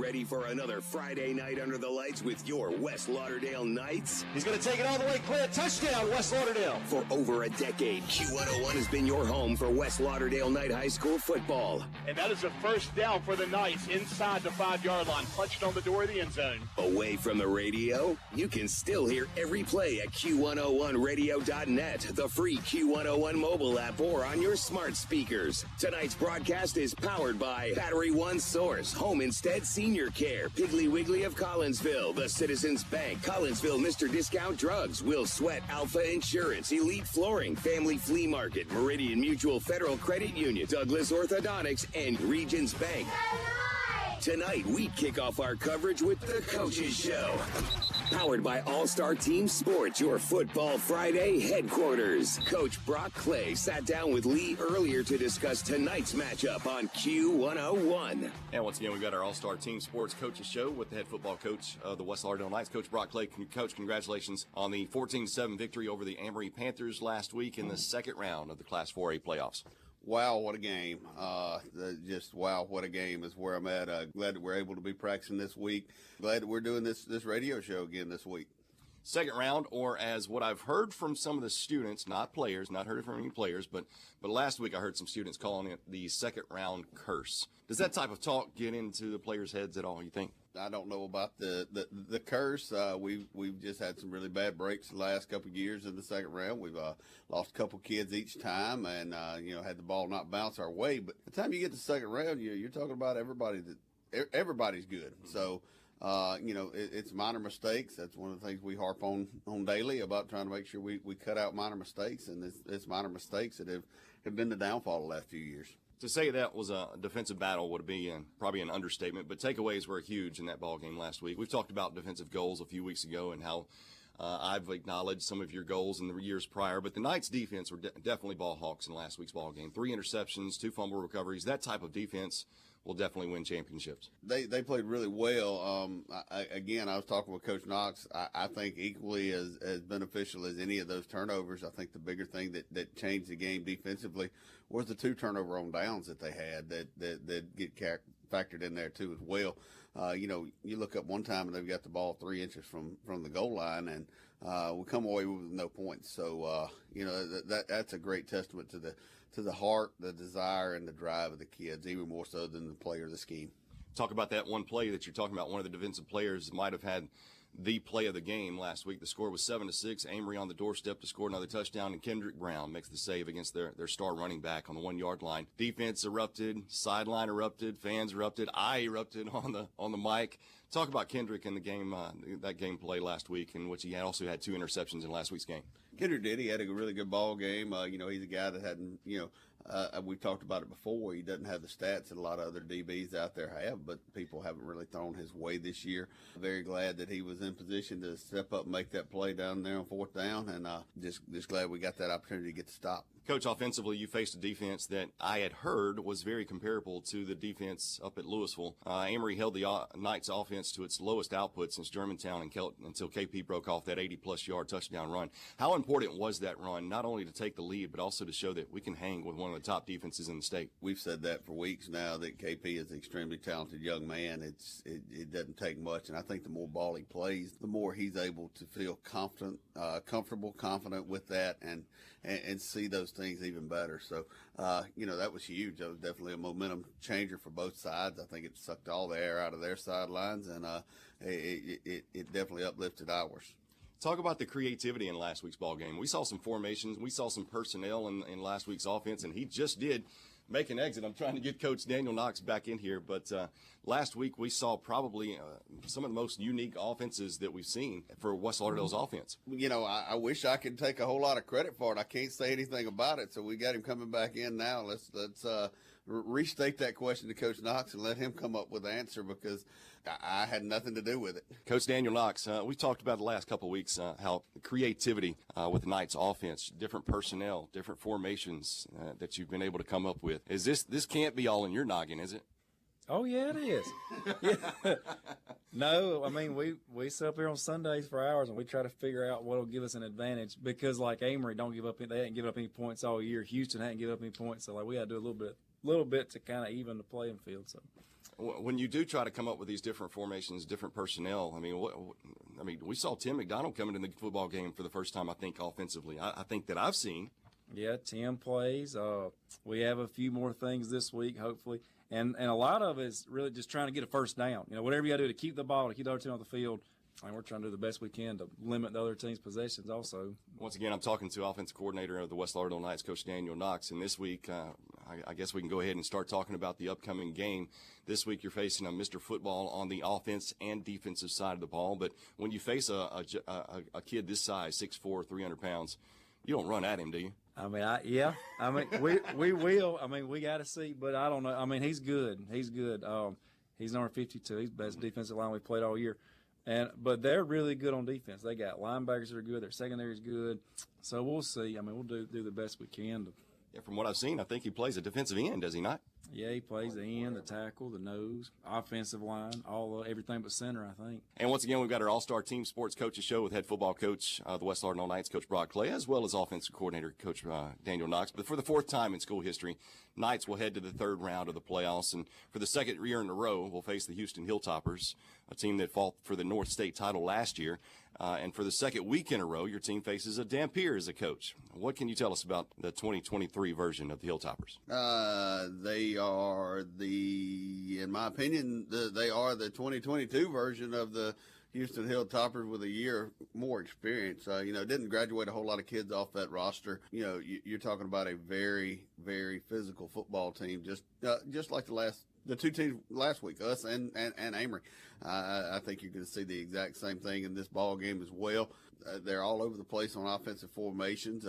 ready for another Friday night under the lights with your West Lauderdale Knights? He's going to take it all the way. Clint, touchdown, West Lauderdale. For over a decade, Q101 has been your home for West Lauderdale Knight High School football. And that is a first down for the Knights inside the 5-yard line, punched on the door of the end zone. Away from the radio, you can still hear every play at Q101radio.net, the free Q101 mobile app, or on your smart speakers. Tonight's broadcast is powered by Battery One Source, Home Instead Senior Care, Piggly Wiggly of Collinsville, the Citizens Bank, Collinsville Mr. Discount Drugs, Will Sweat Alpha Insurance, Elite Flooring, Family Flea Market, Meridian Mutual Federal Credit Union, Douglas Orthodontics, and Regions Bank. Tonight, we kick off our coverage with The Coaches Show. Powered by All-Star Team Sports, your Football Friday headquarters. Coach Brock Clay sat down with Lee earlier to discuss tonight's matchup on Q101. And once again, we've got our All-Star Team Sports Coaches Show with the head football coach of the West Lauderdale Knights, Coach Brock Clay. Coach, congratulations on the 14-7 victory over the Amory Panthers last week in the second round of the Class 4A playoffs. Wow, what a game. Just wow, what a game is where I'm at. Glad that we're able to be practicing this week. Glad that we're doing this radio show again this week. Second round, or as what I've heard from some of the students, not players, not heard it from any players, but last week I heard some students calling it the second round curse. Does that type of talk get into the players' heads at all, you think? I don't know about the curse. We've just had some really bad breaks the last couple of years in the second round. We've lost a couple kids each time, and had the ball not bounce our way. But by the time you get to the second round, you're talking about everybody's good. So. It's minor mistakes. That's one of the things we harp on daily about trying to make sure we cut out minor mistakes, and it's minor mistakes that have been the downfall the last few years. To say that was a defensive battle would be probably an understatement, but takeaways were huge in that ball game last week. We've talked about defensive goals a few weeks ago and how I've acknowledged some of your goals in the years prior, but the Knights' defense were definitely ball hawks in last week's ball game. 3 interceptions, 2 fumble recoveries. That type of defense will definitely win championships. They played really well. I was talking with Coach Knox. I think equally as beneficial as any of those turnovers. I think the bigger thing that changed the game defensively was the 2 turnover on downs that they had that get factored in there too as well. You look up one time and they've got the ball 3 inches from the goal line, and we come away with no points. So that's a great testament to the heart, the desire, and the drive of the kids, even more so than the player, the scheme. Talk about that one play that you're talking about. One of the defensive players might have had the play of the game last week. The score was 7-6. Amory on the doorstep to score another touchdown, and Kendrick Brown makes the save against their star running back on the 1-yard line. Defense erupted, sideline erupted, fans erupted, I erupted on the mic. Talk about Kendrick in the game, that game play last week, in which he also had 2 interceptions in last week's game. Kendrick did. He had a really good ball game. He's a guy that hadn't, we've talked about it before. He doesn't have the stats that a lot of other DBs out there have, but people haven't really thrown his way this year. Very glad that he was in position to step up and make that play down there on 4th down, and just glad we got that opportunity to get the stop. Coach, offensively, you faced a defense that I had heard was very comparable to the defense up at Louisville. Amory held the Knights offense to its lowest output since Germantown until KP broke off that 80-plus yard touchdown run. How important was that run, not only to take the lead, but also to show that we can hang with one of the top defenses in the state? We've said that for weeks now, that KP is an extremely talented young man. It doesn't take much, and I think the more ball he plays, the more he's able to feel confident with that, and see those things even better. So, that was huge. That was definitely a momentum changer for both sides. I think it sucked all the air out of their sidelines, and it definitely uplifted ours. Talk about the creativity in last week's ball game. We saw some formations. We saw some personnel in last week's offense, and he just did make an exit. I'm trying to get Coach Daniel Knox back in here, but last week we saw probably some of the most unique offenses that we've seen for West Lauderdale's offense. I wish I could take a whole lot of credit for it. I can't say anything about it, so we got him coming back in now. Let's restate that question to Coach Knox and let him come up with the answer, because I had nothing to do with it. Coach Daniel Knox, we talked about the last couple of weeks how creativity with the Knights offense, different personnel, different formations that you've been able to come up with. Is this can't be all in your noggin, is it? Oh, yeah, it is. Yeah. No, I mean, we sit up here on Sundays for hours, and we try to figure out what will give us an advantage, because, like, Amory they hadn't given up any points all year. Houston hadn't given up any points, so, like, we had to do a little bit to kind of even the playing field. So When you do try to come up with these different formations, different personnel, I mean, we saw Tim McDonald coming in the football game for the first time, I think, offensively. I think that I've seen. Yeah, Tim plays. We have a few more things this week, hopefully. And a lot of it is really just trying to get a first down. Whatever you got to do to keep the ball, to keep the other team on the field. And we're trying to do the best we can to limit the other team's possessions also. Once again, I'm talking to offensive coordinator of the West Lauderdale Knights, Coach Daniel Knox. And this week, I guess we can go ahead and start talking about the upcoming game. This week, you're facing a Mr. Football on the offense and defensive side of the ball. But when you face a kid this size, 6'4", 300 pounds, you don't run at him, do you? I mean, we will. I mean, we got to see, but I don't know. I mean, he's good. He's good. He's number 52. He's the best defensive line we've played all year. But they're really good on defense. They got linebackers that are good. Their secondary is good. So we'll see. I mean, we'll do the best we can. Yeah, from what I've seen, I think he plays a defensive end, does he not? Yeah, he plays the end, the tackle, the nose, offensive line, everything but center, I think. And once again, we've got our all-star team sports coaches show with head football coach, the West Lauderdale Knights, Coach Brock Clay, as well as offensive coordinator, Coach Daniel Knox. But for the fourth time in school history, Knights will head to the third round of the playoffs. And for the second year in a row, we'll face the Houston Hilltoppers, a team that fought for the North State title last year. And for the second week in a row, your team faces a Dampier as a coach. What can you tell us about the 2023 version of the Hilltoppers? They are in my opinion, they are the 2022 version of the Houston Hilltoppers with a year more experience. Didn't graduate a whole lot of kids off that roster. You're talking about a very, very physical football team, just like the two teams last week, us and Amory. I think you're going to see the exact same thing in this ball game as well. They're all over the place on offensive formations,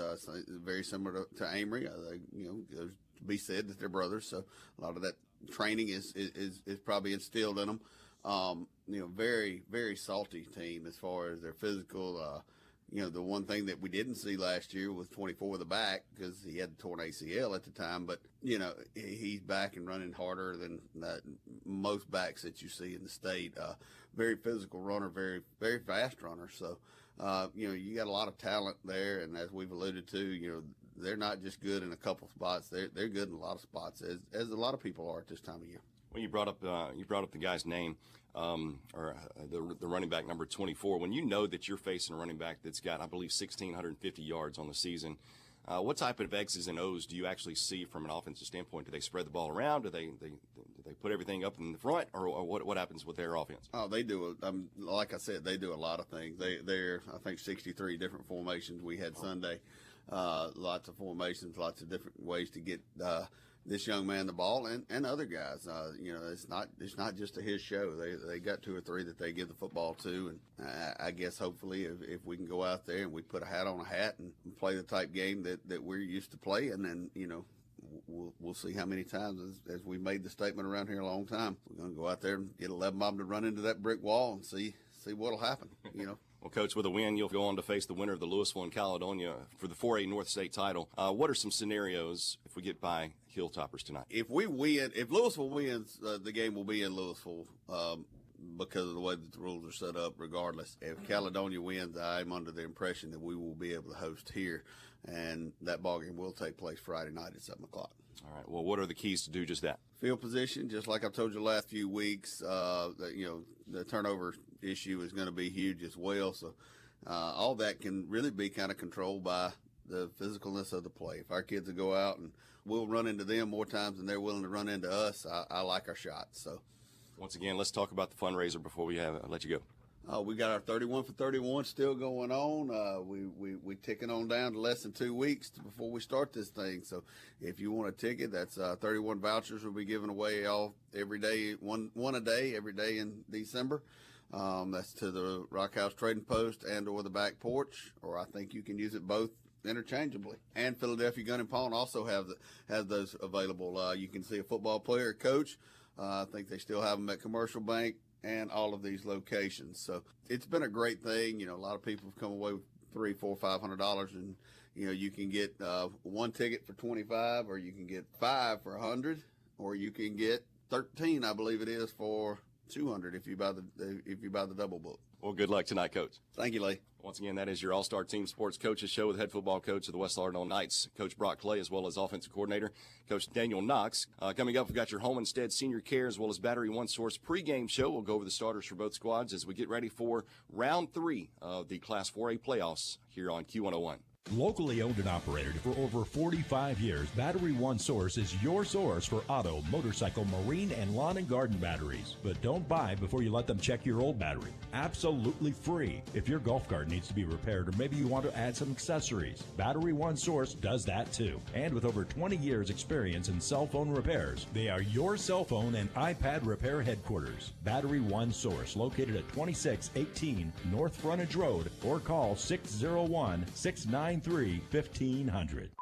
very similar to Amory. There's to be said that they're brothers, so a lot of that training is probably instilled in them. Very, very salty team as far as their physical. The one thing that we didn't see last year was 24 the back because he had the torn ACL at the time. But, he's back and running harder than most backs that you see in the state. Very physical runner, very, very fast runner. So, you got a lot of talent there. And as we've alluded to, they're not just good in a couple spots. They're good in a lot of spots, as a lot of people are at this time of year. Well, you brought up the guy's name, the running back number 24. When you know that you're facing a running back that's got, I believe, 1,650 yards on the season, what type of X's and O's do you actually see from an offensive standpoint? Do they spread the ball around? Do they put everything up in the front, or what happens with their offense? Oh, they do. Like I said, they do a lot of things. They're I think 63 different formations we had Sunday. Lots of formations, lots of different ways to get this young man the ball and other guys. It's not just a his show. They got two or three that they give the football to, and I guess hopefully if we can go out there and we put a hat on a hat and play the type game that we're used to playing, then we'll see how many times as we made the statement around here a long time. We're going to go out there and get 11 of them to run into that brick wall and see what'll happen. Well, Coach, with a win, you'll go on to face the winner of the Louisville and Caledonia for the 4A North State title. What are some scenarios if we get by Hilltoppers tonight? If Louisville wins, the game will be in Louisville because of the way that the rules are set up regardless. If Caledonia wins, I'm under the impression that we will be able to host here, and that ball game will take place Friday night at 7 o'clock. All right. Well, what are the keys to do just that? Field position, just like I've told you the last few weeks, the turnover issue is going to be huge as well. So all that can really be kind of controlled by the physicalness of the play. If our kids will go out and we'll run into them more times than they're willing to run into us, I like our shots. So once again, let's talk about the fundraiser before we let you go. We got our 31 for 31 still going on. We ticking on down to less than 2 weeks before we start this thing. So if you want a ticket, that's 31 vouchers we'll be giving away every day, one a day, every day in December. That's to the Rock House Trading Post and or the back porch, or I think you can use it both interchangeably. And Philadelphia Gun and Pawn also have those available. You can see a football player, a coach. I think they still have them at Commercial Bank and all of these locations. So it's been a great thing. A lot of people have come away with $300, $400, $500, and you can get one ticket for $25, or you can get 5 for $100, or you can get 13, I believe it is, for $200 if you buy the double book. Well, good luck tonight, Coach. Thank you, Lee. Once again, that is your All-Star Team Sports Coaches Show with head football coach of the West Lauderdale Knights, Coach Brock Clay, as well as offensive coordinator, Coach Daniel Knox. Coming up, we've got your Home Instead Senior Care as well as Battery One Source pregame show. We'll go over the starters for both squads as we get ready for round 3 of the Class 4A playoffs here on Q101. Locally owned and operated for over 45 years, Battery One Source is your source for auto, motorcycle, marine, and lawn and garden batteries. But don't buy before you let them check your old battery. Absolutely free. If your golf cart needs to be repaired or maybe you want to add some accessories, Battery One Source does that too. And with over 20 years experience in cell phone repairs, they are your cell phone and iPad repair headquarters. Battery One Source, located at 2618 North Frontage Road, or call 601-693-1500.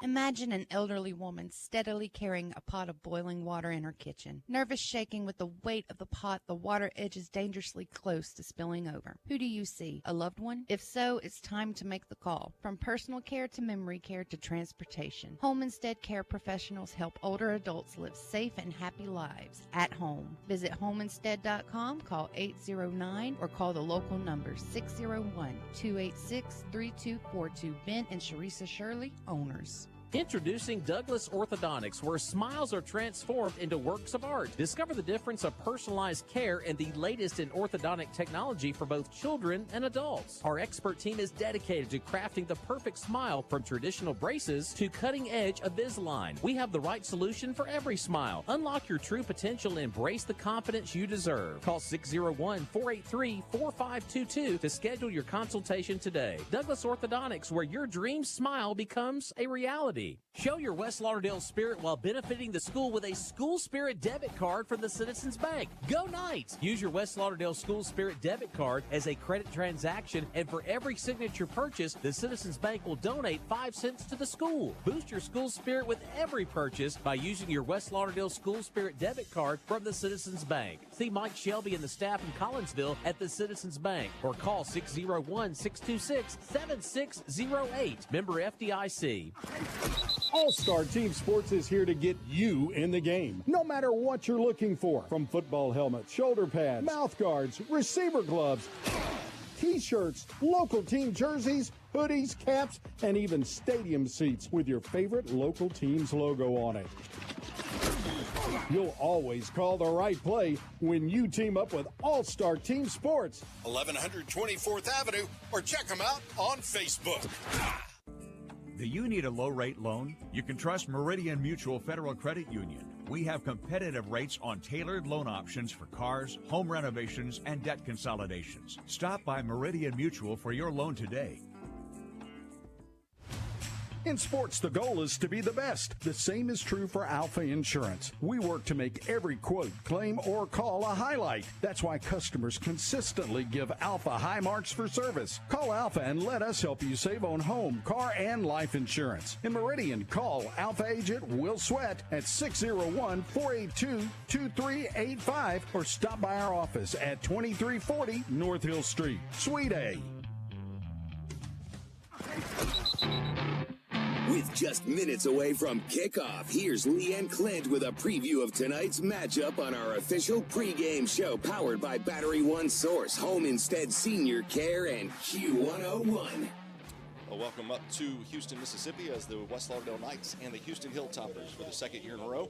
Imagine an elderly woman steadily carrying a pot of boiling water in her kitchen. Nervous shaking with the weight of the pot, the water edges dangerously close to spilling over. Who do you see? A loved one? If so, it's time to make the call. From personal care to memory care to transportation, Home Instead Care professionals help older adults live safe and happy lives at home. Visit homeinstead.com, call 809, or call the local number 601-286-3242. Ben and Sharisa Shirley, owners. Introducing Douglas Orthodontics, where smiles are transformed into works of art. Discover the difference of personalized care and the latest in orthodontic technology for both children and adults. Our expert team is dedicated to crafting the perfect smile, from traditional braces to cutting-edge Invisalign. We have the right solution for every smile. Unlock your true potential and embrace the confidence you deserve. Call 601-483-4522 to schedule your consultation today. Douglas Orthodontics, where your dream smile becomes a reality. Show your West Lauderdale spirit while benefiting the school with a School Spirit debit card from the Citizens Bank. Go Knights! Use your West Lauderdale School Spirit debit card as a credit transaction, and for every signature purchase, the Citizens Bank will donate 5 cents to the school. Boost your school spirit with every purchase by using your West Lauderdale School Spirit debit card from the Citizens Bank. See Mike Shelby and the staff in Collinsville at the Citizens Bank, or call 601-626-7608. Member FDIC. All-Star Team Sports is here to get you in the game, no matter what you're looking for. From football helmets, shoulder pads, mouth guards, receiver gloves, T-shirts, local team jerseys, hoodies, caps, and even stadium seats with your favorite local team's logo on it. You'll always call the right play when you team up with All-Star Team Sports. 1100 24th Avenue, or check them out on Facebook. Do you need a low-rate loan? You can trust Meridian Mutual Federal Credit Union. We have competitive rates on tailored loan options for cars, home renovations, and debt consolidations. Stop by Meridian Mutual for your loan today. In sports, the goal is to be the best. The same is true for Alpha Insurance. We work to make every quote, claim, or call a highlight. That's why customers consistently give Alpha high marks for service. Call Alpha and let us help you save on home, car, and life insurance. In Meridian, call Alpha agent Will Sweat at 601-482-2385 or stop by our office at 2340 North Hill Street, Suite A. With just minutes away from kickoff, here's Lee and Clint with a preview of tonight's matchup on our official pregame show powered by Battery One Source, Home Instead Senior Care, and Q101. Well, welcome up to Houston, Mississippi, as the West Lauderdale Knights and the Houston Hilltoppers for the second year in a row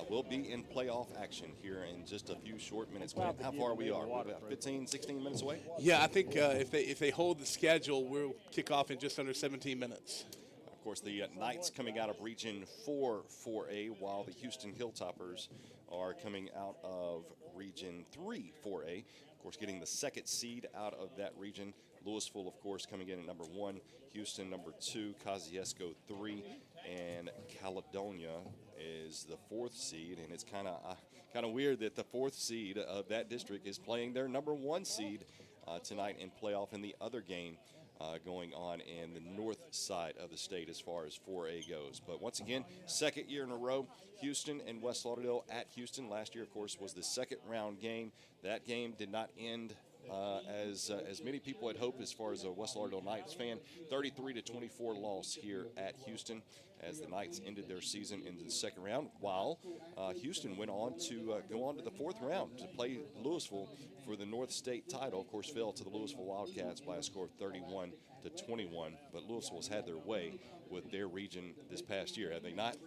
will be in playoff action here in just a few short minutes. How far we are? We're about 15, 16 minutes away? Yeah, I think if they hold the schedule, we'll kick off in just under 17 minutes. Of course, the Knights coming out of Region 4A, while the Houston Hilltoppers are coming out of Region 3-4A. Of course, getting the second seed out of that region. Louisville, of course, coming in at number 1. Houston, number 2. Kosciuszko, 3. And Caledonia is the 4th seed. And it's kind of weird that the 4th seed of that district is playing their number 1 seed tonight in playoff in the other game going on in the north side of the state as far as 4A goes. But once again, second year in a row, Houston and West Lauderdale at Houston. Last year, of course, was the second round game. That game did not end as many people had hoped as far as a West Lauderdale Knights fan. 33-24 loss here at Houston as the Knights ended their season in the second round, while Houston went on to go on to the fourth round to play Louisville for the North State title. Of course, fell to the Louisville Wildcats by a score of 31-21, but Louisville's had their way with their region this past year, have they not?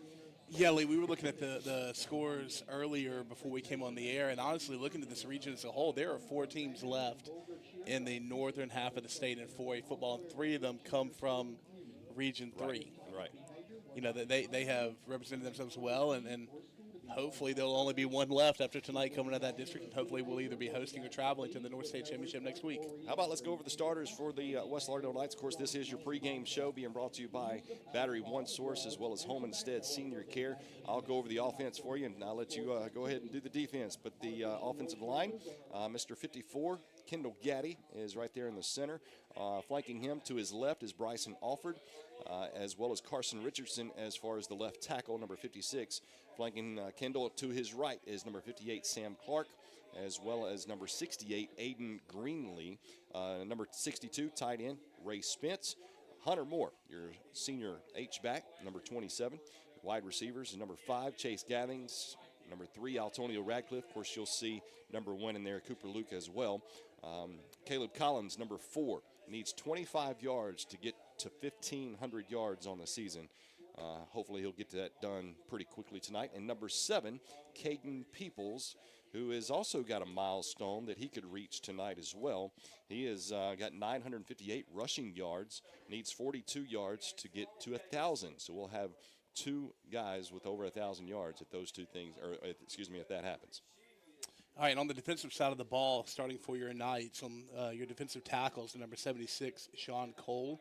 Yeah, Lee, we were looking at the scores earlier before we came on the air, and honestly, looking at this region as a whole, there are 4 teams left in the northern half of the state in 4A football, and 3 of them come from Region 3. Right. You know, they have represented themselves well, and hopefully there'll only be 1 left after tonight coming out of that district, and hopefully we'll either be hosting or traveling to the North State Championship next week. How about let's go over the starters for the West Lauderdale Knights. Of course, this is your pregame show being brought to you by Battery One Source as well as Home Instead Senior Care. I'll go over the offense for you, and I'll let you go ahead and do the defense. But the offensive line, Mr. 54, Kendall Gaddy, is right there in the center. Flanking him to his left is Bryson Alford, as well as Carson Richardson as far as the left tackle, number 56. Flanking Kendall to his right is number 58, Sam Clark, as well as number 68, Aiden Greenlee. Number 62, tight end, Ray Spence. Hunter Moore, your senior H-back, number 27. Wide receivers, number 5, Chase Gathings. Number 3, Altonio Radcliffe. Of course, you'll see number 1 in there, Cooper Luke as well. Caleb Collins, number 4, needs 25 yards to get to 1,500 yards on the season. Hopefully he'll get that done pretty quickly tonight. And number 7, Caden Peoples, who has also got a milestone that he could reach tonight as well. He has got 958 rushing yards, needs 42 yards to get to 1,000. So we'll have 2 guys with over 1,000 yards if those 2 things, or excuse me, if that happens. All right, on the defensive side of the ball, starting for your Knights, on your defensive tackles, the number 76, Sean Cole,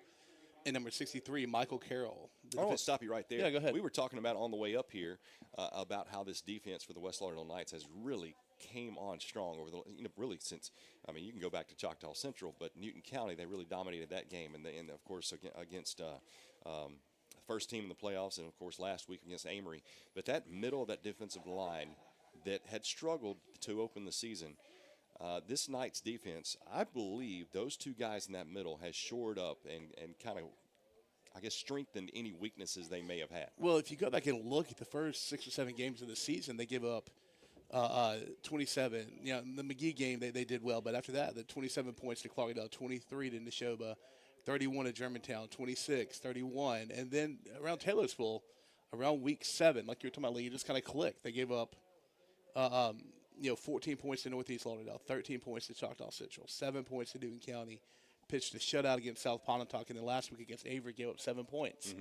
and number 63, Michael Carroll. I want to stop you right there. Yeah, go ahead. We were talking about on the way up here about how this defense for the West Lauderdale Knights has really came on strong over the really since. I mean, you can go back to Choctaw Central, but Newton County, they really dominated that game, and of course against first team in the playoffs, and of course last week against Amory. But that middle of that defensive line that had struggled to open the season. This Knights defense, I believe those 2 guys in that middle has shored up and kind of, I guess, strengthened any weaknesses they may have had. Well, if you go back and look at the first 6 or 7 games of the season, they give up 27. You know, the McGee game, they did well, but after that, the 27 points to Clarkdale, 23 to Neshoba, 31 to Germantown, 26, 31. And then around Taylorsville, around week 7, like you were talking about, Lee, it just kind of clicked. They gave up 14 points to Northeast Lauderdale, 13 points to Choctaw Central, 7 points to Newton County, pitched a shutout against South Pontotoc, and then last week against Avery gave up 7 points.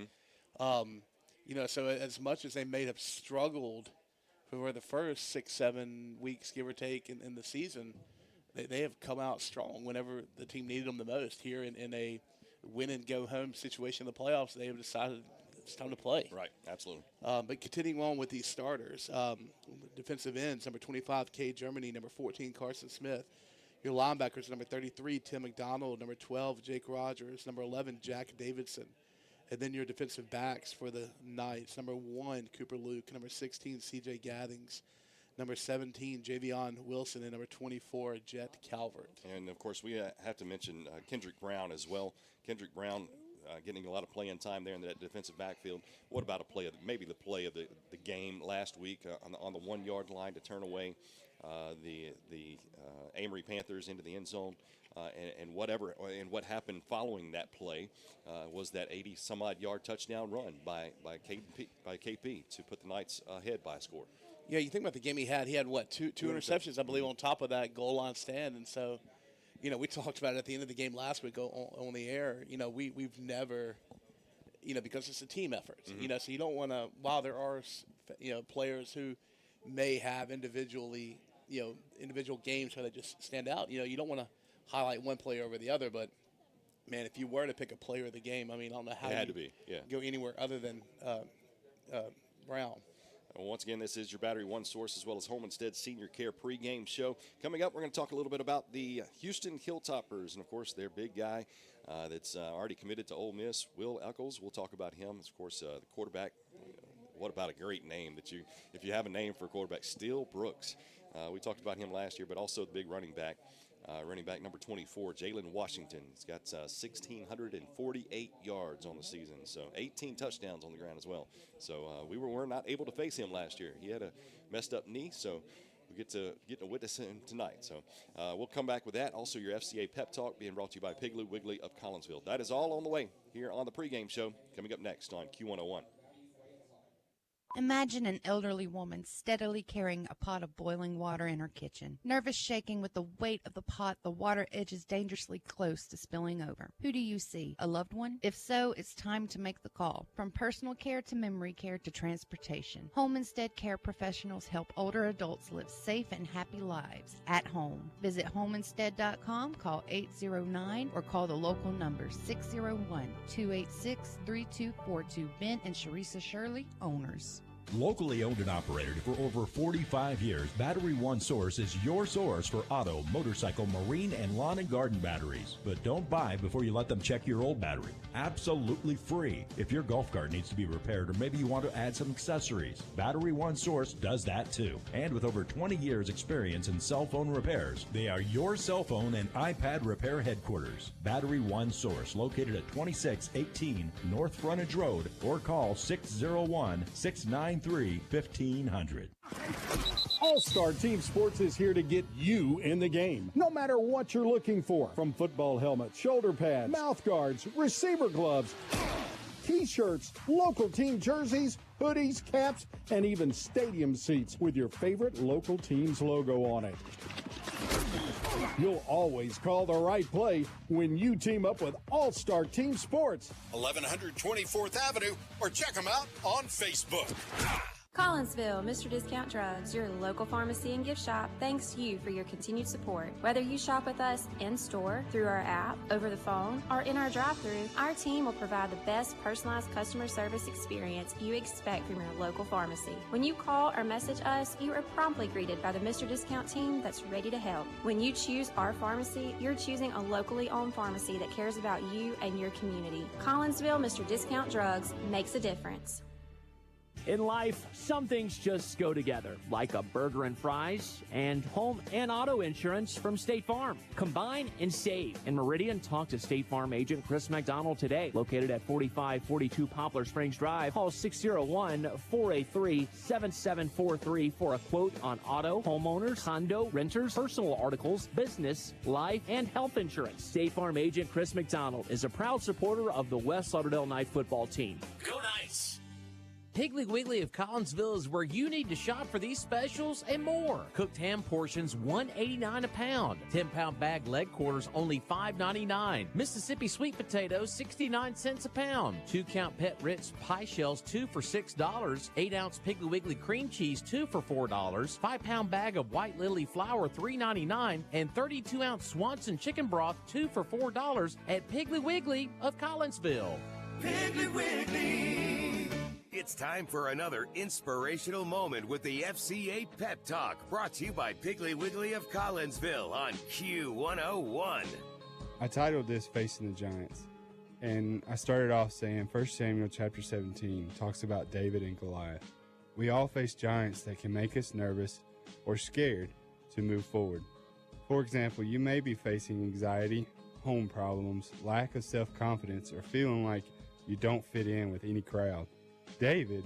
Mm-hmm. So as much as they may have struggled for the first 6-7 weeks, give or take, in the season, they have come out strong whenever the team needed them the most. Here in a win-and-go-home situation in the playoffs, they have decided it's time to play. Right, absolutely. But continuing on with these starters, defensive ends, number 25, Kay Germany, number 14, Carson Smith. Your linebackers, number 33, Tim McDonald, number 12, Jake Rogers, number 11, Jack Davidson. And then your defensive backs for the Knights, number 1, Cooper Luke, number 16, CJ Gathings, number 17, Javion Wilson, and number 24, Jet Calvert. And, of course, we have to mention Kendrick Brown as well. Kendrick Brown getting a lot of playing time there in that defensive backfield. What about maybe the play of the game last week on the 1-yard line to turn away the Amory Panthers into the end zone, and what happened following that play was that 80-some-odd yard touchdown run by KP to put the Knights ahead by a score. Yeah, you think about the game he had what, two interceptions, I believe, on top of that goal line stand, and so, we talked about it at the end of the game last week on the air. We've never, because it's a team effort. Mm-hmm. So you don't want to. While there are, players who may have individual games where they just stand out. You don't want to highlight one player over the other. But man, if you were to pick a player of the game, I don't know how you go anywhere other than Brown. Well, once again, this is your Battery One Source as well as Home Instead Senior Care pregame show. Coming up, we're going to talk a little bit about the Houston Hilltoppers and, of course, their big guy that's already committed to Ole Miss, Will Eccles. We'll talk about him. Of course, the quarterback. What about a great name if you have a name for a quarterback, Steele Brooks. We talked about him last year, but also the big running back Running back number 24, Jalen Washington. He's got 1,648 yards on the season, so 18 touchdowns on the ground as well. So we were not able to face him last year. He had a messed up knee, so we get to witness him tonight. So we'll come back with that. Also, your FCA Pep Talk being brought to you by Piggly Wiggly of Collinsville. That is all on the way here on the pregame show. Coming up next on Q101. Imagine an elderly woman steadily carrying a pot of boiling water in her kitchen. Nervous shaking with the weight of the pot, the water edges dangerously close to spilling over. Who do you see? A loved one? If so, it's time to make the call. From personal care to memory care to transportation, Home Instead Care professionals help older adults live safe and happy lives at home. Visit homeinstead.com, call 809, or call the local number 601-286-3242. Ben and Sharisa Shirley, owners. Locally owned and operated for over 45 years, Battery One Source is your source for auto, motorcycle, marine, and lawn and garden batteries. But don't buy before you let them check your old battery. Absolutely free. If your golf cart needs to be repaired or maybe you want to add some accessories, Battery One Source does that too. And with over 20 years experience in cell phone repairs, they are your cell phone and iPad repair headquarters. Battery One Source, located at 2618 North Frontage Road, or call 601-693-1500. All-Star Team Sports is here to get you in the game, no matter what you're looking for. From football helmets, shoulder pads, mouth guards, receiver gloves, T-shirts, local team jerseys, hoodies, caps, and even stadium seats with your favorite local team's logo on it. You'll always call the right play when you team up with All-Star Team Sports. 1100 24th Avenue, or check them out on Facebook. Collinsville, Mr. Discount Drugs, your local pharmacy and gift shop, thanks you for your continued support. Whether you shop with us in-store, through our app, over the phone, or in our drive-thru, our team will provide the best personalized customer service experience you expect from your local pharmacy. When you call or message us, you are promptly greeted by the Mr. Discount team that's ready to help. When you choose our pharmacy, you're choosing a locally owned pharmacy that cares about you and your community. Collinsville, Mr. Discount Drugs makes a difference. In life, some things just go together, like a burger and fries and home and auto insurance from State Farm. Combine and save. In Meridian, talk to State Farm agent Chris McDonald today, located at 4542 Poplar Springs Drive. Call 601-483-7743 for a quote on auto, homeowners, condo, renters, personal articles, business, life, and health insurance. State Farm agent Chris McDonald is a proud supporter of the West Lauderdale Knights football team. Go Knights! Piggly Wiggly of Collinsville is where you need to shop for these specials and more. Cooked ham portions, $1.89 a pound. 10-pound bag leg quarters, only $5.99. Mississippi sweet potatoes, 69 cents a pound. 2-count Pet Ritz pie shells, 2 for $6. 8-ounce Piggly Wiggly cream cheese, 2 for $4. 5-pound bag of white lily flour, $3.99. And 32-ounce Swanson chicken broth, 2 for $4 at Piggly Wiggly of Collinsville. Piggly Wiggly. It's time for another inspirational moment with the FCA Pep Talk, brought to you by Piggly Wiggly of Collinsville on Q101. I titled this Facing the Giants, and I started off saying 1 Samuel chapter 17 talks about David and Goliath. We all face giants that can make us nervous or scared to move forward. For example, you may be facing anxiety, home problems, lack of self-confidence, or feeling like you don't fit in with any crowd. David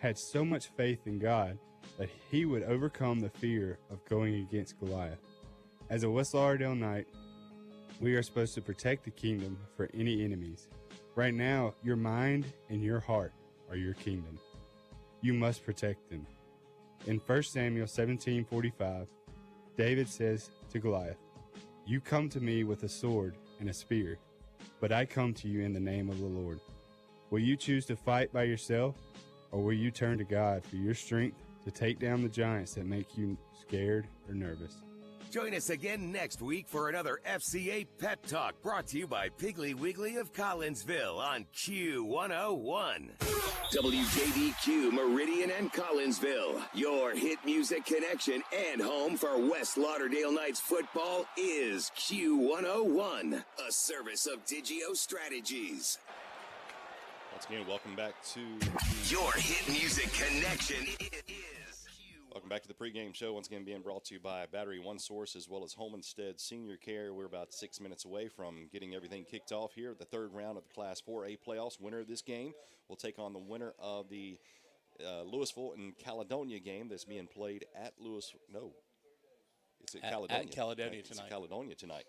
had so much faith in God that he would overcome the fear of going against Goliath. As a West Lauderdale Knight, we are supposed to protect the kingdom for any enemies. Right now, your mind and your heart are your kingdom. You must protect them. In 1 Samuel 17:45, David says to Goliath, "You come to me with a sword and a spear, but I come to you in the name of the Lord." Will you choose to fight by yourself, or will you turn to God for your strength to take down the giants that make you scared or nervous? Join us again next week for another FCA Pep Talk, brought to you by Piggly Wiggly of Collinsville on Q101. WJDQ Meridian and Collinsville, your hit music connection and home for West Lauderdale Knights football is Q101, a service of Digio Strategies. Once again, welcome back to your hit music connection is Welcome back to the pregame show. Once again, being brought to you by Battery One Source as well as Home Instead Senior Care. We're about 6 minutes away from getting everything kicked off here at the third round of the Class 4A playoffs. Winner of this game will take on the winner of the Louisville and Caledonia game that's being played at Louisville. No, it's at Caledonia. At Caledonia It's tonight. Caledonia tonight.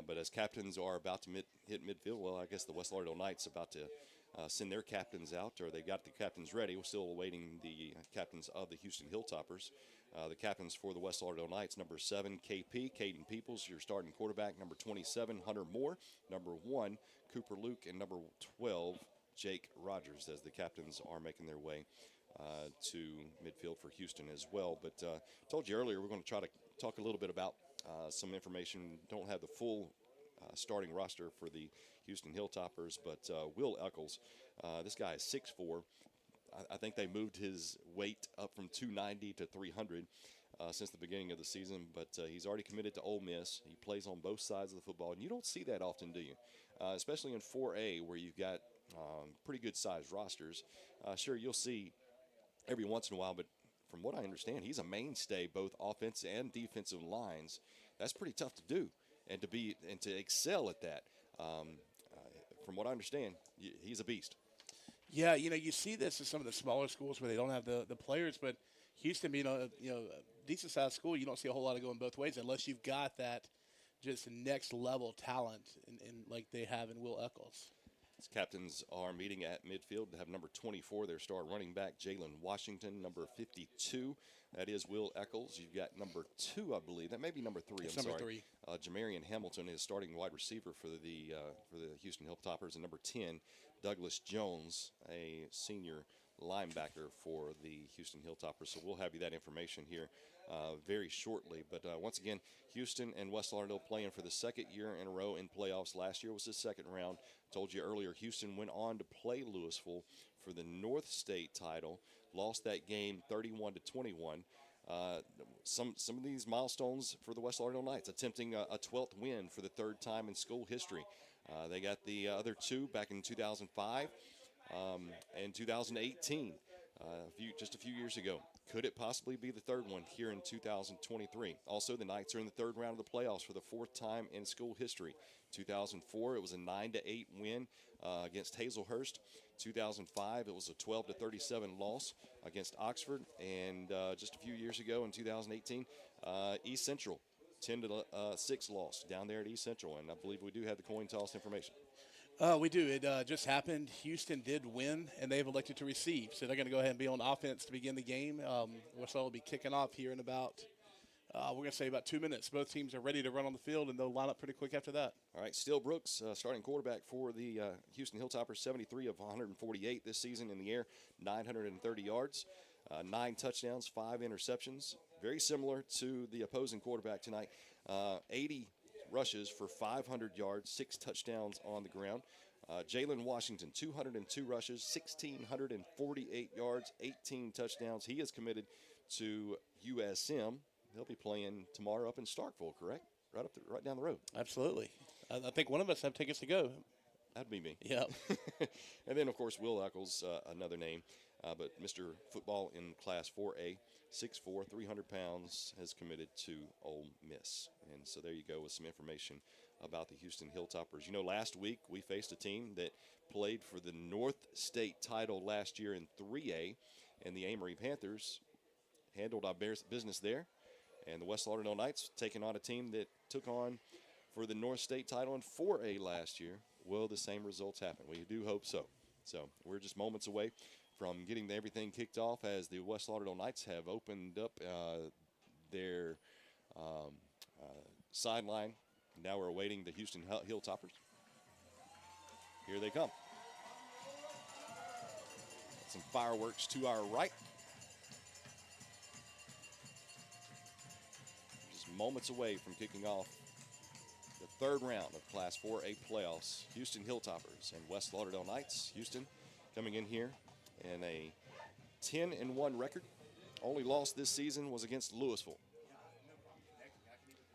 But as captains are about to hit midfield, well, I guess the West Lauderdale Knights about to send their captains out, or they've got the captains ready. We're still awaiting the captains of the Houston Hilltoppers. The captains for the West Lauderdale Knights, number 7, KP, Caden Peoples, your starting quarterback. Number 27, Hunter Moore. Number 1, Cooper Luke. And number 12, Jake Rogers, as the captains are making their way to midfield for Houston as well. But told you earlier, we're going to try to talk a little bit about some information. Don't have the full starting roster for the Houston Hilltoppers, but Will Eccles, this guy is 6'4". I think they moved his weight up from 290 to 300 since the beginning of the season, but he's already committed to Ole Miss. He plays on both sides of the football, and you don't see that often, do you? Especially in 4A, where you've got pretty good-sized rosters. Sure, you'll see every once in a while, but from what I understand, he's a mainstay both offensive and defensive lines. That's pretty tough to do, and to excel at that. From what I understand, he's a beast. Yeah, you see this in some of the smaller schools where they don't have the players, but Houston being a decent-sized school, you don't see a whole lot of going both ways unless you've got that just next-level talent in like they have in Will Eccles. His captains are meeting at midfield. They have number 24, their star running back, Jalen Washington. Number 52, that is Will Eccles. You've got number 2, I believe. That may be number 3. It's I'm number sorry. 3. Jamarian Hamilton is starting wide receiver for the Houston Hilltoppers. And number 10, Douglas Jones, a senior linebacker for the Houston Hilltoppers. So we'll have you that information here very shortly. But once again, Houston and West Lauderdale playing for the second year in a row in playoffs. Last year was the second round. Told you earlier, Houston went on to play Louisville for the North State title. Lost that game 31-21. Some of these milestones for the West Lauderdale Knights, attempting a 12th win for the third time in school history. They got the other 2 back in 2005 and 2018, just a few years ago. Could it possibly be the third one here in 2023? Also, the Knights are in the third round of the playoffs for the 4th time in school history. 2004, it was a 9-8 win against Hazelhurst. 2005, it was a 12-37 loss against Oxford. And just a few years ago in 2018, East Central, 10-6 loss down there at East Central. And I believe we do have the coin toss information. We do. It just happened. Houston did win, and they've elected to receive. So they're going to go ahead and be on offense to begin the game. West will be kicking off here in about, we're going to say about 2 minutes. Both teams are ready to run on the field, and they'll line up pretty quick after that. All right, Steele Brooks, starting quarterback for the Houston Hilltoppers, 73 of 148 this season in the air, 930 yards, 9 touchdowns, 5 interceptions. Very similar to the opposing quarterback tonight. 80 rushes for 500 yards, 6 touchdowns on the ground. Jalen Washington, 202 rushes, 1,648 yards, 18 touchdowns. He is committed to USM. They'll be playing tomorrow up in Starkville, correct? Right down the road. Absolutely. I think one of us have tickets to go. That'd be me. Yeah. And then, of course, Will Eccles, another name. But Mr. Football in Class 4A, 6'4", 300 pounds, has committed to Ole Miss. And so there you go with some information about the Houston Hilltoppers. You know, last week we faced a team that played for the North State title last year in 3A, and the Amory Panthers handled our business there. And the West Lauderdale Knights taking on a team that took on for the North State title in 4A last year. Will the same results happen? We do hope so. So we're just moments away from getting everything kicked off as the West Lauderdale Knights have opened up their sideline. Now we're awaiting the Houston Hilltoppers. Here they come. Some fireworks to our right. Just moments away from kicking off the third round of Class 4A playoffs. Houston Hilltoppers and West Lauderdale Knights. Houston coming in here in a 10-1 record. Only loss this season was against Louisville.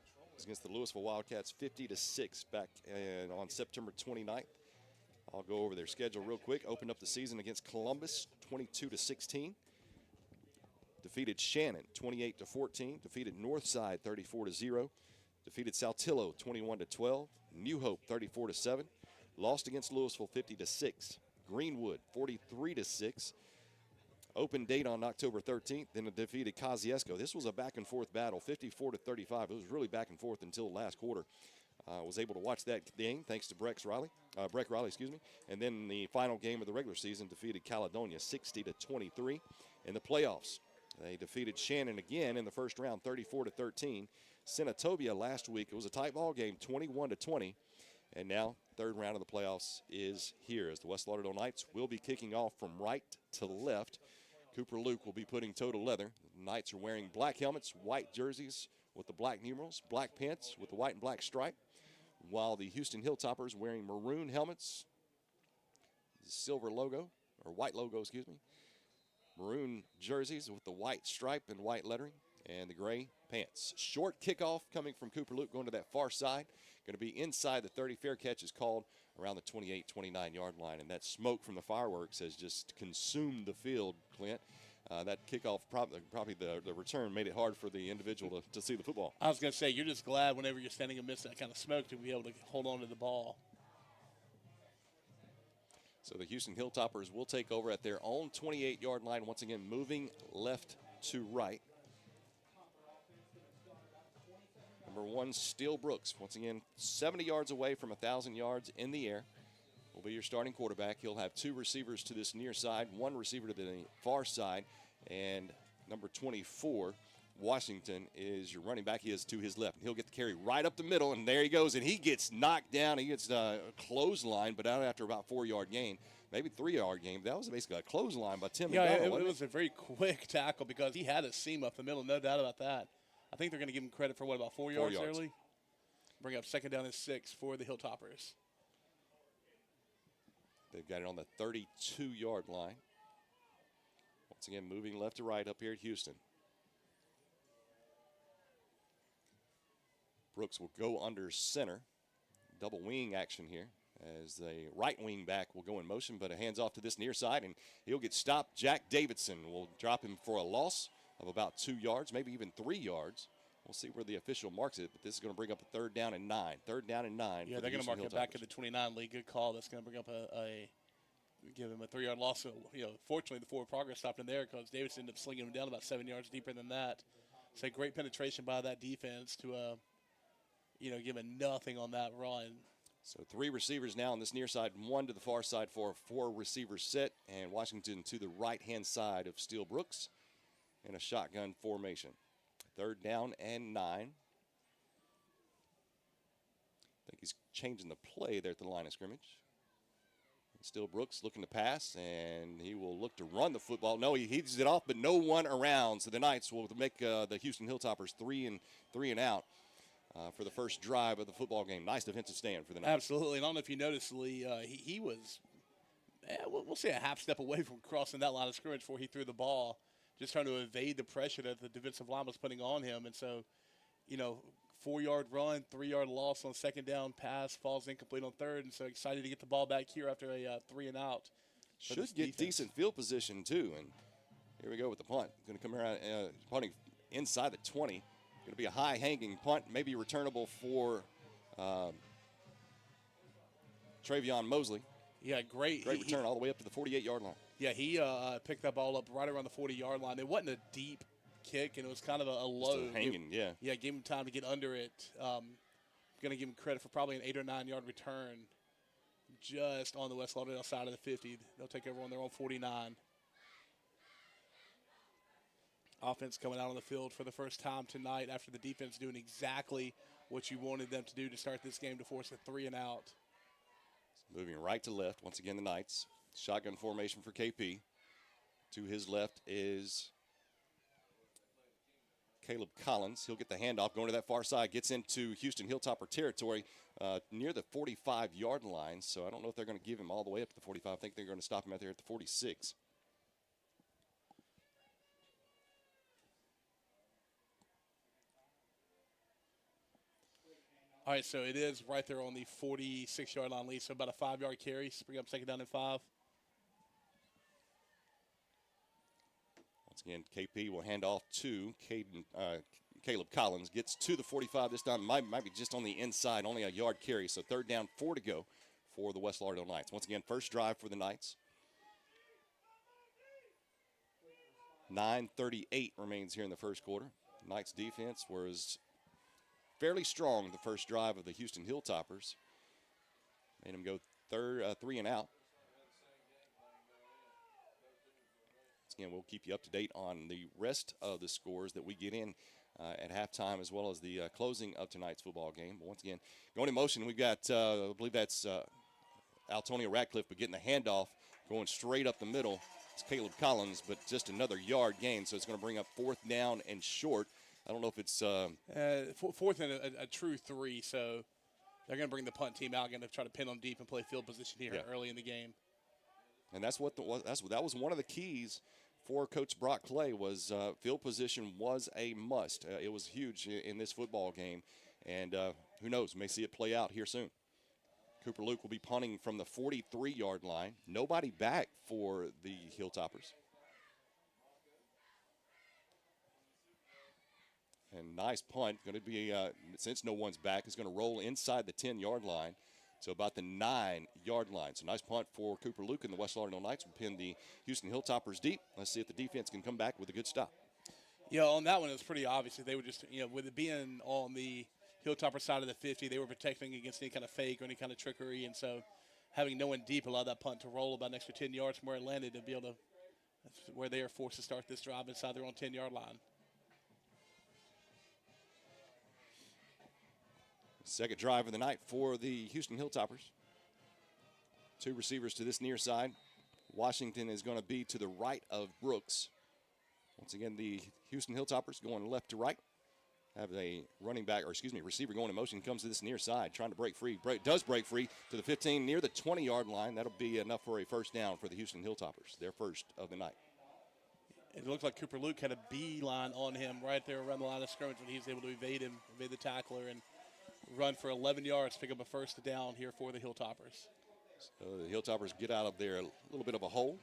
It was against the Louisville Wildcats, 50-6 back on September 29th. I'll go over their schedule real quick. Opened up the season against Columbus, 22-16. defeated Shannon 28-14, defeated Northside 34-0, defeated Saltillo 21-12, New Hope 34-7, lost against Louisville 50-6, Greenwood 43-6. Open date on October 13th, then it defeated Kosciuszko. This was a back-and-forth battle, 54-35. It was really back and forth until the last quarter. Was able to watch that game thanks to Breck Riley, and then the final game of the regular season defeated Caledonia 60-23. In the playoffs, they defeated Shannon again in the first round, 34-13. Senatobia last week, it was a tight ball game, 21-20. And now, third round of the playoffs is here as the West Lauderdale Knights will be kicking off from right to left. Cooper Luke will be putting toe to leather. The Knights are wearing black helmets, white jerseys with the black numerals, black pants with the white and black stripe, while the Houston Hilltoppers wearing maroon helmets, silver logo, or white logo, excuse me, maroon jerseys with the white stripe and white lettering, and the gray pants. Short kickoff coming from Cooper Luke going to that far side. Going to be inside the 30. Fair catch is called around the 28, 29-yard line, and that smoke from the fireworks has just consumed the field, Clint. That kickoff, probably the return made it hard for the individual to see the football. I was going to say, you're just glad whenever you're standing amidst that kind of smoke to be able to hold on to the ball. So the Houston Hilltoppers will take over at their own 28-yard line, once again moving left to right. Number 1, Steele Brooks, once again 70 yards away from 1,000 yards in the air, will be your starting quarterback. He'll have 2 receivers to this near side, 1 receiver to the far side, and number 24, Washington, is your running back. He is to his left. He'll get the carry right up the middle, and there he goes, and he gets knocked down. He gets a clothesline, but out after about 4-yard gain, maybe 3-yard gain. That was basically a clothesline by Tim McDonald. It was a very quick tackle because he had a seam up the middle, no doubt about that. I think they're going to give him credit for, about 4 yards early? Bring up second down and 6 for the Hilltoppers. They've got it on the 32-yard line. Once again, moving left to right up here at Houston. Brooks will go under center. Double wing action here as the right wing back will go in motion, but a hands off to this near side, and he'll get stopped. Jack Davidson will drop him for a loss of about 2 yards, maybe even 3 yards. We'll see where the official marks it, but this is going to bring up a 3rd down and 9. 3rd down and 9. Yeah, they're going to mark it back at the 29 league. Good call. That's going to bring up give him a 3-yard loss. So, fortunately, the forward progress stopped him there because Davidson ended up slinging him down about 7 yards deeper than that. So great penetration by that defense to, give him nothing on that run. So 3 receivers now on this near side, 1 to the far side for a 4-receiver set, and Washington to the right-hand side of Steele Brooks in a shotgun formation. 3rd down and 9. I think he's changing the play there at the line of scrimmage. Steele Brooks looking to pass, and he will look to run the football. No, he heaves it off, but no one around. So the Knights will make the Houston Hilltoppers 3 and out for the first drive of the football game. Nice defensive stand for the Knights. Absolutely. And I don't know if you noticed, Lee, he was, we'll say a half step away from crossing that line of scrimmage before he threw the ball, just trying to evade the pressure that the defensive line was putting on him. And so, 4-yard run, 3-yard loss on 2nd down, pass, falls incomplete on 3rd. And so excited to get the ball back here after a 3 and out. Should get decent field position, too. And here we go with the punt. Going to come around, punting inside the 20. Going to be a high-hanging punt, maybe returnable for Travion Mosley. Yeah, great return all the way up to the 48-yard line. Yeah, he picked that ball up right around the 40-yard line. It wasn't a deep kick, and it was kind of a low. Just hanging, yeah. Yeah, gave him time to get under it. Going to give him credit for probably an 8 or 9 yard return just on the West Lauderdale side of the 50. They'll take over on their own 49. Offense coming out on the field for the first time tonight after the defense doing exactly what you wanted them to do to start this game to force a 3 and out. Moving right to left, once again the Knights. Shotgun formation for KP. To his left is Caleb Collins. He'll get the handoff going to that far side. Gets into Houston Hilltopper territory near the 45-yard line. So I don't know if they're going to give him all the way up to the 45. I think they're going to stop him out there at the 46. All right, so it is right there on the 46-yard line lead, so about a 5-yard carry. Bring up 2nd down and 5. Once And KP will hand off to Caleb Collins. Gets to the 45 this time. Might be just on the inside, only a yard carry. So 3rd down, 4 to go for the West Lauderdale Knights. Once again, first drive for the Knights. 9:38 remains here in the first quarter. Knights defense was fairly strong the first drive of the Houston Hilltoppers. Made them go 3 and out. Again, we'll keep you up to date on the rest of the scores that we get in at halftime, as well as the closing of tonight's football game. But once again, going in motion, we've got, I believe that's Altonia Radcliffe, but getting the handoff, going straight up the middle. It's Caleb Collins, but just another yard gain, so it's going to bring up 4th down and short. I don't know if it's 4th and a true 3, so they're going to bring the punt team out, going to try to pin them deep and play field position here early in the game. And that was one of the keys for Coach Brock Clay, was field position was a must. It was huge in this football game, and who knows, may see it play out here soon. Cooper Luke will be punting from the 43-yard line. Nobody back for the Hilltoppers. And nice punt. Going to be, since no one's back, is going to roll inside the 10-yard line. So about the 9-yard line. So nice punt for Cooper Luke, and the West Lauderdale Knights will pin the Houston Hilltoppers deep. Let's see if the defense can come back with a good stop. Yeah, on that one, it was pretty obvious. They were just, with it being on the Hilltopper side of the 50, they were protecting against any kind of fake or any kind of trickery. And so having no one deep allowed that punt to roll about an extra 10 yards from where it landed and be able to, that's where they are forced to start this drive inside their own 10-yard line. Second drive of the night for the Houston Hilltoppers. 2 receivers to this near side. Washington is going to be to the right of Brooks. Once again, the Houston Hilltoppers going left to right. Have a receiver going in motion, comes to this near side, trying to break free. Does break free to the 15, near the 20-yard line. That'll be enough for a first down for the Houston Hilltoppers, their first of the night. It looked like Cooper Luke had a beeline on him right there around the line of scrimmage when he was able to evade the tackler, and run for 11 yards, pick up a first down here for the Hilltoppers. So the Hilltoppers get out of there a little bit of a hole.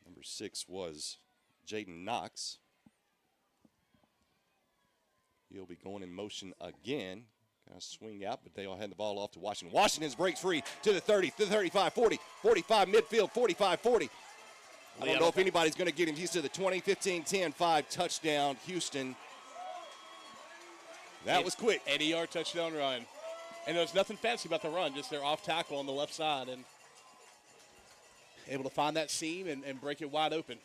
Number 6 was Jaden Knox. He'll be going in motion again. Kind of swing out, but they all hand the ball off to Washington. Washington's breaks free to the 30, to the 35, 40, 45 midfield, 45, 40. I don't know if anybody's going to get him. He's to the 20, 15, 10, 5, touchdown, Houston. That was quick. 80-yard touchdown run. And there's nothing fancy about the run, just their off tackle on the left side and able to find that seam and break it wide open.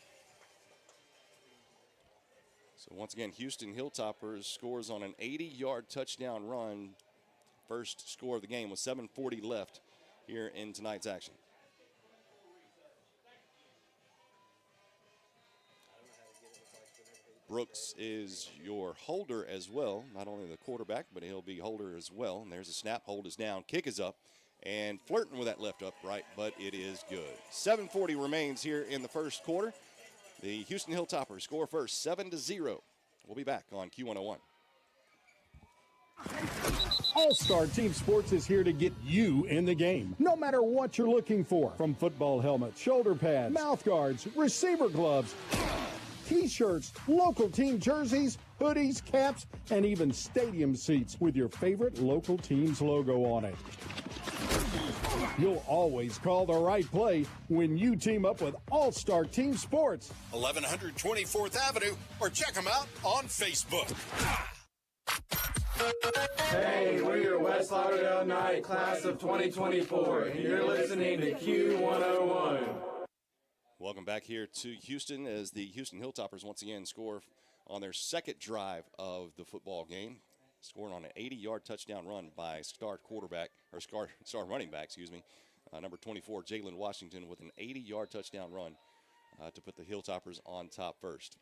So once again, Houston Hilltoppers scores on an 80-yard touchdown run. First score of the game with 7:40 left here in tonight's action. Brooks is your holder as well, not only the quarterback, but he'll be holder as well. And there's a snap, hold is down, kick is up, and flirting with that left upright, but it is good. 7:40 remains here in the first quarter. The Houston Hilltoppers score first, 7-0. We'll be back on Q101. All-Star Team Sports is here to get you in the game, no matter what you're looking for. From football helmets, shoulder pads, mouth guards, receiver gloves, T-shirts, local team jerseys, hoodies, caps, and even stadium seats with your favorite local team's logo on it. You'll always call the right play when you team up with All-Star Team Sports. 1124th Avenue, or check them out on Facebook. Hey, we're your West Lauderdale Knight class of 2024, and you're listening to Q101. Welcome back here to Houston as the Houston Hilltoppers once again score on their second drive of the football game, scoring on an 80-yard touchdown run by star running back, number 24, Jalen Washington, with an 80-yard touchdown run to put the Hilltoppers on top first.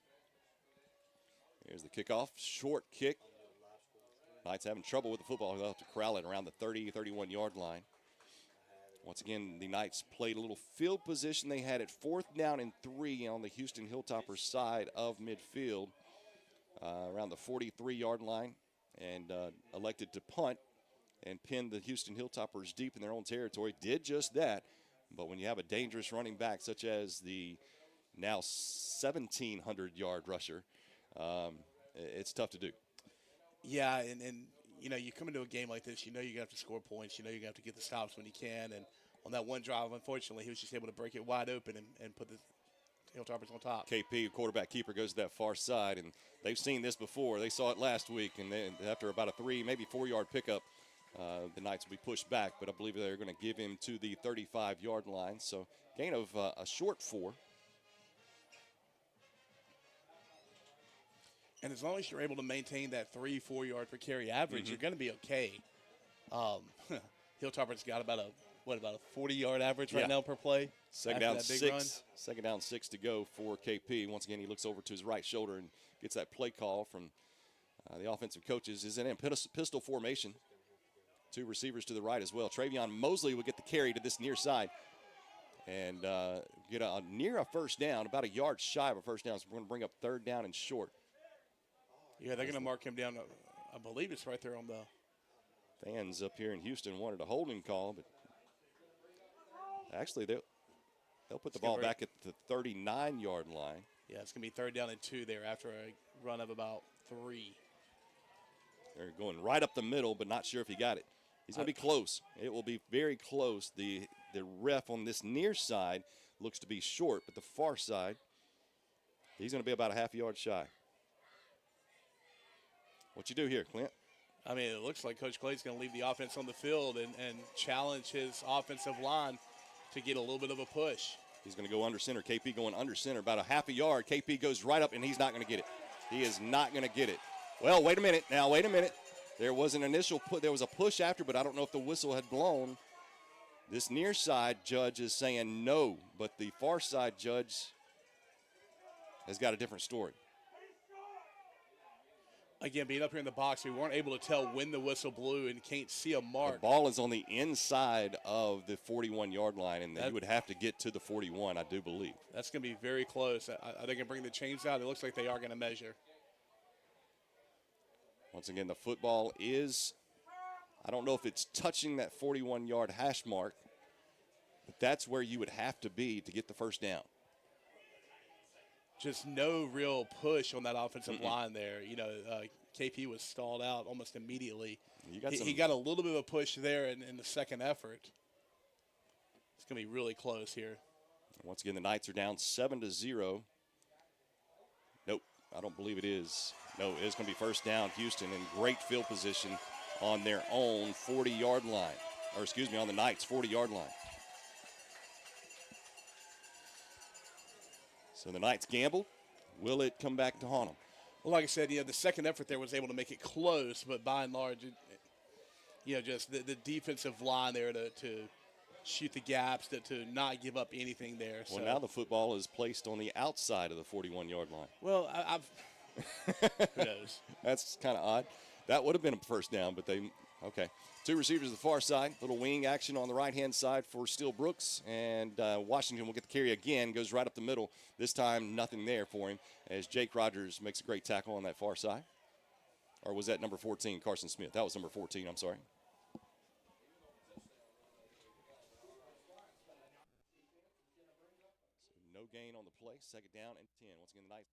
Here's the kickoff, short kick. Knights having trouble with the football. They'll have to corral it around the 30, 31-yard line. Once again, the Knights played a little field position. They had it 4th down and 3 on the Houston Hilltoppers side of midfield, around the 43-yard line, and elected to punt and pin the Houston Hilltoppers deep in their own territory. Did just that, But when you have a dangerous running back such as the now 1,700-yard rusher, it's tough to do. Yeah, and you know, you come into a game like this, you know you're going to have to score points. You know you're going to have to get the stops when you can. And on that one drive, unfortunately, he was just able to break it wide open and put the Hilltoppers on top. KP, quarterback keeper, goes to that far side, and they've seen this before. They saw it last week, and then after about a 3, maybe 4-yard pickup, the Knights will be pushed back, but I believe they're going to give him to the 35-yard line. So gain of a short 4. And as long as you're able to maintain that 3-4 yard per carry average, you're going to be okay. Hilltoppers got about a 40-yard average right now per play. Second down 6. Second down 6 to go for KP. Once again, he looks over to his right shoulder and gets that play call from the offensive coaches. Is in pistol formation. 2 receivers to the right as well. Travion Mosley will get the carry to this near side and get near a first down, about a yard shy of a first down. So we're going to bring up 3rd down and short. Yeah, they're going to mark him down. I believe it's right there on the. Fans up here in Houston wanted a holding call, but actually they'll put the ball back at the 39-yard line. Yeah, it's going to be 3rd down and 2 there after a run of about 3. They're going right up the middle, but not sure if he got it. He's going to be close. It will be very close. The ref on this near side looks to be short, but the far side, he's going to be about a half yard shy. What you do here, Clint? I mean, it looks like Coach Clay's going to leave the offense on the field and challenge his offensive line to get a little bit of a push. He's going to go under center. KP going under center, about a half a yard. KP goes right up, and he's not going to get it. He is not going to get it. Well, wait a minute. Now, wait a minute. There was an initial there was a push after, but I don't know if the whistle had blown. This near side judge is saying no, but the far side judge has got a different story. Again, being up here in the box, we weren't able to tell when the whistle blew and can't see a mark. The ball is on the inside of the 41-yard line, and you would have to get to the 41, I do believe. That's going to be very close. Are they going to bring the chains out? It looks like they are going to measure. Once again, the football is, I don't know if it's touching that 41-yard hash mark, but that's where you would have to be to get the first down. Just no real push on that offensive line there. You know, KP was stalled out almost immediately. He got a little bit of a push there in the second effort. It's going to be really close here. Once again, the Knights are down 7-0. Nope, I don't believe it is. No, it's going to be first down, Houston, in great field position on their own 40-yard line. Or, excuse me, on the Knights' 40-yard line. So the Knights gamble. Will it come back to haunt them? Well, like I said, the second effort there was able to make it close, but by and large, just the defensive line there to shoot the gaps, to not give up anything there. Well, now the football is placed on the outside of the 41-yard line. Well, who knows? That's kind of odd. That would have been a first down, but okay. 2 receivers to the far side. Little wing action on the right-hand side for Steele Brooks. And Washington will get the carry again. Goes right up the middle. This time, nothing there for him as Jake Rogers makes a great tackle on that far side. Or was that number 14, Carson Smith? That was number 14, I'm sorry. So no gain on the play. Second down and 10. Once again, the Knights.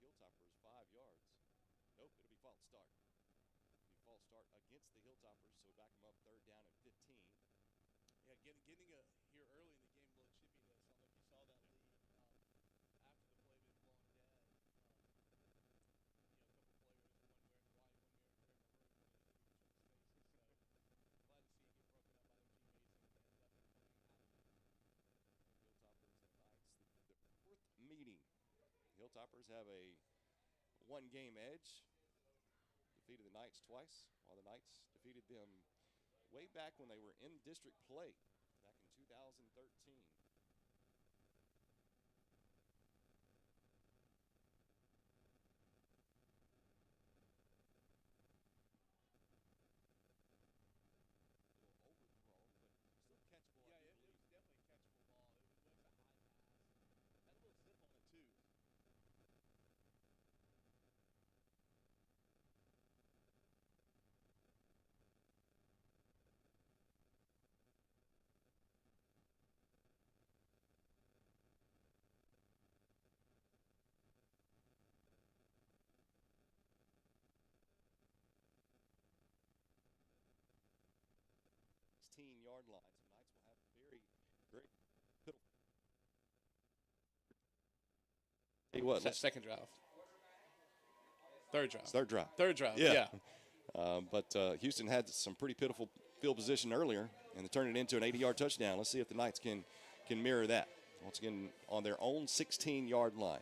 Hilltoppers 5 yards. Nope, it'll be false start. false start against the Hilltoppers, so back them up 3rd down at 15. Yeah, getting here early in the game, a little chippiness. I don't know if you saw that lead after the play being blown dead. A couple players, one wearing white, one wearing maroon, wanted to hit each other's faces. So glad to see it get broken up by their teammates and definitely playing out of it. Hilltoppers and Knights, the 4th meeting. Hilltoppers have a 1-game edge. Defeated the Knights twice, while the Knights defeated them way back when they were in district play, back in 2013. A little overthrown, but still catchable. Yeah, it was definitely a catchable ball. It was a high pass. Had a little zip on it, too. Yard line. So Knights will have very pitiful. Tell you what, second drive. Third drive. Third drive. Third drive, yeah. But Houston had some pretty pitiful field position earlier, and they turned it into an 80-yard touchdown. Let's see if the Knights can mirror that. Once again, on their own 16-yard line.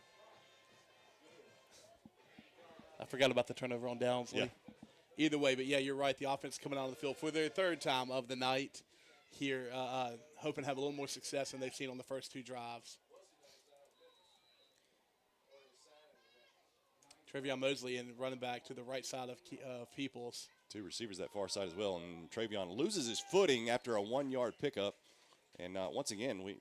I forgot about the turnover on downs. Yeah. Either way, but yeah, you're right. The offense coming out of the field for their 3rd time of the night here, hoping to have a little more success than they've seen on the first 2 drives. Travion Mosley and running back to the right side of Peoples. 2 receivers that far side as well, and Travion loses his footing after a 1-yard pickup. And once again, we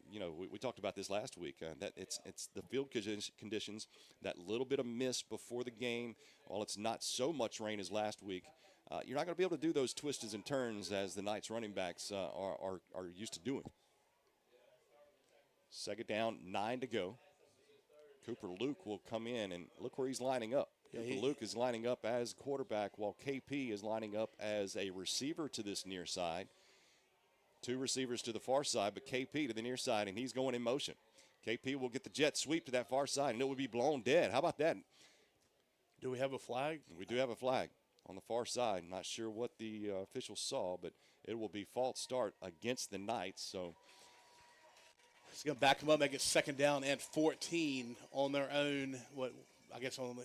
talked about this last week, that it's the field conditions, that little bit of mist before the game. While it's not so much rain as last week, you're not going to be able to do those twists and turns as the Knights running backs are used to doing. 2nd down, 9 to go. Cooper Luke will come in, and look where he's lining up. Yeah, Cooper Luke is lining up as quarterback, while KP is lining up as a receiver to this near side. 2 receivers to the far side, but KP to the near side, and he's going in motion. KP will get the jet sweep to that far side, and it will be blown dead. How about that? Do we have a flag? We do have a flag on the far side. Not sure what the officials saw, but it will be false start against the Knights. So it's going to back them up, make it 2nd down and 14 on their own, on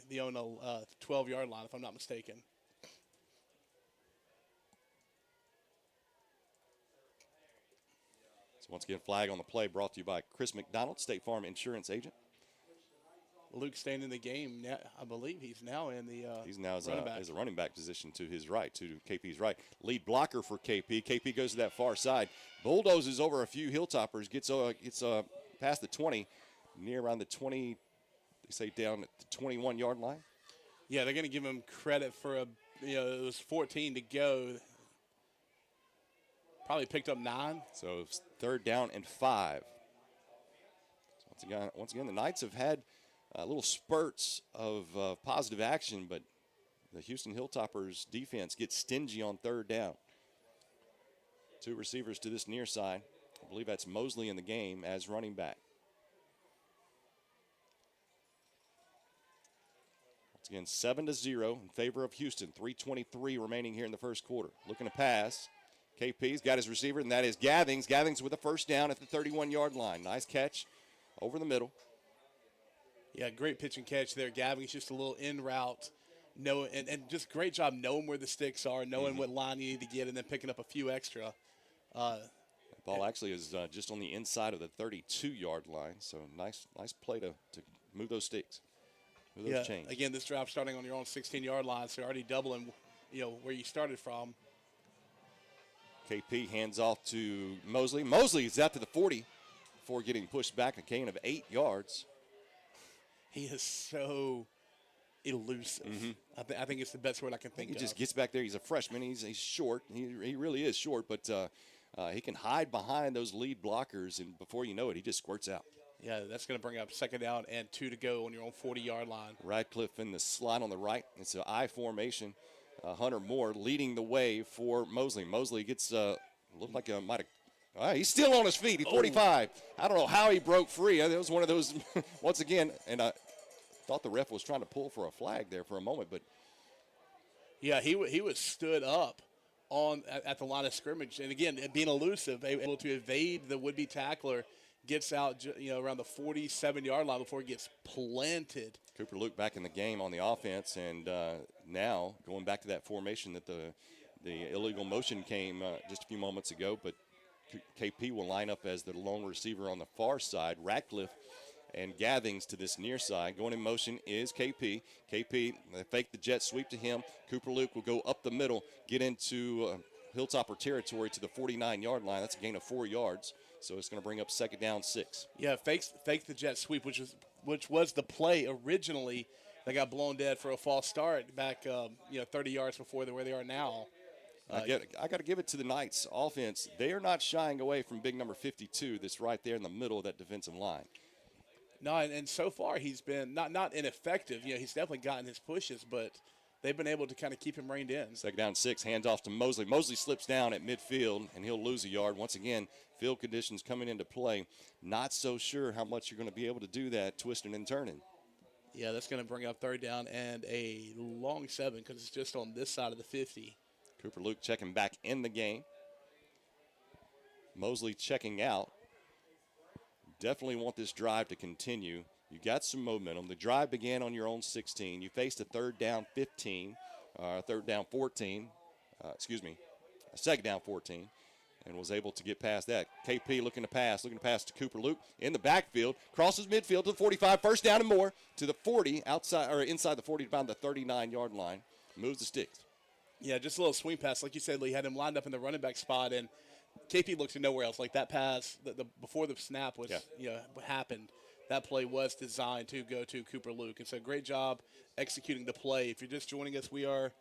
the own 12-yard line, if I'm not mistaken. So once again, flag on the play brought to you by Chris McDonald, State Farm Insurance Agent. Luke staying in the game. Now, I believe he's now in the he's now as running back. a running back position to his right, to KP's right. Lead blocker for KP. KP goes to that far side. Bulldozes over a few Hilltoppers, gets past the 20, near around the 20, they say down at the 21-yard line. Yeah, they're going to give him credit for it was 14 to go. Probably picked up 9. So 3rd down and 5. So once again, the Knights have had little spurts of positive action, but the Houston Hilltoppers defense gets stingy on 3rd down. 2 receivers to this near side. I believe that's Mosley in the game as running back. Once again, 7-0 in favor of Houston. 3:23 remaining here in the first quarter. Looking to pass. KP's got his receiver, and that is Gathings. Gathings with a 1st down at the 31-yard line. Nice catch over the middle. Yeah, great pitch and catch there. Gathings just a little in route. And just great job knowing where the sticks are, knowing what line you need to get, and then picking up a few extra. The ball actually is just on the inside of the 32-yard line, so nice play to move those sticks. Move those chains. Again, this drive starting on your own 16-yard line, so you're already doubling where you started from. KP hands off to Mosley. Mosley is out to the 40 before getting pushed back a gain of 8 yards. He is so elusive. I think it's the best word I can think of. He just gets back there. He's a freshman. He's short. He really is short, but he can hide behind those lead blockers, and before you know it, he just squirts out. Yeah, that's going to bring up 2nd down and 2 to go on your own 40-yard line. Radcliffe in the slot on the right. It's an I formation. Hunter Moore leading the way for Mosley. Mosley gets, looked like he's still on his feet. He's 45. I don't know how he broke free. It was one of those, once again, and I thought the ref was trying to pull for a flag there for a moment, but. Yeah, he was stood up at the line of scrimmage. And, again, being elusive, able to evade the would-be tackler, gets out around the 47-yard line before he gets planted. Cooper Luke back in the game on the offense, and now going back to that formation that the illegal motion came just a few moments ago, but KP will line up as the lone receiver on the far side. Ratcliffe and Gathings to this near side. Going in motion is KP. KP, they fake the jet sweep to him. Cooper Luke will go up the middle, get into Hilltopper territory to the 49-yard line. That's a gain of 4 yards. So it's going to bring up second down 6. Yeah, fake the jet sweep, which was the play originally that got blown dead for a false start back 30 yards before where they are now. I got to give it to the Knights offense. They are not shying away from big number 52 that's right there in the middle of that defensive line. No, and so far he's been not ineffective. He's definitely gotten his pushes, but they've been able to kind of keep him reined in. Second down 6, hands off to Mosley. Mosley slips down at midfield, and he'll lose a yard. Once again, field conditions coming into play. Not so sure how much you're going to be able to do that, twisting and turning. Yeah, that's going to bring up third down and a long 7 because it's just on this side of the 50. Cooper Luke checking back in the game. Mosley checking out. Definitely want this drive to continue. You got some momentum. The drive began on your own 16. You faced a third down 14, a second down 14, and was able to get past that. KP looking to pass to Cooper Luke in the backfield, crosses midfield to the 45, first down and more to the 40, inside the 40 to about the 39-yard line, moves the sticks. Yeah, just a little swing pass. Like you said, Lee had him lined up in the running back spot, and KP looks to nowhere else. Like that pass, before the snap was, what happened, that play was designed to go to Cooper Luke. And so great job executing the play. If you're just joining us, we are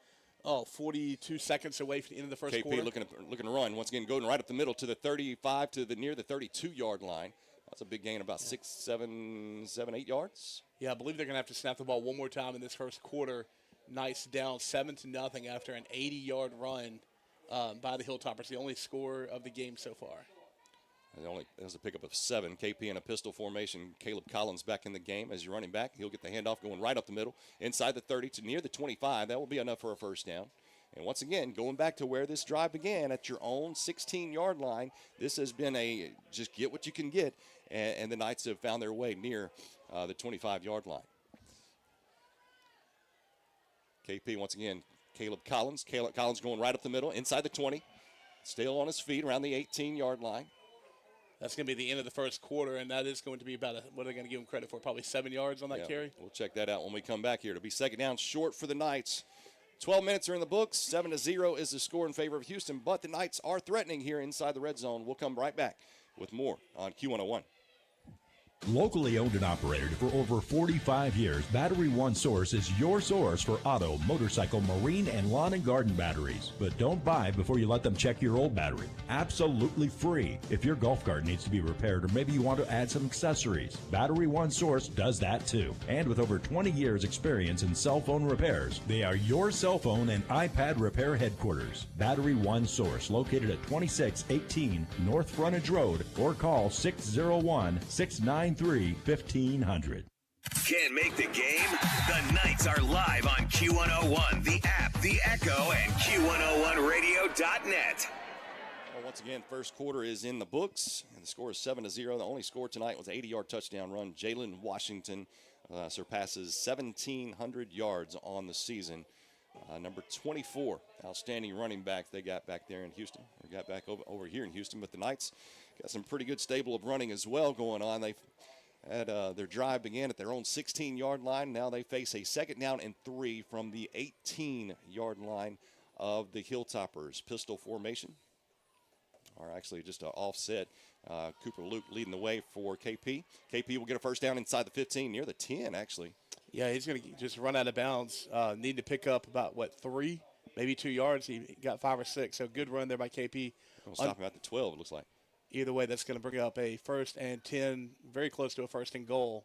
42 seconds away from the end of the first quarter. KP looking to run. Once again, going right up the middle to the 35 to near the 32-yard line. That's a big gain, about 6, 7, 8 yards. Yeah, I believe they're going to have to snap the ball one more time in this first quarter. Knights down 7-0 after an 80-yard run by the Hilltoppers, the only score of the game so far. That was a pickup of 7. KP in a pistol formation. Caleb Collins back in the game as your running back. He'll get the handoff going right up the middle, inside the 30 to near the 25. That will be enough for a first down. And once again, going back to where this drive began at your own 16-yard line, this has been a just get what you can get, and the Knights have found their way near the 25-yard line. KP once again, Caleb Collins going right up the middle, inside the 20, still on his feet around the 18-yard line. That's going to be the end of the first quarter, and that is going to be about what are they going to give him credit for? Probably 7 yards on that carry? We'll check that out when we come back here. It'll be second down short for the Knights. 12 minutes are in the books. 7-0 is the score in favor of Houston, but the Knights are threatening here inside the red zone. We'll come right back with more on Q101. Locally owned and operated for over 45 years, Battery One Source is your source for auto, motorcycle, marine, and lawn and garden batteries. But don't buy before you let them check your old battery. Absolutely free. If your golf cart needs to be repaired or maybe you want to add some accessories, Battery One Source does that too. And with over 20 years experience in cell phone repairs, they are your cell phone and iPad repair headquarters. Battery One Source, located at 2618 North Frontage Road, or call 601-693-1500. Can't make the game? The Knights are live on Q101, the app, the Echo, and Q101radio.net. Well, once again, first quarter is in the books, and the score is 7-0. The only score tonight was an 80-yard touchdown run. Jalen Washington surpasses 1,700 yards on the season. Number 24, outstanding running back they got back there in Houston, or got back over here in Houston. But the Knights got some pretty good stable of running as well going on. They had their drive began at their own 16-yard line. Now they face a second down and 3 from the 18-yard line of the Hilltoppers. Pistol formation, or actually just an offset. Cooper Luke leading the way for KP. KP will get a first down inside the 15, near the 10 actually. Yeah, he's going to just run out of bounds. Need to pick up about, 3, maybe 2 yards. He got 5 or 6, so good run there by KP. We'll stop him at the 12, it looks like. Either way, that's going to bring up a 1st and 10, very close to a 1st and goal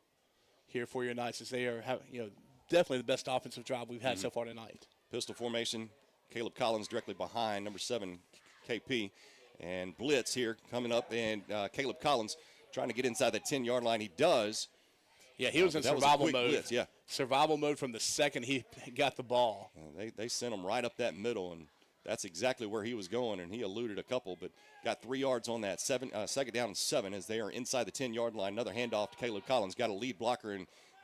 here for your Knights, as they are definitely the best offensive drive we've had so far tonight. Pistol formation. Caleb Collins directly behind number 7, KP. And blitz here coming up, and Caleb Collins trying to get inside the 10-yard line. He does. Yeah, he was in survival mode. Blitz, yeah. Survival mode from the second he got the ball. They sent him right up that middle, and that's exactly where he was going, and he eluded a couple, but got 3 yards on that. Second down and 7 as they are inside the 10-yard line. Another handoff to Caleb Collins. Got a lead blocker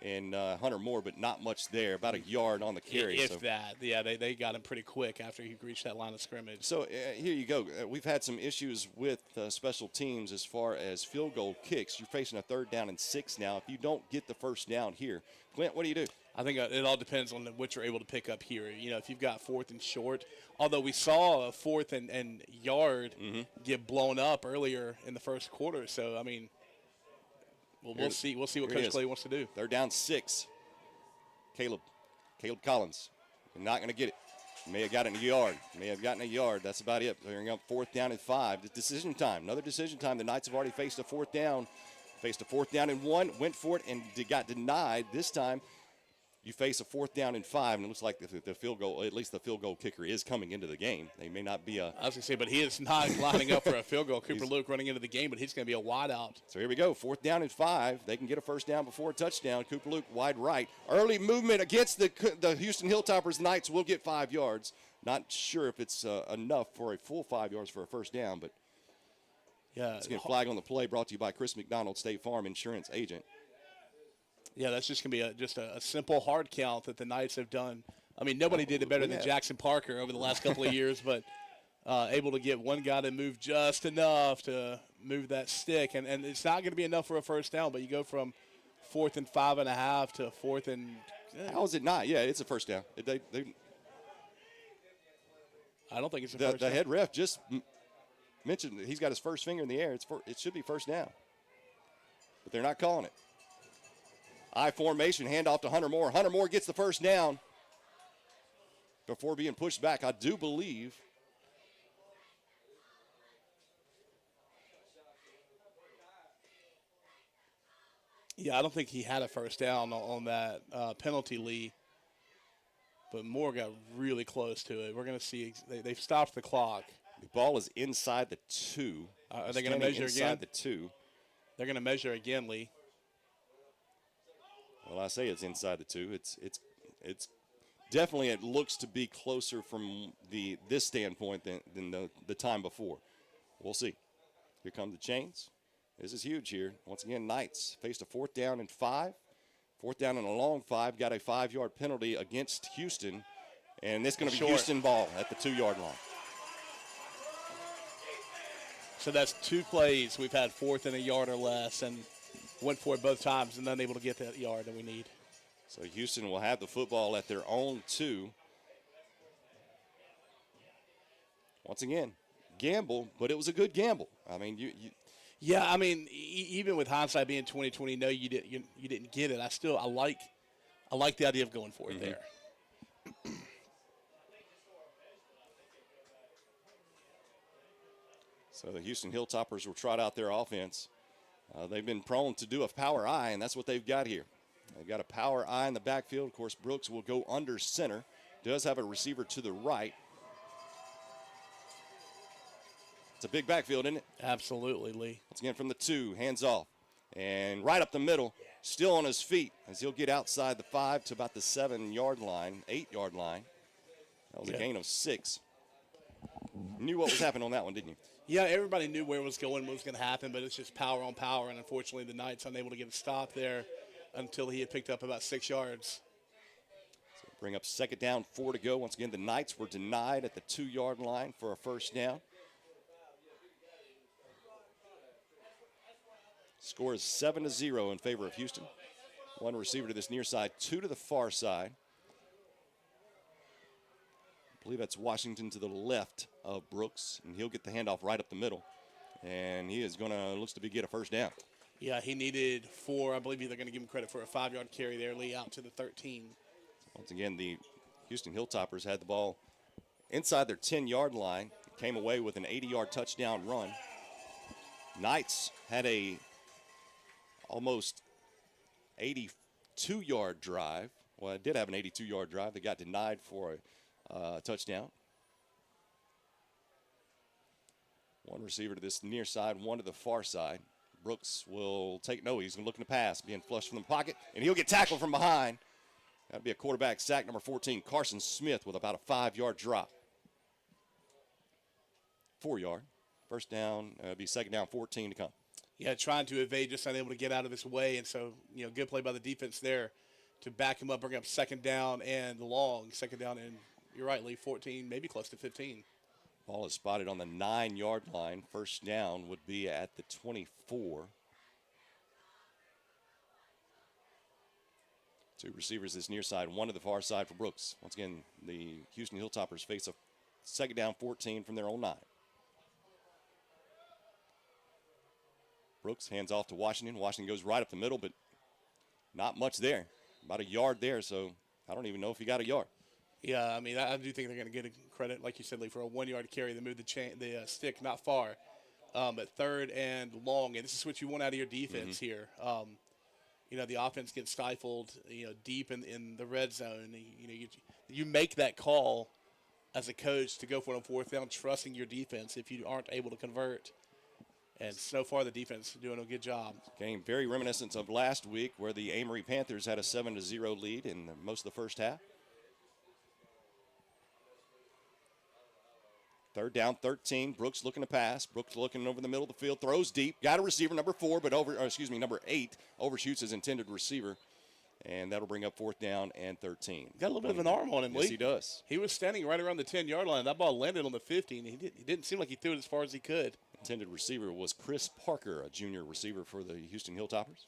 and Hunter Moore, but not much there. About a yard on the carry. If that. Yeah, they got him pretty quick after he reached that line of scrimmage. So here you go. We've had some issues with special teams as far as field goal kicks. You're facing a 3rd down and 6 now. If you don't get the first down here, Clint, what do you do? I think it all depends on what you're able to pick up here. You know, if you've got 4th and short, although we saw a 4th and yard get blown up earlier in the first quarter. So, I mean, we'll see what Coach Clay wants to do. 3rd down 6. Caleb Collins. Not going to get it. May have gotten a yard. That's about it. They're up 4th down and 5. It's decision time. Another decision time. The Knights have already faced a 4th down. Faced a 4th down and 1. Went for it and got denied. This time, you face a 4th down and 5, and it looks like the field goal, at least the field goal kicker, is coming into the game. They may not be a. I was going to say, but he is not lining up for a field goal. Cooper Luke running into the game, but he's going to be a wide out. So here we go. 4th down and 5. They can get a first down before a touchdown. Cooper Luke wide right. Early movement against the Houston Hilltoppers. Knights will get 5 yards. Not sure if it's enough for a full 5 yards for a first down, but yeah, it's going to flag on the play. Brought to you by Chris McDonald, State Farm Insurance Agent. Yeah, that's just going to be just a simple hard count that the Knights have done. I mean, nobody did it better than Jackson Parker over the last couple of years, but able to get one guy to move just enough to move that stick. And it's not going to be enough for a first down, but you go from 4th and 5.5 to 4th and how is it not? Yeah, it's a first down. I don't think it's a first down. The head ref just mentioned that he's got his first finger in the air. It should be first down. But they're not calling it. I formation, handoff to Hunter Moore. Hunter Moore gets the first down before being pushed back, I do believe. Yeah, I don't think he had a first down on that penalty, Lee. But Moore got really close to it. We're going to see they've stopped the clock. The ball is inside the 2. Are they going to measure again? Inside the 2. They're going to measure again, Lee. Well, I say it's inside the 2. It's definitely, it looks to be closer from this standpoint than the time before. We'll see. Here come the chains. This is huge here. Once again, Knights faced a 4th down and 5. 4th down and a long 5. Got a 5-yard penalty against Houston. And it's going to be Houston ball at the 2-yard line. So that's 2 plays. We've had 4th and a yard or less, and went for it both times and unable to get that yard that we need. So Houston will have the football at their own 2. Once again, gamble, but it was a good gamble. I mean, Yeah, I mean, even with hindsight being 2020, no, you didn't get it. I like the idea of going for it there. So the Houston Hilltoppers will trot out their offense. They've been prone to do a power I, and that's what they've got here. They've got a power I in the backfield. Of course, Brooks will go under center. Does have a receiver to the right. It's a big backfield, isn't it? Absolutely, Lee. Once again from the 2, hands off. And right up the middle, still on his feet as he'll get outside the 5 to about the 7-yard line, 8-yard line. That was a gain of 6. You knew what was happening on that one, didn't you? Yeah, everybody knew where it was going, what was going to happen, but it's just power on power, and unfortunately the Knights unable to get a stop there until he had picked up about 6 yards. So bring up 2nd down, 4 to go. Once again, the Knights were denied at the 2-yard line for a first down. Score is 7-0 in favor of Houston. 1 receiver to this near side, 2 to the far side. I believe that's Washington to the left of Brooks, and he'll get the handoff right up the middle. And he is going to, looks to be get a first down. Yeah, he needed 4. I believe they're going to give him credit for a 5-yard carry there, Lee, out to the 13. Once again, the Houston Hilltoppers had the ball inside their 10-yard line, came away with an 80-yard touchdown run. Knights had a almost 82-yard drive. Well, it did have an 82-yard drive. They got denied for touchdown. One receiver to this near side, one to the far side. Brooks will he's looking to pass, being flushed from the pocket, and he'll get tackled from behind. That'll be a quarterback sack, number 14, Carson Smith, with about a 5-yard drop. 4-yard. First down, be second down, 14 to come. Yeah, trying to evade, just unable to get out of his way, and so, good play by the defense there to back him up, bring up second down and long. Second down, and you're right, Lee, 14, maybe close to 15. Ball is spotted on the 9-yard line. First down would be at the 24. Two receivers this near side, one to the far side for Brooks. Once again, the Houston Hilltoppers face a second down 14 from their own 9. Brooks hands off to Washington. Washington goes right up the middle, but not much there. About a yard there, so I don't even know if he got a yard. Yeah, I mean, I do think they're going to get credit, like you said, Lee, for a 1-yard carry. They moved the stick not far, at third and long. And this is what you want out of your defense here. The offense gets stifled, deep in the red zone. You make that call as a coach to go for it on fourth down, trusting your defense if you aren't able to convert. And so far, the defense is doing a good job. Game very reminiscent of last week, where the Amory Panthers had a 7-0 lead in most of the first half. Third down, 13. Brooks looking to pass. Brooks looking over the middle of the field, throws deep. Got a receiver, number 8, overshoots his intended receiver, and that'll bring up fourth down and 13. Got a little bit of an arm on him, Lee. Yes, he does. He was standing right around the 10-yard line. That ball landed on the 50, and he didn't seem like he threw it as far as he could. Intended receiver was Chris Parker, a junior receiver for the Houston Hilltoppers.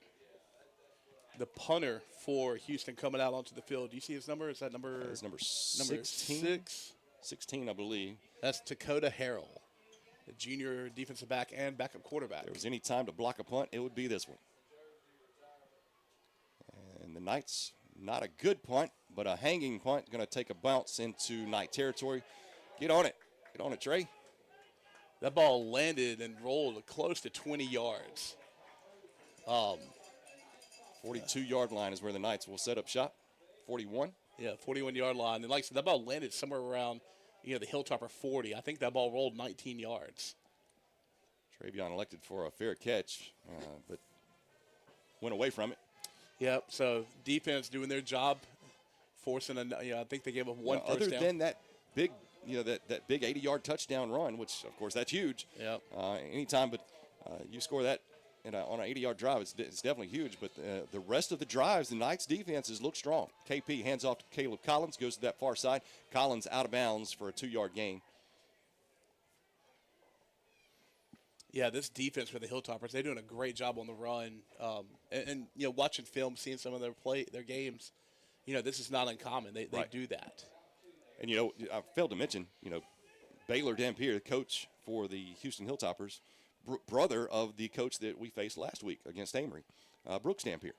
The punter for Houston coming out onto the field. Do you see his number? Is that number? It's number 16. 16, I believe. That's Dakota Harrell, the junior defensive back and backup quarterback. If there was any time to block a punt, it would be this one. And the Knights, not a good punt, but a hanging punt, going to take a bounce into Knight territory. Get on it. Get on it, Trey. That ball landed and rolled close to 20 yards. 42-yard line is where the Knights will set up shop. 41. Yeah, 41-yard line. And like I said, that ball landed somewhere around, the Hilltopper 40. I think that ball rolled 19 yards. Travion elected for a fair catch, but went away from it. Yep, so defense doing their job, forcing I think they gave up one first other down. Than that big, that big 80-yard touchdown run, which, of course, that's huge. Yep. Anytime, but you score that on an 80-yard drive, it's definitely huge. But the rest of the drives, the Knights' defenses look strong. KP hands off to Caleb Collins, goes to that far side. Collins out of bounds for a 2-yard gain. Yeah, this defense for the Hilltoppers, they're doing a great job on the run. And watching film, seeing some of their games, this is not uncommon. They Right. do that. And, I failed to mention, Baylor Dampier, the coach for the Houston Hilltoppers, brother of the coach that we faced last week against Amory, Brooks Dampier.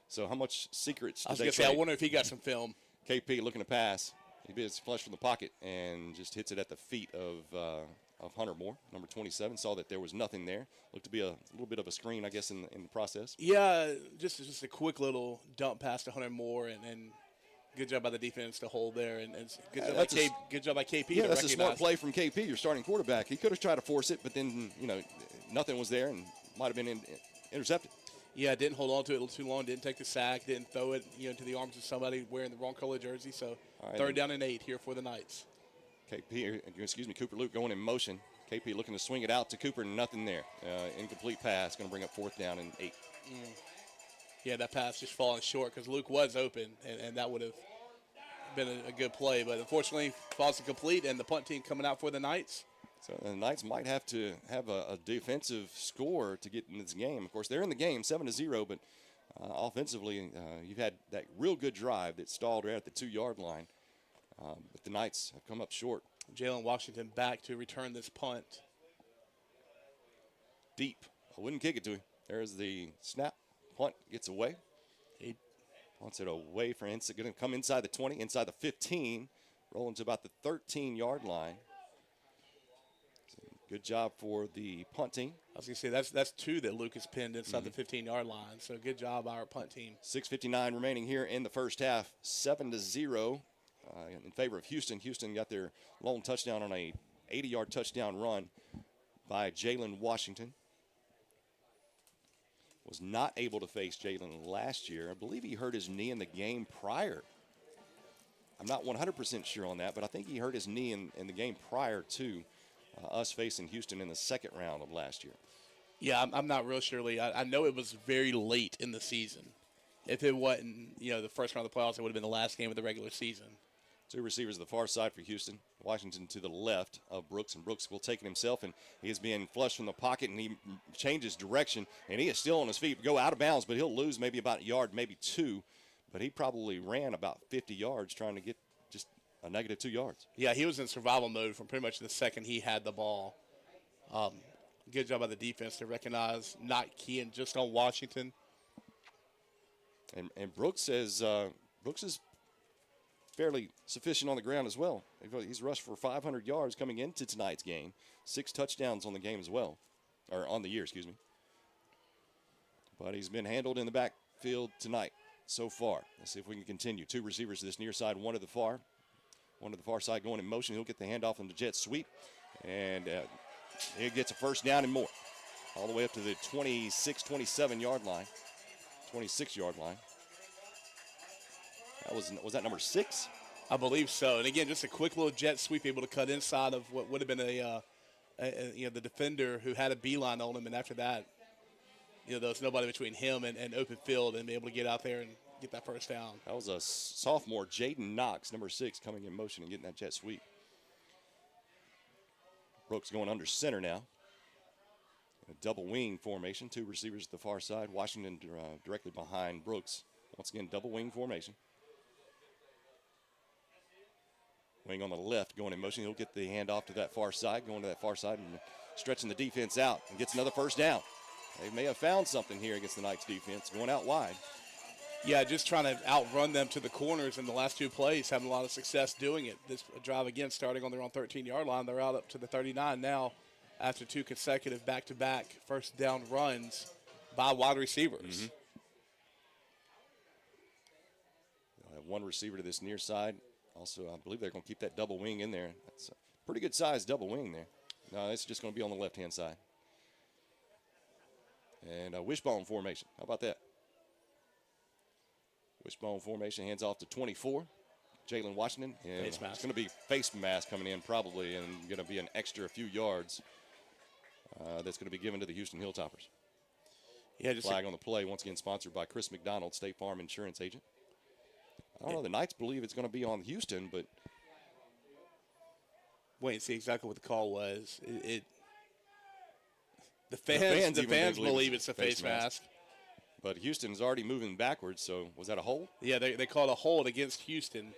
So how much secrets I was going to say, I wonder if he got some film. KP looking to pass. He gets flushed from the pocket and just hits it at the feet of Hunter Moore, number 27. Saw that there was nothing there. Looked to be a little bit of a screen, I guess, in the process. Yeah, just a quick little dump pass to Hunter Moore, and good job by the defense to hold there, and good job by KP. Yeah, to that's a recognize. smart play from KP, your starting quarterback. He could have tried to force it, but then, nothing was there and might have been intercepted. Yeah, didn't hold on to it a little too long, didn't take the sack, didn't throw it into the arms of somebody wearing the wrong color jersey. So third down and 8 here for the Knights. Cooper Luke going in motion. KP looking to swing it out to Cooper, nothing there. Incomplete pass, going to bring up fourth down and 8. Yeah, that pass just falling short because Luke was open, and that would have been a good play. But unfortunately, falls incomplete, and the punt team coming out for the Knights. So the Knights might have to have a defensive score to get in this game. Of course, they're in the game 7-0, but offensively, you've had that real good drive that stalled right at the 2-yard line. But the Knights have come up short. Jalen Washington back to return this punt. Deep. I wouldn't kick it to him. There's the snap. Punt gets away. He punts it away for going to come inside the 20, inside the 15, rolling to about the 13-yard line. Good job for the punt team. I was going to say, that's 2 that Lucas pinned inside the 15-yard line. So good job by our punt team. 6:59 remaining here in the first half. 7-0. in favor of Houston. Houston got their lone touchdown on a 80-yard touchdown run by Jalen Washington. Was not able to face Jalen last year. I believe he hurt his knee in the game prior. I'm not 100% sure on that, but I think he hurt his knee in the game prior to us facing Houston in the second round of last year. Yeah, I'm not real sure, Lee. I know it was very late in the season. If it wasn't, the first round of the playoffs, it would have been the last game of the regular season. Two receivers to the far side for Houston. Washington to the left of Brooks, and Brooks will take it himself, and he is being flushed from the pocket, and he changes direction, and he is still on his feet. Go out of bounds, but he'll lose maybe about a yard, maybe two, but he probably ran about 50 yards trying to get just a negative 2 yards. Yeah, he was in survival mode from pretty much the second he had the ball. Good job by the defense to recognize not keying just on Washington. And Brooks is fairly sufficient on the ground as well. He's rushed for 500 yards coming into tonight's game. 6 touchdowns on the game as well, or on the year, excuse me. But he's been handled in the backfield tonight so far. Let's see if we can continue. 2 receivers to this near side, one to the far side going in motion. He'll get the handoff on the jet sweep, and he gets a first down and more, all the way up to the 26, 27-yard line, 26-yard line. Was that number 6? I believe so. And again, just a quick little jet sweep, able to cut inside of what would have been the defender who had a beeline on him, and after that, there was nobody between him and open field, and be able to get out there and get that first down. That was a sophomore, Jaden Knox, number 6, coming in motion and getting that jet sweep. Brooks going under center now. A double wing formation, 2 receivers to the far side. Washington directly behind Brooks. Once again, double wing formation. Wing on the left going in motion. He'll get the handoff to that far side, going to that far side and stretching the defense out, and gets another first down. They may have found something here against the Knights defense, going out wide. Yeah, just trying to outrun them to the corners in the last 2 plays, having a lot of success doing it. This drive, again, starting on their own 13-yard line. They're out up to the 39 now after 2 consecutive back-to-back first down runs by wide receivers. They'll have 1 receiver to this near side. Also, I believe they're going to keep that double wing in there. That's a pretty good size double wing there. No, it's just going to be on the left-hand side. And a wishbone formation. How about that? Wishbone formation, hands off to 24. Jalen Washington. And face mask. It's going to be face mask coming in probably, and going to be an extra few yards that's going to be given to the Houston Hilltoppers. Yeah, just flag on the play, once again sponsored by Chris McDonald, State Farm Insurance Agent. I don't know, the Knights believe it's going to be on Houston, but wait and see exactly what the call was. The fans believe it's a face mask. But Houston's already moving backwards, so was that a hold? Yeah, they called a hold against Houston.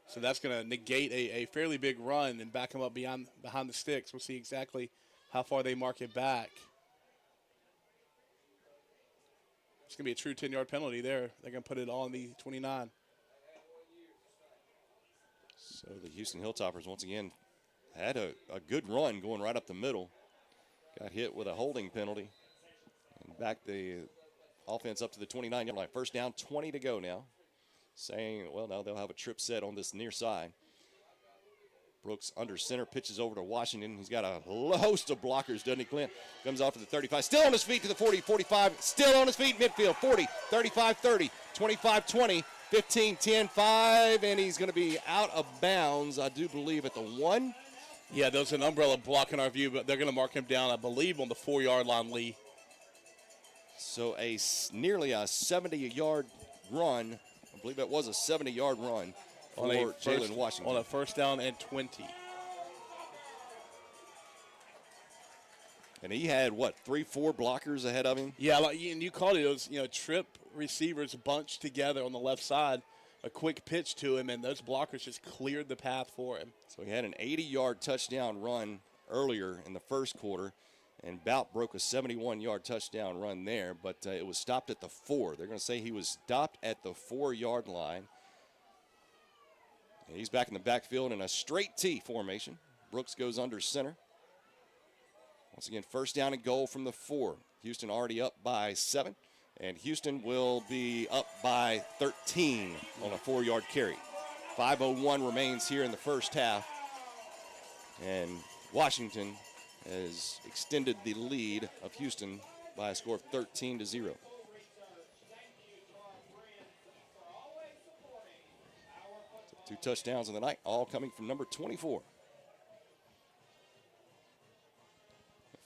So that's going to negate a fairly big run and back them up behind the sticks. We'll see exactly how far they mark it back. It's going to be a true 10-yard penalty there. They're going to put it on the 29. So the Houston Hilltoppers, once again, had a good run going right up the middle. Got hit with a holding penalty. And back the offense up to the 29-yard line. First down, 20 to go now. Saying, well, now they'll have a trip set on this near side. Brooks under center, pitches over to Washington. He's got a host of blockers, doesn't he, Clint? Comes off to the 35. Still on his feet to the 40, 45. Still on his feet, midfield. 40, 35, 30, 25, 20, 15, 10, 5. And he's going to be out of bounds, I do believe, at the 1. Yeah, there's an umbrella blocking our view, but they're going to mark him down, I believe, on the 4-yard line, Lee. So nearly a 70-yard run. I believe that was a 70-yard run for Jalen Washington. On a first down and 20. And he had, 3-4 blockers ahead of him? Yeah, and you called it. It was, trip receivers bunched together on the left side. A quick pitch to him, and those blockers just cleared the path for him. So he had an 80-yard touchdown run earlier in the first quarter, and Bout broke a 71-yard touchdown run there, but it was stopped at the 4. They're going to say he was stopped at the 4-yard line. And he's back in the backfield in a straight T formation. Brooks goes under center. Once again, first down and goal from the 4. Houston already up by 7. And Houston will be up by 13 on a 4-yard carry. 5:01 remains here in the first half. And Washington has extended the lead of Houston by a score of 13-0. So 2 touchdowns in the night, all coming from number 24.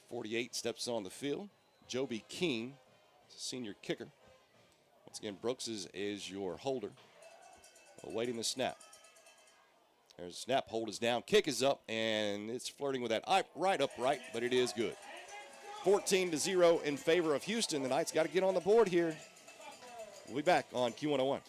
48 steps on the field. Joby King, senior kicker. Once again, Brooks is your holder. Awaiting the snap. There's a snap, hold is down, kick is up, and it's flirting with that right upright, but it is good. 14-0 in favor of Houston. The Knights got to get on the board here. We'll be back on Q101.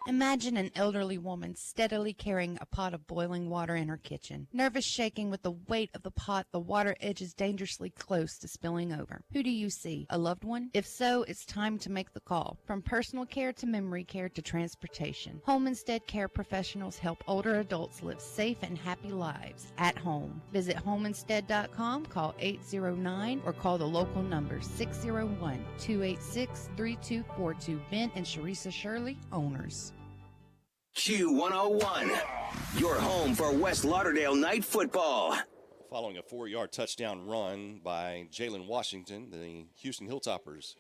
Imagine an elderly woman steadily carrying a pot of boiling water in her kitchen. Nervous shaking with the weight of the pot, the water edges dangerously close to spilling over. Who do you see? A loved one? If so, it's time to make the call. From personal care to memory care to transportation, Home Instead Care professionals help older adults live safe and happy lives at home. Visit homeinstead.com, call 809, or call the local number 601-286-3242. Ben and Sharisa Shirley, owners. Q101, your home for West Lauderdale Night football. Following a 4-yard touchdown run by Jalen Washington, the Houston Hilltoppers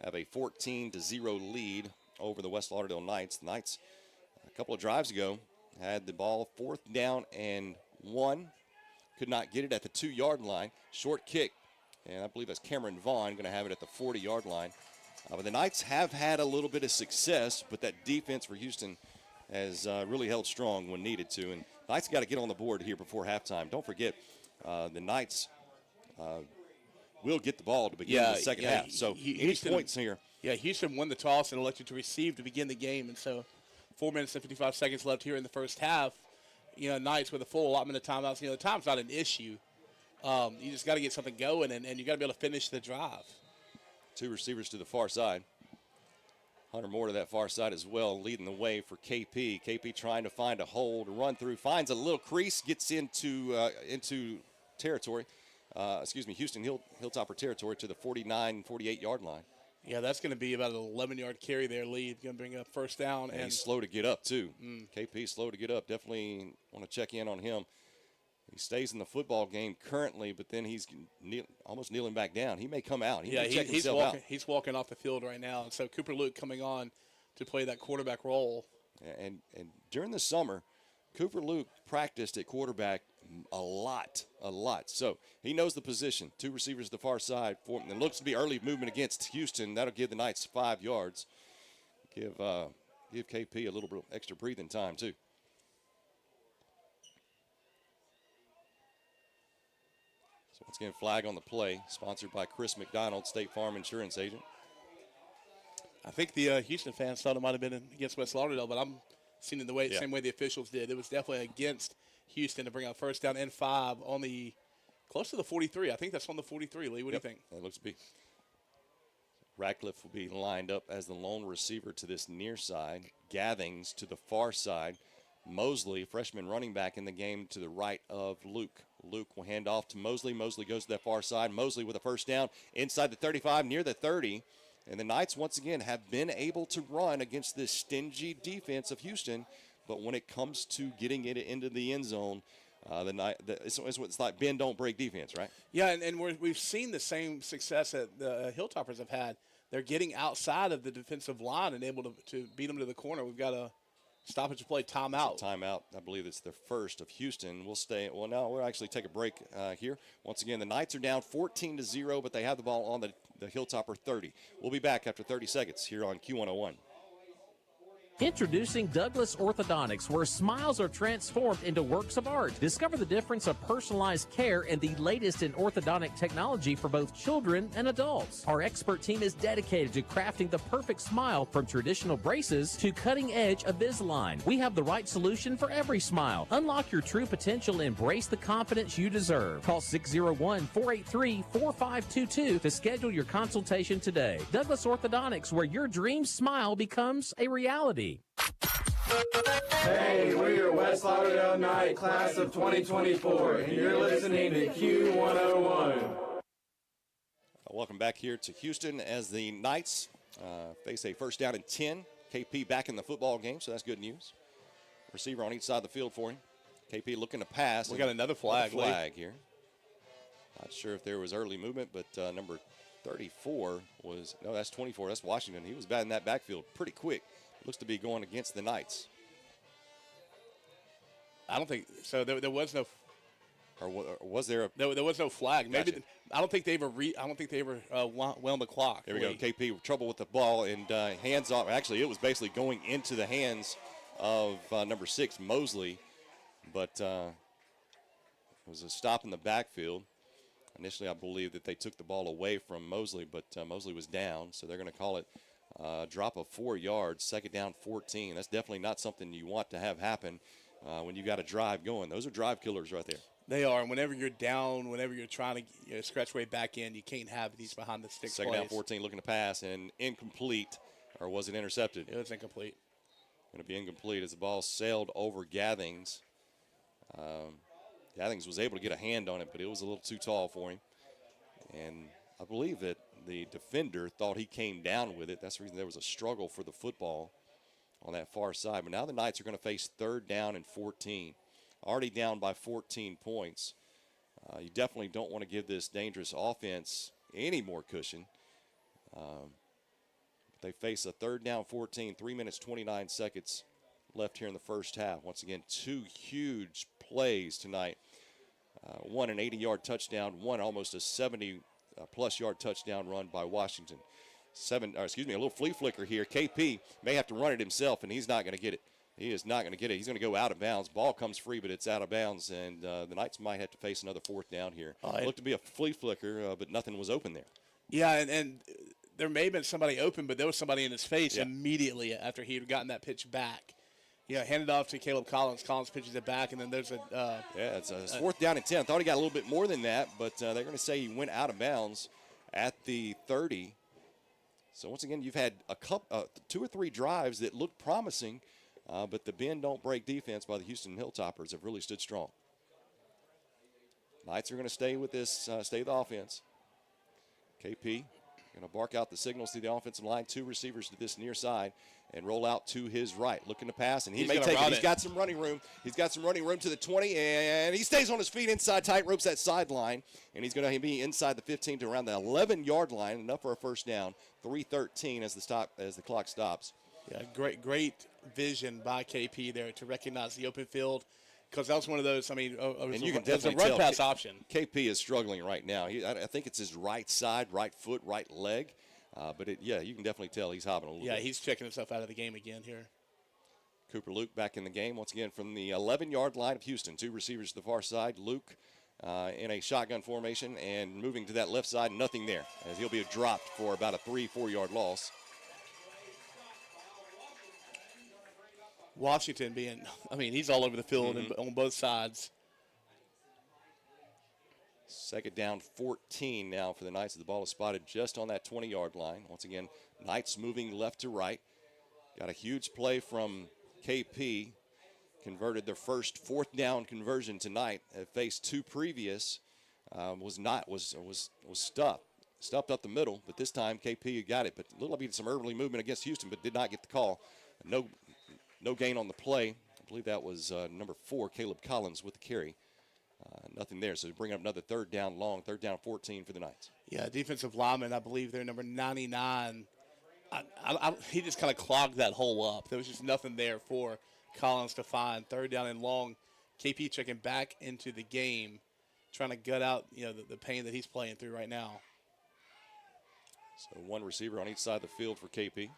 have a 14-0 lead over the West Lauderdale Knights. The Knights, a couple of drives ago, had the ball 4th down and 1. Could not get it at the 2-yard line. Short kick, and I believe that's Cameron Vaughn going to have it at the 40-yard line. But the Knights have had a little bit of success, but that defense for Houston has really held strong when needed to. And the Knights got to get on the board here before halftime. Don't forget, the Knights will get the ball to begin the second half. So any points here. Yeah, Houston won the toss and elected to receive to begin the game. And so 4 minutes and 55 seconds left here in the first half. You know, Knights with a full allotment of timeouts. You know, the time's not an issue. You just got to get something going, and you got to be able to finish the drive. 2 receivers to the far side. Hunter Moore to that far side as well, leading the way for KP. KP trying to find a hole to run through, finds a little crease, gets into territory. Houston Hilltopper territory to the 49, 48-yard line. Yeah, that's going to be about an 11-yard carry there lead. Going to bring up first down. And he's slow to get up, too. KP slow to get up. Definitely want to check in on him. He stays in the football game currently, but then he's almost kneeling back down. He may come out. He's walking off the field right now. And so Cooper Luke coming on to play that quarterback role. And during the summer, Cooper Luke practiced at quarterback a lot. So he knows the position. 2 receivers to the far side. And it looks to be early movement against Houston. That'll give the Knights 5 yards. Give KP a little bit extra breathing time, too. So once again, flag on the play, sponsored by Chris McDonald, State Farm Insurance Agent. I think the Houston fans thought it might have been against West Lauderdale, but I'm seeing it the same way the officials did. It was definitely against Houston to bring out first down and 5 on the close to the 43. I think that's on the 43. Lee, what do you think? That looks to be. Radcliffe will be lined up as the lone receiver to this near side. Gathings to the far side. Mosley, freshman running back in the game, to the right of Luke. Luke will hand off to Mosley. Mosley goes to that far side. Mosley with a first down inside the 35, near the 30. And the Knights, once again, have been able to run against this stingy defense of Houston. But when it comes to getting it into the end zone, it's like bend, don't break defense, right? Yeah, and we've seen the same success that the Hilltoppers have had. They're getting outside of the defensive line and able to beat them to the corner. We've got a stoppage play, timeout. Timeout. I believe it's the first of Houston. We'll actually take a break here. Once again, the Knights are down 14-0, but they have the ball on the Hilltopper 30. We'll be back after 30 seconds here on Q101. Introducing Douglas Orthodontics, where smiles are transformed into works of art. Discover the difference of personalized care and the latest in orthodontic technology for both children and adults. Our expert team is dedicated to crafting the perfect smile, from traditional braces to cutting-edge Invisalign. We have the right solution for every smile. Unlock your true potential and embrace the confidence you deserve. Call 601-483-4522 to schedule your consultation today. Douglas Orthodontics, where your dream smile becomes a reality. Hey, we're your West Lauderdale Knight class of 2024, and you're listening to Q101. Welcome back here to Houston as the Knights face a first down and 10. KP back in the football game, so that's good news. receiver on each side of the field for him. KP looking to pass. We got another flag. Here. Not sure if there was early movement, but number 34 was, no, that's 24. That's Washington. He was batting that backfield pretty quick. Looks to be going against the Knights. I don't think so. There was no. Or was there a? There was no flag. Maybe Gotcha. I don't think they ever wound the clock. Here we go. KP with trouble with the ball and hands off. Actually, it was basically going into the hands of number 6 Mosley, but it was a stop in the backfield. Initially, I believe that they took the ball away from Mosley, but Mosley was down, so they're going to call it a drop of 4 yards, 2nd down 14. That's definitely not something you want to have happen when you got a drive going. Those are drive killers right there. They are, and whenever you're down, whenever you're trying to scratch way back in, you can't have these behind the sticks. 2nd down 14, looking to pass, and incomplete, or was it intercepted? It was incomplete. Going to be incomplete as the ball sailed over Gathings. Gathings was able to get a hand on it, but it was a little too tall for him. And I believe that the defender thought he came down with it. That's the reason there was a struggle for the football on that far side. But now the Knights are going to face 3rd down and 14. Already down by 14 points. You definitely don't want to give this dangerous offense any more cushion. They face a 3rd down 14, 3 minutes, 29 seconds left here in the first half. Once again, 2 huge plays tonight. One an 80-yard touchdown, one almost a 70-plus yard touchdown run by Washington. A little flea flicker here. KP may have to run it himself, and he's not going to get it. He is not going to get it. He's going to go out of bounds. Ball comes free, but it's out of bounds, and the Knights might have to face another 4th down here. It looked to be a flea flicker, but nothing was open there. Yeah, and there may have been somebody open, but there was somebody in his face immediately after he had gotten that pitch back. Handed off to Caleb Collins. Collins pitches it back, and then there's a it's 4th down and 10. I thought he got a little bit more than that, but they're going to say he went out of bounds at the 30. So once again, you've had a couple, 2 or 3 drives that looked promising, but the bend don't break defense by the Houston Hilltoppers have really stood strong. Knights are going to stay with this, stay with the offense. KP going to bark out the signals to the offensive line. 2 receivers to this near side and roll out to his right, looking to pass, and he may take it. He's got some running room. He's got some running room to the 20, and he stays on his feet inside, tight ropes that sideline, and he's going to be inside the 15 to around the 11-yard line, enough for a first down. 3:13 as the clock stops. Yeah, great vision by KP there to recognize the open field, because that was one of those. I mean, and you can definitely tell run pass option. KP is struggling right now. I think it's his right side, right foot, right leg. But you can definitely tell he's hopping a little bit. Yeah, he's checking himself out of the game again here. Cooper Luke back in the game once again from the 11-yard line of Houston. 2 receivers to the far side. Luke in a shotgun formation and moving to that left side, nothing there, as he'll be dropped for about a 3-4 yard loss. Washington he's all over the field on both sides. 2nd down 14 now for the Knights. The ball is spotted just on that 20-yard line. Once again, Knights moving left to right. Got a huge play from KP. Converted their first 4th down conversion tonight. Have faced 2 previous. Was stuffed up the middle, but this time KP got it. But a little bit some early movement against Houston, but did not get the call. No gain on the play. I believe that was number 4, Caleb Collins, with the carry. Nothing there, so bring up another 3rd down long, 3rd down 14 for the Knights. Yeah, defensive lineman, I believe they're number 99. He just kind of clogged that hole up. There was just nothing there for Collins to find. 3rd down and long. KP checking back into the game, trying to gut out the pain that he's playing through right now. So 1 receiver on each side of the field for KP.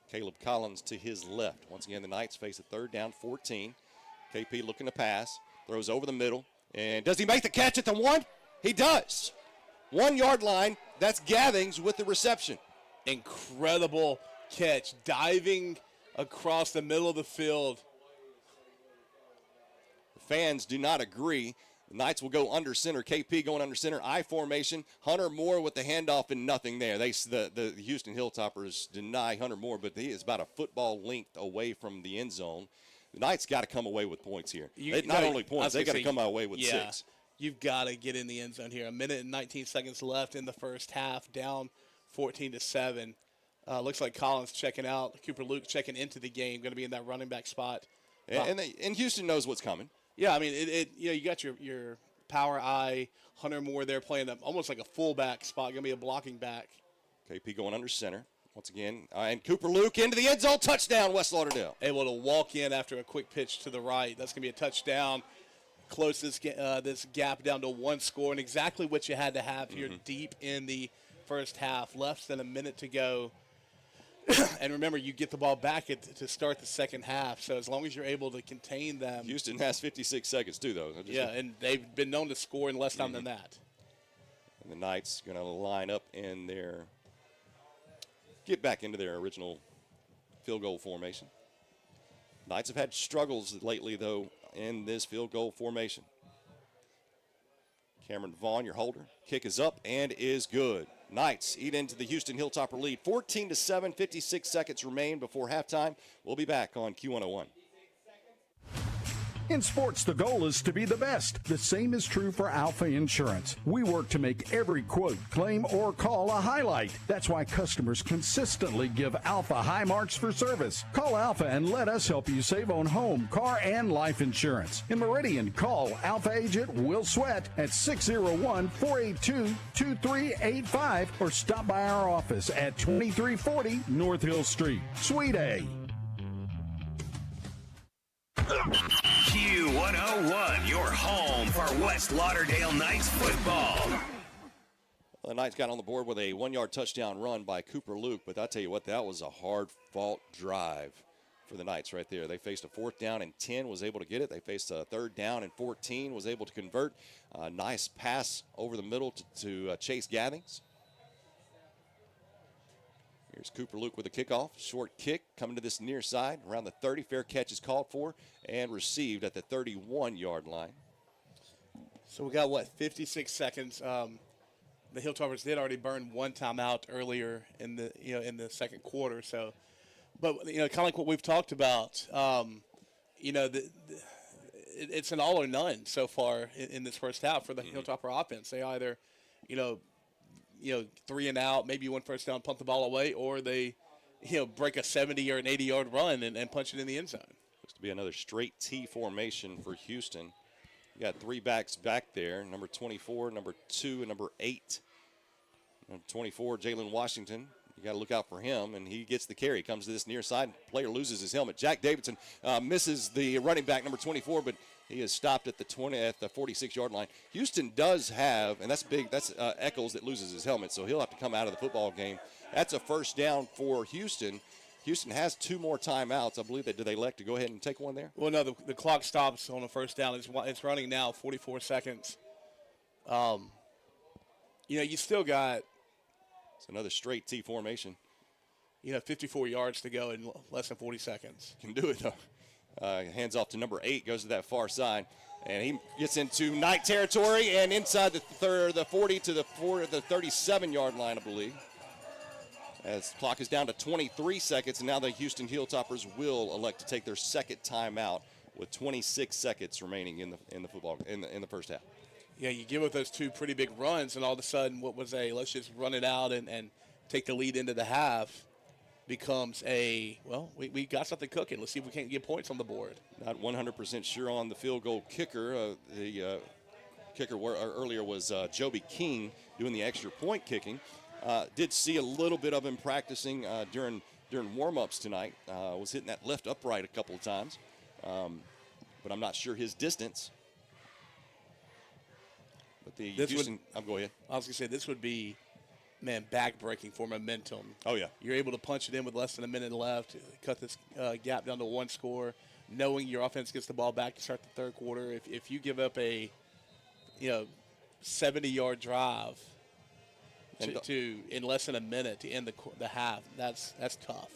Caleb Collins to his left. Once again, the Knights face a 3rd down 14. KP looking to pass. Throws over the middle. And does he make the catch at the 1? He does. 1 yard line. That's Gathings with the reception. Incredible catch. Diving across the middle of the field. The fans do not agree. The Knights will go under center. KP going under center. I formation. Hunter Moore with the handoff and nothing there. The Houston Hilltoppers deny Hunter Moore, but he is about a football length away from the end zone. The Knights got to come away with points here. Not only points, they got to come away with 6. You've got to get in the end zone here. 1 minute and 19 seconds left in the first half, down 14-7. Looks like Collins checking out. Cooper Luke checking into the game. Going to be in that running back spot And Houston knows what's coming. Yeah, I mean, you got your power eye, Hunter Moore there playing almost like a fullback spot, going to be a blocking back. KP going under center once again. And Cooper Luke into the end zone, touchdown, West Lauderdale. Able to walk in after a quick pitch to the right. That's going to be a touchdown. Close this gap down to 1 score, and exactly what you had to have here deep in the first half. Less than a minute to go. And remember, you get the ball back to start the second half. So as long as you're able to contain them. Houston has 56 seconds too, though. Yeah, and they've been known to score in less time than that. And the Knights going to line up in get back into their original field goal formation. Knights have had struggles lately, though, in this field goal formation. Cameron Vaughn, your holder. Kick is up and is good. Knights eat into the Houston Hilltopper lead. 14-7, 56 seconds remain before halftime. We'll be back on Q101. In sports, the goal is to be the best. The same is true for Alpha Insurance. We work to make every quote, claim, or call a highlight. That's why customers consistently give Alpha high marks for service. Call Alpha and let us help you save on home, car, and life insurance. In Meridian, call Alpha agent Will Sweat at 601-482-2385 or stop by our office at 2340 North Hill Street, Suite A. Q101, your home for West Lauderdale Knights football. Well, the Knights got on the board with a 1-yard touchdown run by Cooper Luke, but I tell you what, that was a hard-fought drive for the Knights right there. They faced a 4th down and 10, was able to get it. They faced a 3rd down and 14, was able to convert. A nice pass over the middle to Chase Gathings. Here's Cooper Luke with a kickoff. Short kick coming to this near side. Around the 30. Fair catch is called for and received at the 31-yard line. So we got, 56 seconds. The Hilltoppers did already burn 1 timeout earlier in the second quarter. So, but, kind of like what we've talked about, it's an all or none so far in this first half for the Hilltopper offense. They either, 3 and out, maybe 1 first down, punt the ball away, or they, break a 70 or an 80-yard run and punch it in the end zone. Looks to be another straight T formation for Houston. You got 3 backs back there, number 24, number 2, and number 8. Number 24, Jalen Washington. You got to look out for him, and he gets the carry. Comes to this near side. Player loses his helmet. Jack Davidson misses the running back, number 24, but he is stopped at the 46-yard line. Houston does have, and that's big. That's Eccles that loses his helmet, so he'll have to come out of the football game. That's a first down for Houston. Houston has 2 more timeouts. I believe that. Do they elect to go ahead and take one there? Well, no. The clock stops on the first down. It's running now. 44 seconds. You still got. It's another straight T formation. 54 yards to go in less than 40 seconds. Can do it though. Hands off to number 8, goes to that far side, and he gets into Knight territory and inside the 40 to the 37-yard line, I believe. As the clock is down to 23 seconds, and now the Houston Hilltoppers will elect to take their second timeout with 26 seconds remaining in the first half. Yeah, you give up those 2 pretty big runs, and all of a sudden, what was let's just run it out and take the lead into the half. Becomes we got something cooking. Let's see if we can't get points on the board. Not 100% sure on the field goal kicker. The kicker earlier was Joby King doing the extra point kicking. Did see a little bit of him practicing during warm-ups tonight. Was hitting that left upright a couple of times, but I'm not sure his distance. But the Houston, go ahead. I was going to say this would be. Back-breaking for momentum. Oh, yeah. You're able to punch it in with less than a minute left, cut this gap down to 1 score, knowing your offense gets the ball back to start the third quarter. If you give up a, 70-yard drive to in less than a minute to end the half, that's tough.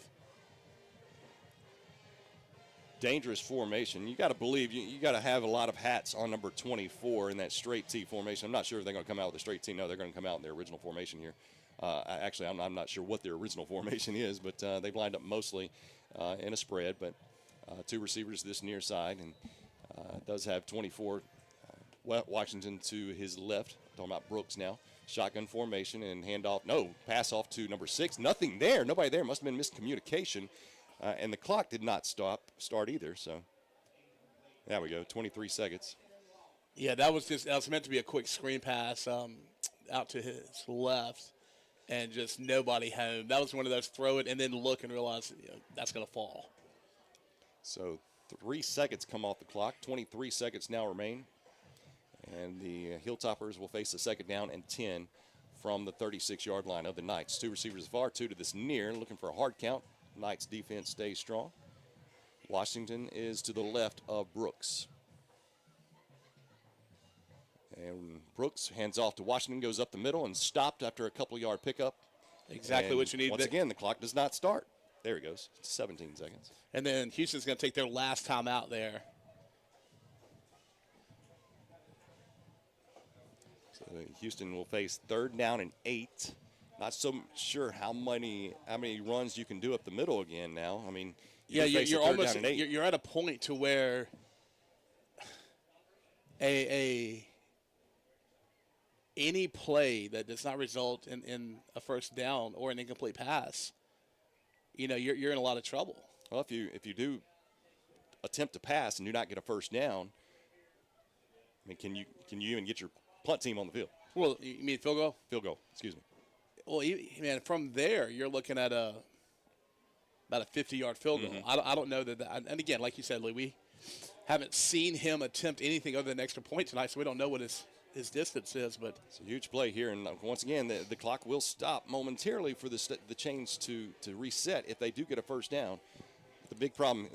Dangerous formation. You got to believe you got to have a lot of hats on number 24 in that straight T formation. I'm not sure if they're going to come out with a straight T. No, they're going to come out in their original formation here. Actually, I'm not sure what their original formation is, but they've lined up mostly in a spread. But 2 receivers this near side, and does have 24 Washington to his left. Talking about Brooks now. Shotgun formation and handoff. No, pass off to number 6. Nothing there. Nobody there. Must have been miscommunication. And the clock did not start either. So There we go, 23 seconds. Yeah, that was meant to be a quick screen pass out to his left, and just nobody home. That was one of those throw it and then look and realize that's going to fall. So 3 seconds come off the clock. 23 seconds now remain. And the Hilltoppers will face a second down and 10 from the 36-yard line of the Knights. 2 receivers far, 2 to this near, looking for a hard count. Knights defense stays strong. Washington is to the left of Brooks. And Brooks hands off to Washington, goes up the middle and stopped after a couple-yard pickup. Exactly what you need. Once again, the clock does not start. There he goes, 17 seconds. And then Houston's going to take their last time out there. So Houston will face 3rd down and 8. Not so sure how many runs you can do up the middle again now. I mean, you're almost you're at a point to where any play that does not result in a first down or an incomplete pass, you're in a lot of trouble. Well, if you do attempt to pass and do not get a first down, I mean, can you even get your punt team on the field? Well, you mean field goal? Field goal, excuse me. Well, man, from there you're looking at about a 50-yard field goal. I don't know that. And again, like you said, Lee, we haven't seen him attempt anything other than extra point tonight, so we don't know what his distance is. But it's a huge play here, and once again, the clock will stop momentarily for the chains to reset if they do get a first down. But the big problem,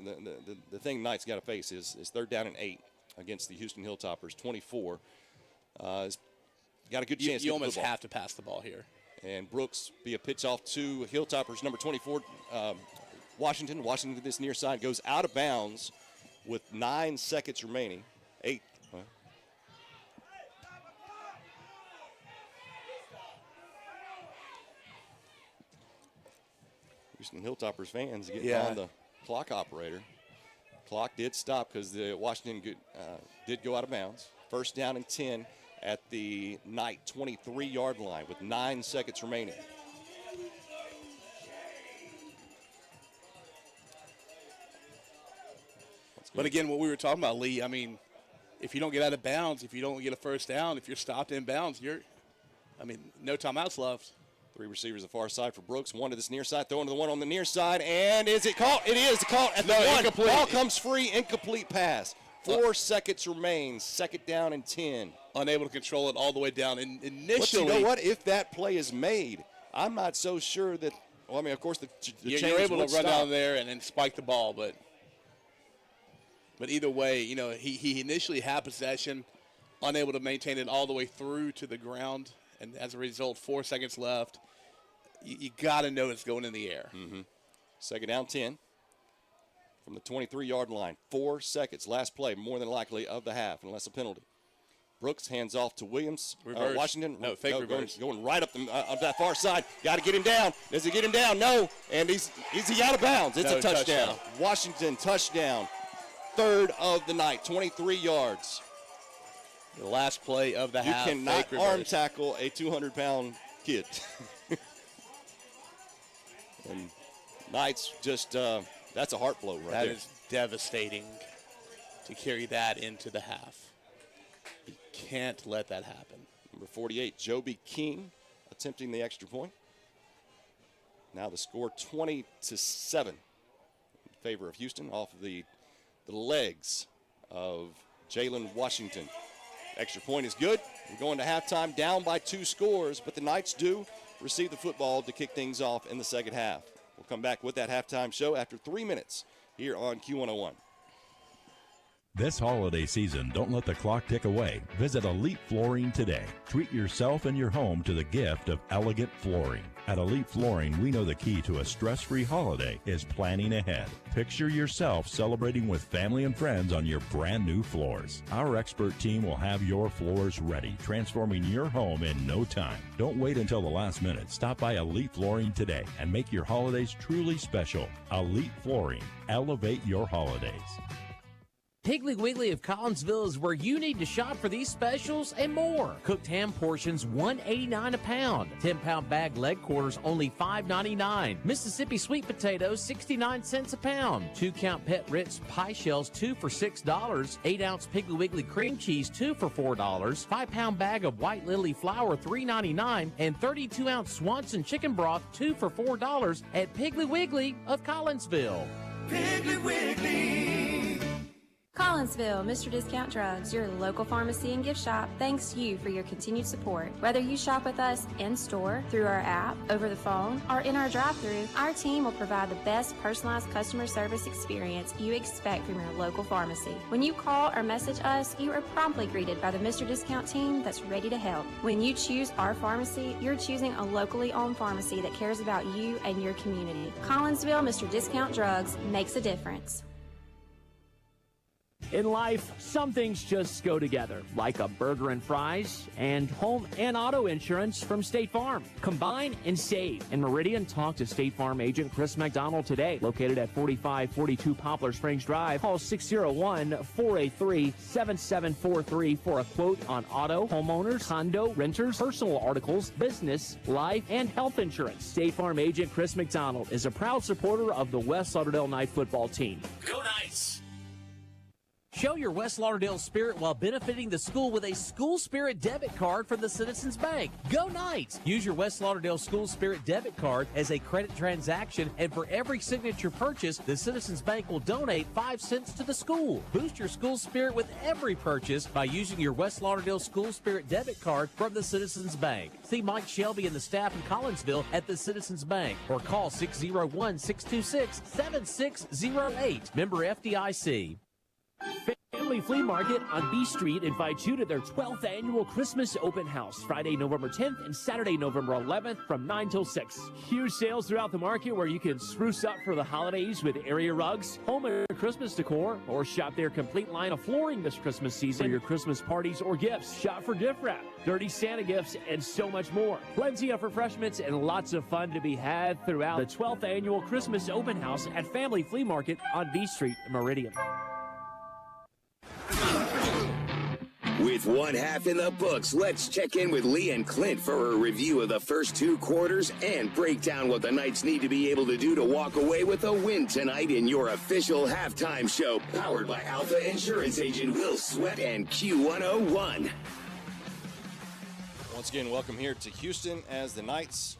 the thing Knights got to face is 3rd down and 8 against the Houston Hilltoppers. 24. Got a good chance. You almost have to pass the ball here. And Brooks be a pitch off to Hilltoppers number 24, Washington. Washington to this near side goes out of bounds with 9 seconds remaining. 8. Houston Hilltoppers fans getting on the clock operator. Clock did stop because the Washington did go out of bounds. 1st down and 10 at the Knight 23-yard line with 9 seconds remaining. But again, what we were talking about, Lee, I mean, if you don't get out of bounds, if you don't get a first down, if you're stopped in bounds, no timeouts left. 3 receivers the far side for Brooks. 1 to this near side, throwing to the one on the near side, and is it caught? It is caught at the 1. Incomplete. Ball comes free, incomplete pass. 4 seconds remain, 2nd down and 10. Unable to control it all the way down. And initially, but you know what? If that play is made, I'm not so sure that. Well, I mean, of course, the you're able to run down there and spike the ball, but either way, he initially had possession, unable to maintain it all the way through to the ground, and as a result, 4 seconds left. You got to know it's going in the air. 2nd down, 10 from the 23-yard line. 4 seconds, last play, more than likely of the half, unless a penalty. Brooks hands off to Williams. Washington. Fake reverse. Going right up that far side. Got to get him down. Does he get him down? No. And is he out of bounds? It's a touchdown. Washington touchdown. 3rd of the night, 23 yards. The last play of the half. You cannot arm tackle a 200-pound kid. And Knights just, that's a heart blow right there. That is devastating to carry that into the half. You can't let that happen. Number 48, Joby King, attempting the extra point. Now the score 20-7 in favor of Houston off of the legs of Jalen Washington. Extra point is good. We're going to halftime down by 2 scores, but the Knights do receive the football to kick things off in the second half. We'll come back with that halftime show after 3 minutes here on Q101. This holiday season, don't let the clock tick away. Visit Elite Flooring today. Treat yourself and your home to the gift of elegant flooring. At Elite Flooring, we know the key to a stress-free holiday is planning ahead. Picture yourself celebrating with family and friends on your brand new floors. Our expert team will have your floors ready, transforming your home in no time. Don't wait until the last minute. Stop by Elite Flooring today and make your holidays truly special. Elite Flooring. Elevate your holidays. Piggly Wiggly of Collinsville is where you need to shop for these specials and more. Cooked ham portions, $1.89 a pound. 10-pound bag leg quarters, only $5.99. Mississippi sweet potatoes, 69 cents a pound. 2-count pet Ritz pie shells, 2 for $6. 8-ounce Piggly Wiggly cream cheese, 2 for $4. 5-pound bag of white lily flour, $3.99. And 32-ounce Swanson chicken broth, 2 for $4 at Piggly Wiggly of Collinsville. Piggly Wiggly. Collinsville, Mr. Discount Drugs, your local pharmacy and gift shop, thanks you for your continued support. Whether you shop with us in-store, through our app, over the phone, or in our drive-thru, our team will provide the best personalized customer service experience you expect from your local pharmacy. When you call or message us, you are promptly greeted by the Mr. Discount team that's ready to help. When you choose our pharmacy, you're choosing a locally owned pharmacy that cares about you and your community. Collinsville, Mr. Discount Drugs makes a difference. In life, some things just go together, like a burger and fries and home and auto insurance from State Farm. Combine and save. In Meridian, talk to State Farm agent Chris McDonald today, located at 4542 Poplar Springs Drive. Call 601-483-7743 for a quote on auto, homeowners, condo, renters, personal articles, business, life, and health insurance. State Farm agent Chris McDonald is a proud supporter of the West Lauderdale Knight football team. Go Knights! Show your West Lauderdale spirit while benefiting the school with a School Spirit debit card from the Citizens Bank. Go Knights! Use your West Lauderdale School Spirit debit card as a credit transaction, and for every signature purchase, the Citizens Bank will donate 5 cents to the school. Boost your school spirit with every purchase by using your West Lauderdale School Spirit debit card from the Citizens Bank. See Mike Shelby and the staff in Collinsville at the Citizens Bank, or call 601-626-7608. Member FDIC. Family Flea Market on B Street invites you to their 12th annual Christmas open house, Friday, November 10th and Saturday, November 11th from 9 till 6. Huge sales throughout the market where you can spruce up for the holidays with area rugs, home and Christmas decor, or shop their complete line of flooring this Christmas season for your Christmas parties or gifts. Shop for gift wrap, dirty Santa gifts, and so much more. Plenty of refreshments and lots of fun to be had throughout the 12th annual Christmas open house at Family Flea Market on B Street, Meridian. With one half in the books, let's check in with Lee and Clint for a review of the first 2 quarters and break down what the Knights need to be able to do to walk away with a win tonight in your official halftime show, powered by Alpha Insurance Agent Will Sweat and Q101. Once again, welcome here to Houston as the Knights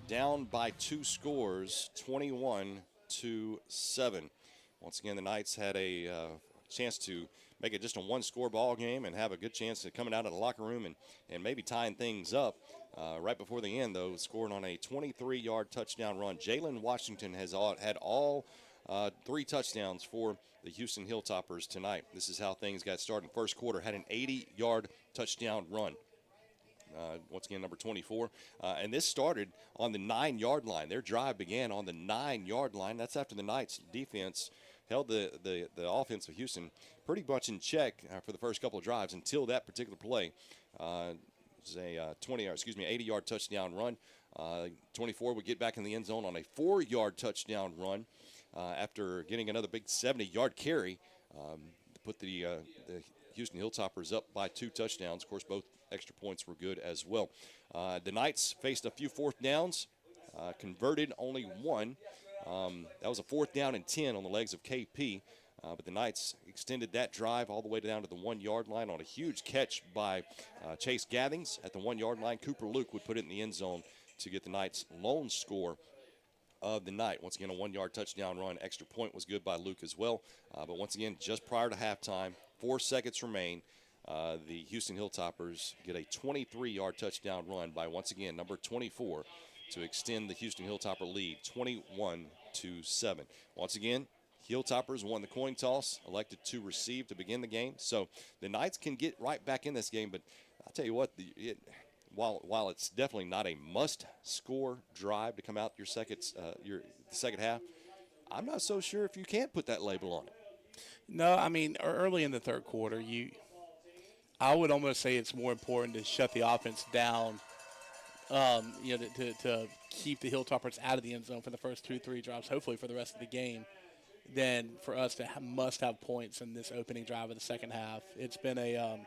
down by 2 scores, 21-7. Once again, the Knights had a chance to make it just a 1-score ball game and have a good chance of coming out of the locker room and maybe tying things up. Right before the end, though, scoring on a 23-yard touchdown run. Jalen Washington has had all 3 touchdowns for the Houston Hilltoppers tonight. This is how things got started. First quarter, had an 80-yard touchdown run. Once again, number 24. And this started on the 9-yard line. Their drive began on the 9-yard line. That's after the Knights defense held the offense of Houston pretty much in check for the first couple of drives until that particular play. It was a 80-yard touchdown run. 24 would get back in the end zone on a 4-yard touchdown run after getting another big 70-yard carry to put the Houston Hilltoppers up by 2 touchdowns. Of course, both extra points were good as well. The Knights faced a few 4th downs, converted only 1. That was a 4th down and 10 on the legs of KP. But the Knights extended that drive all the way down to the 1-yard line on a huge catch by Chase Gathings at the 1-yard line. Cooper Luke would put it in the end zone to get the Knights' lone score of the night. Once again, a 1-yard touchdown run. Extra point was good by Luke as well. But once again, just prior to halftime, 4 seconds remain. The Houston Hilltoppers get a 23-yard touchdown run by, once again, number 24 to extend the Houston Hilltopper lead, 21-7. Once again, Hilltoppers won the coin toss, elected to receive to begin the game. So the Knights can get right back in this game, but I'll tell you what, while it's definitely not a must-score drive to come out your second half, I'm not so sure if you can't put that label on it. No, I mean, early in the third quarter, I would almost say it's more important to shut the offense down, to keep the Hilltoppers out of the end zone for the first 2-3 drives, hopefully for the rest of the game. than for us to must have points in this opening drive of the second half. It's been a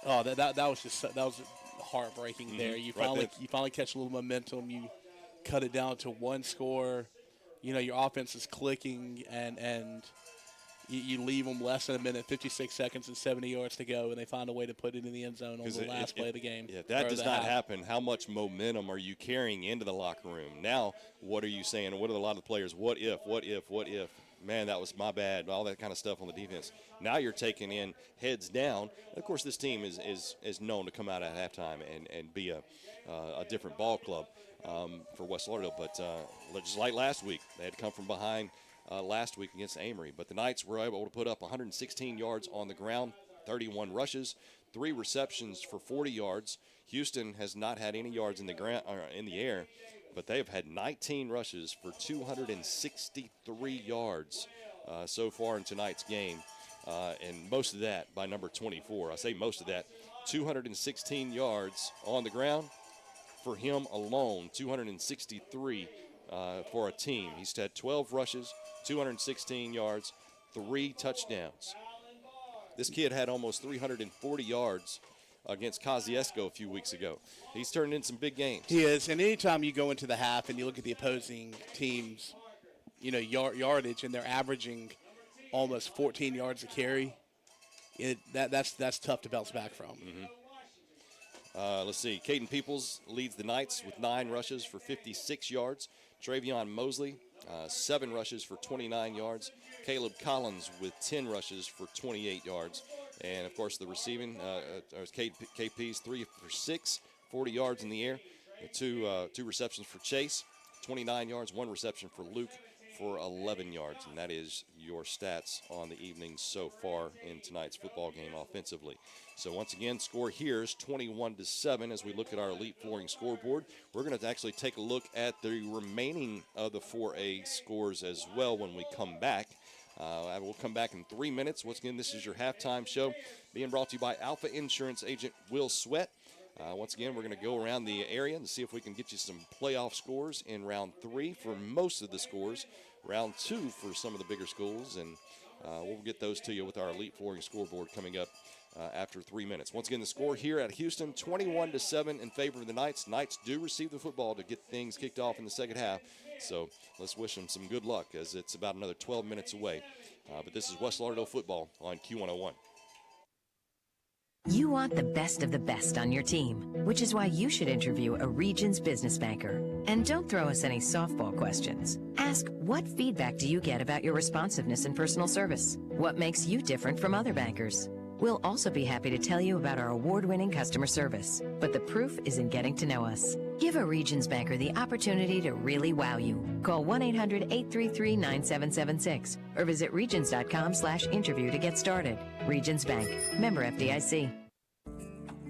that was heartbreaking there. You finally catch a little momentum. You cut it down to one score. Your offense is clicking, and you leave them less than a minute, 56 seconds and 70 yards to go, and they find a way to put it in the end zone on the last play of the game. Yeah, if that does not happen, how much momentum are you carrying into the locker room? Now, what are you saying? What are a lot of the players? What if? Man, that was my bad, all that kind of stuff on the defense. Now you're taking in heads down. Of course, this team is known to come out at halftime and be a different ball club for West Lauderdale. But just like last week, they had to come from behind last week against Amory. But the Knights were able to put up 116 yards on the ground, 31 rushes, 3 receptions for 40 yards. Houston has not had any yards in the air, but they have had 19 rushes for 263 yards so far in tonight's game, and most of that by number 24. I say most of that, 216 yards on the ground for him alone, 263 for a team. He's had 12 rushes, 216 yards, 3 touchdowns. This kid had almost 340 yards against Kosciuszko a few weeks ago. He's turned in some big games. He is, and anytime you go into the half and you look at the opposing team's, yardage, and they're averaging almost 14 yards a carry, that's tough to bounce back from. Mm-hmm. Let's see. Caden Peoples leads the Knights with 9 rushes for 56 yards. Travion Mosley, 7 rushes for 29 yards. Caleb Collins with 10 rushes for 28 yards. And, of course, the receiving, KP's 3 for 6, 40 yards in the air. 2 receptions for Chase, 29 yards. 1 reception for Luke for 11 yards. And that is your stats on the evening so far in tonight's football game offensively. So, once again, score here is 21-7 as we look at our Elite Flooring scoreboard. We're going to actually take a look at the remaining of the 4A scores as well when we come back. We'll come back in 3 minutes. Once again, this is your halftime show being brought to you by Alpha Insurance agent Will Sweat. Once again, we're going to go around the area and see if we can get you some playoff scores in round 3 for most of the scores, round 2 for some of the bigger schools, and we'll get those to you with our Elite Flooring scoreboard coming up after 3 minutes. Once again, the score here at Houston, 21-7 in favor of the Knights. Knights do receive the football to get things kicked off in the second half, so let's wish them some good luck as it's about another 12 minutes away. But this is West Lauderdale football on Q101. You want the best of the best on your team, which is why you should interview a Regions business banker. And don't throw us any softball questions. Ask, what feedback do you get about your responsiveness and personal service? What makes you different from other bankers? We'll also be happy to tell you about our award-winning customer service, but the proof is in getting to know us. Give a Regions banker the opportunity to really wow you. Call 1-800-833-9776 or visit regions.com/interview to get started. Regions Bank, member FDIC.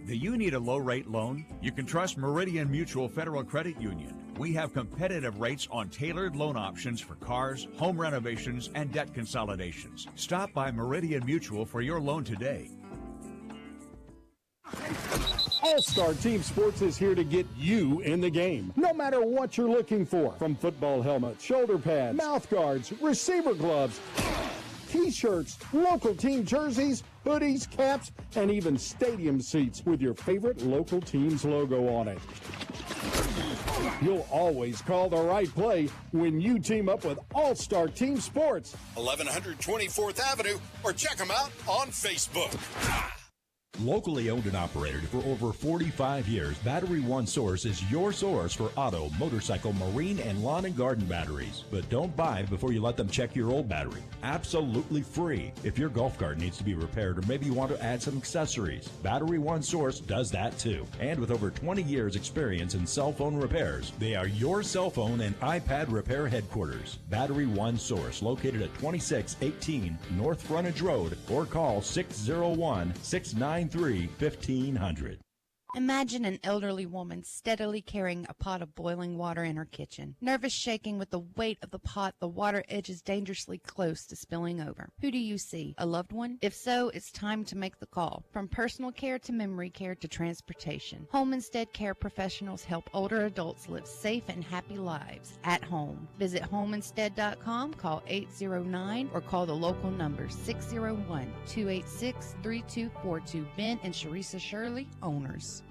Do you need a low-rate loan? You can trust Meridian Mutual Federal Credit Union. We have competitive rates on tailored loan options for cars, home renovations, and debt consolidations. Stop by Meridian Mutual for your loan today. All-Star Team Sports is here to get you in the game, no matter what you're looking for. From football helmets, shoulder pads, mouth guards, receiver gloves, T-shirts, local team jerseys, hoodies, caps, and even stadium seats with your favorite local team's logo on it. You'll always call the right play when you team up with All-Star Team Sports. 1100 24th Avenue, or check them out on Facebook. Locally owned and operated for over 45 years, Battery One Source is your source for auto, motorcycle, marine, and lawn and garden batteries. But don't buy before you let them check your old battery. Absolutely free. If your golf cart needs to be repaired or maybe you want to add some accessories, Battery One Source does that too. And with over 20 years experience in cell phone repairs, they are your cell phone and iPad repair headquarters. Battery One Source, located at 2618 North Frontage Road, or call 601-693-1500. Imagine an elderly woman steadily carrying a pot of boiling water in her kitchen. Nervous shaking with the weight of the pot, the water edges dangerously close to spilling over. Who do you see? A loved one? If so, it's time to make the call. From personal care to memory care to transportation, Home Instead Care professionals help older adults live safe and happy lives at home. Visit homeinstead.com, call 809, or call the local number 601-286-3242. Ben and Sharisa Shirley, owners.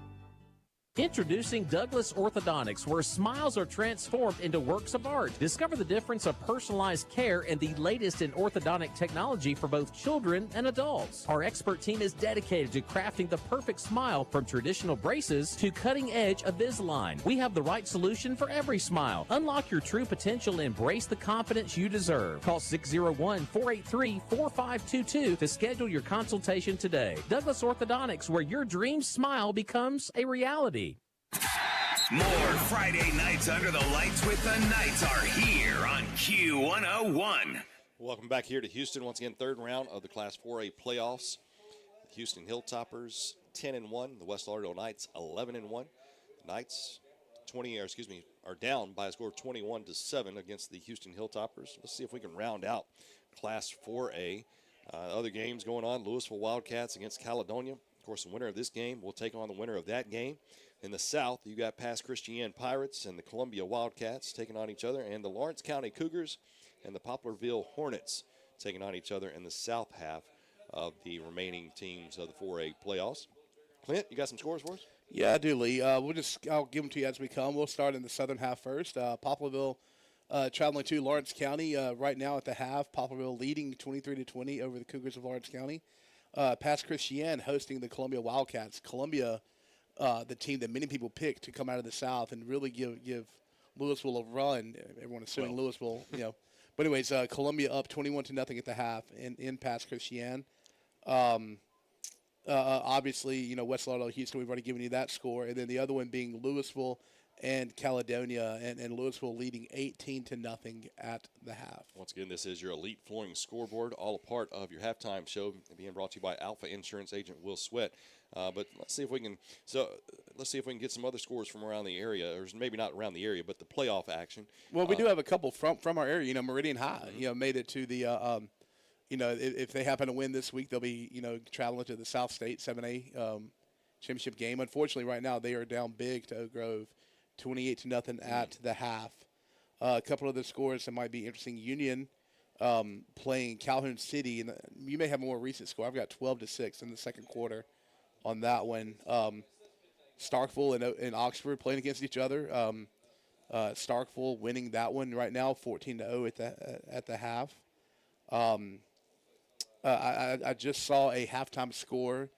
Introducing Douglas Orthodontics, where smiles are transformed into works of art. Discover the difference of personalized care and the latest in orthodontic technology for both children and adults. Our expert team is dedicated to crafting the perfect smile, from traditional braces to cutting-edge Invisalign. We have the right solution for every smile. Unlock your true potential and embrace the confidence you deserve. Call 601-483-4522 to schedule your consultation today. Douglas Orthodontics, where your dream smile becomes a reality. More Friday Nights Under the Lights with the Knights are here on Q101. Welcome back here to Houston. Once again, third round of the Class 4A playoffs. The Houston Hilltoppers 10-1. The West Lauderdale Knights 11-1. The Knights are down by a score of 21-7 against the Houston Hilltoppers. Let's see if we can round out Class 4A. Other games going on: Louisville Wildcats against Caledonia. Of course, the winner of this game will take on the winner of that game. In the South, you got Pass Christian Pirates and the Columbia Wildcats taking on each other, and the Lawrence County Cougars and the Poplarville Hornets taking on each other in the South half of the remaining teams of the 4A playoffs. Clint, you got some scores for us? Yeah, I do, Lee. I'll give them to you as we come. We'll start in the southern half first. Poplarville traveling to Lawrence County right now at the half. Poplarville leading 23-20 over the Cougars of Lawrence County. Pass Christian hosting the Columbia Wildcats. Columbia, the team that many people picked to come out of the South and really give Louisville a run. Everyone assuming Louisville, you know. But anyways, Columbia up 21-0 at the half in Pass Christian. Obviously, you know, West Lauderdale, Houston, we've already given you that score. And then the other one being Louisville and Caledonia, and Louisville leading 18-0 at the half. Once again, this is your Elite Flooring Scoreboard, all a part of your halftime show, being brought to you by Alpha Insurance agent Will Sweat. But let's see if we can get some other scores from around the area, or maybe not around the area, but the playoff action. Well, we do have a couple from our area. You know, Meridian High, you know, made it to the. You know, if they happen to win this week, they'll be, you know, traveling to the South State 7A championship game. Unfortunately, right now they are down big to Oak Grove, 28-0 at the half. A couple of the scores that might be interesting: Union playing Calhoun City, and you may have a more recent score. I've got 12-6 in the second quarter on that one. Starkville and Oxford playing against each other. Starkville winning that one right now, 14-0 at the half. I just saw a halftime score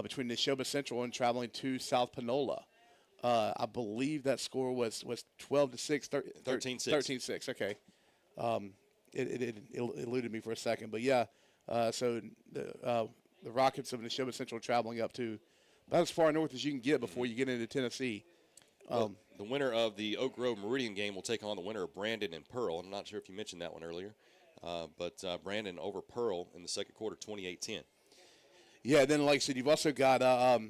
between Neshoba Central and traveling to South Panola. I believe that score was 12-6, 13-6. Okay. It eluded me for a second, but yeah. So the Rockets of Neshoba Central traveling up to about as far north as you can get before you get into Tennessee. Well, the winner of the Oak Grove Meridian game will take on the winner of Brandon and Pearl. I'm not sure if you mentioned that one earlier. But Brandon over Pearl in the second quarter, 28-10. Yeah, then like I said, you've also got, I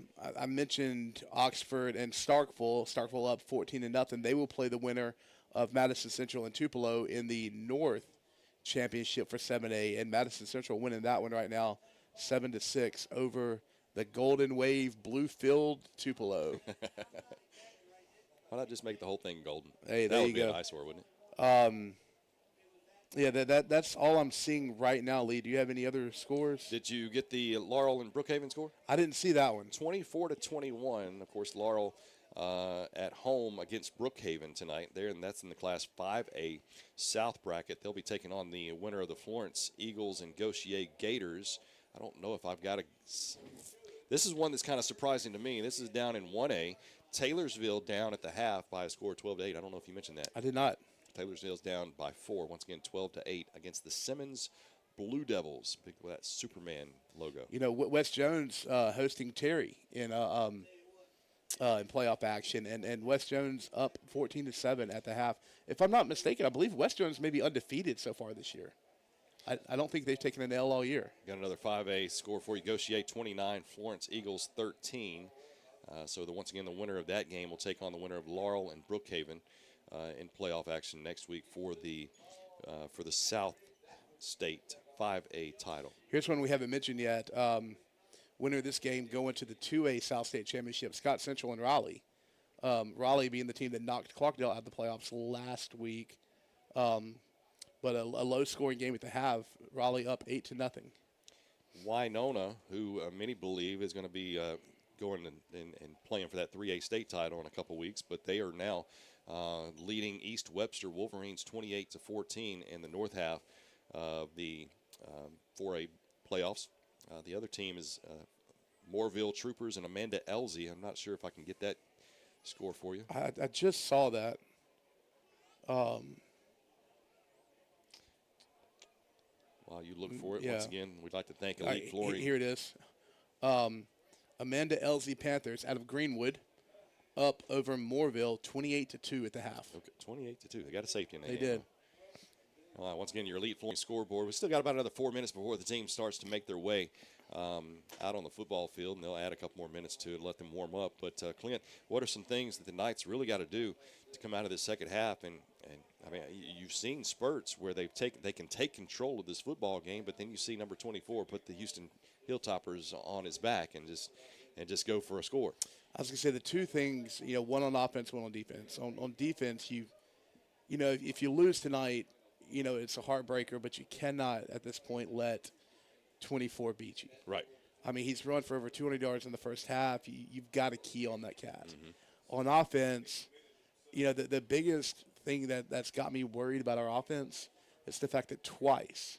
mentioned Oxford and Starkville. Starkville up 14-0. They will play the winner of Madison Central and Tupelo in the North Championship for 7A. And Madison Central winning that one right now, 7-6 over the Golden Wave Bluefield Tupelo. Why not just make the whole thing golden? Hey, that there would you be go. an eyesore, wouldn't it? Yeah, that's all I'm seeing right now, Lee. Do you have any other scores? Did you get the Laurel and Brookhaven score? I didn't see that one. 24-21. Of course, Laurel at home against Brookhaven tonight there, and that's in the Class 5A South bracket. They'll be taking on the winner of the Florence Eagles and Gaucher Gators. I don't know if I've got a – this is one that's kind of surprising to me. This is down in 1A. Taylorsville down at the half by a score of 12-8. I don't know if you mentioned that. I did not. Taylorsville's down by 4, once again 12-8 against the Simmons Blue Devils. Big with that Superman logo. You know, West Jones hosting Terry in playoff action, and West Jones up 14-7 at the half. If I'm not mistaken, I believe West Jones may be undefeated so far this year. I don't think they've taken an L all year. Got another 5A score for you. Gaucher 29, Florence Eagles 13. So once again, the winner of that game will take on the winner of Laurel and Brookhaven in playoff action next week for the South State 5A title. Here's one we haven't mentioned yet. Winner of this game going to the 2A South State Championship, Scott Central and Raleigh. Raleigh being the team that knocked Clarkdale out of the playoffs last week. But a low-scoring game at the half. Raleigh up 8-0. Winona, who many believe is going to be going and playing for that 3A state title in a couple weeks, but they are now leading East Webster Wolverines 28-14 in the north half of the 4A playoffs. The other team is Moorville Troopers and Amanda Elsie. I'm not sure if I can get that score for you. I just saw that. While you look for it, yeah. Once again, we'd like to thank Elite Flooring. Here it is. Amanda Elsie Panthers out of Greenwood up over Moorville 28-2 at the half. Okay, 28-2. They got a safety in that They game, did. Once again, your Elite Flooring scoreboard. We still got about another 4 minutes before the team starts to make their way out on the football field, and they'll add a couple more minutes to it, let them warm up. But, Clint, what are some things that the Knights really got to do to come out of this second half? And I mean, you've seen spurts where they can take control of this football game, but then you see number 24 put the Houston Hilltoppers on his back and just go for a score. I was going to say the two things, one on offense, one on defense. On defense, if you lose tonight, it's a heartbreaker, but you cannot at this point let 24 beat you. Right. I mean, he's run for over 200 yards in the first half. You've got to key on that cat. Mm-hmm. On offense, the biggest thing that's got me worried about our offense is the fact that twice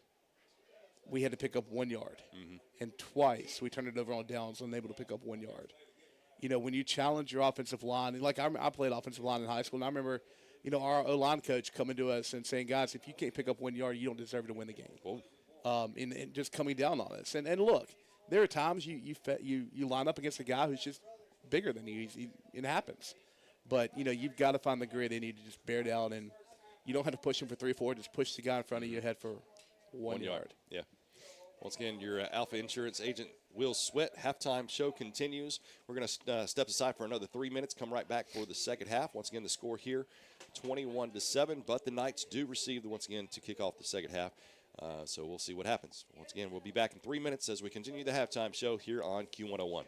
we had to pick up 1 yard. Mm-hmm. And twice we turned it over on downs, unable to pick up 1 yard. When you challenge your offensive line, and like I played offensive line in high school, and I remember, our O-line coach coming to us and saying, guys, if you can't pick up 1 yard, you don't deserve to win the game. And just coming down on us. And look, there are times you line up against a guy who's just bigger than you. It happens. But, you've got to find the grit in you to just bear down, and you don't have to push him for 3 or 4. Just push the guy in front of you ahead for 1 yard. Yeah. Once again, your Alpha Insurance agent, Will Sweat. Halftime show continues. We're going to step aside for another 3 minutes, come right back for the second half. Once again, the score here, 21-7, but the Knights do receive, once again, to kick off the second half. So we'll see what happens. Once again, we'll be back in 3 minutes as we continue the halftime show here on Q101.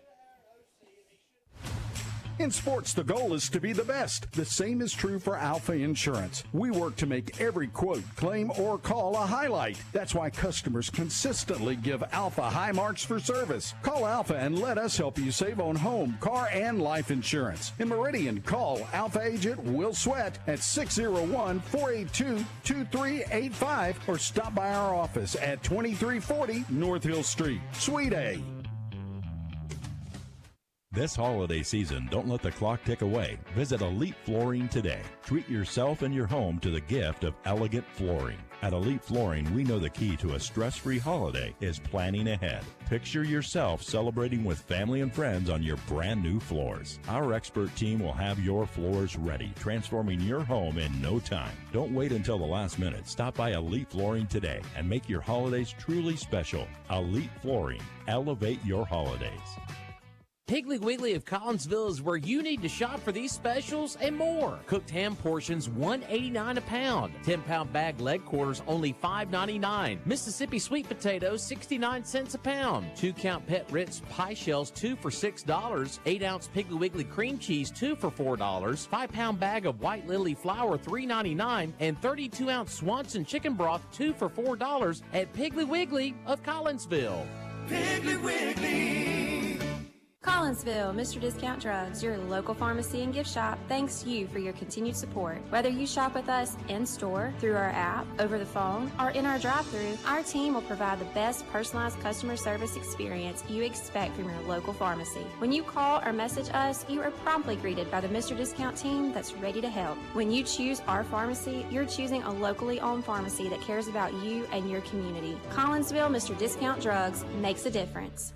In sports, the goal is to be the best. The same is true for Alpha Insurance. We work to make every quote, claim, or call a highlight. That's why customers consistently give Alpha high marks for service. Call Alpha and let us help you save on home, car, and life insurance. In Meridian, call Alpha agent Will Sweat at 601-482-2385 or stop by our office at 2340 North Hill Street, Suite A. This holiday season, don't let the clock tick away. Visit Elite Flooring today. Treat yourself and your home to the gift of elegant flooring. At Elite Flooring, we know the key to a stress-free holiday is planning ahead. Picture yourself celebrating with family and friends on your brand new floors. Our expert team will have your floors ready, transforming your home in no time. Don't wait until the last minute. Stop by Elite Flooring today and make your holidays truly special. Elite Flooring. Elevate your holidays. Piggly Wiggly of Collinsville is where you need to shop for these specials and more. Cooked ham portions, $1.89 a pound. 10-pound bag leg quarters, only $5.99. Mississippi sweet potatoes, 69 cents a pound. 2-count pet Ritz pie shells, 2 for $6. 8-ounce Piggly Wiggly cream cheese, 2 for $4. 5-pound bag of white lily flour, $3.99. And 32-ounce Swanson chicken broth, 2 for $4 at Piggly Wiggly of Collinsville. Piggly Wiggly. Collinsville, Mr. Discount Drugs, your local pharmacy and gift shop, thanks you for your continued support. Whether you shop with us in-store, through our app, over the phone, or in our drive-thru, our team will provide the best personalized customer service experience you expect from your local pharmacy. When you call or message us, you are promptly greeted by the Mr. Discount team that's ready to help. When you choose our pharmacy, you're choosing a locally owned pharmacy that cares about you and your community. Collinsville, Mr. Discount Drugs makes a difference.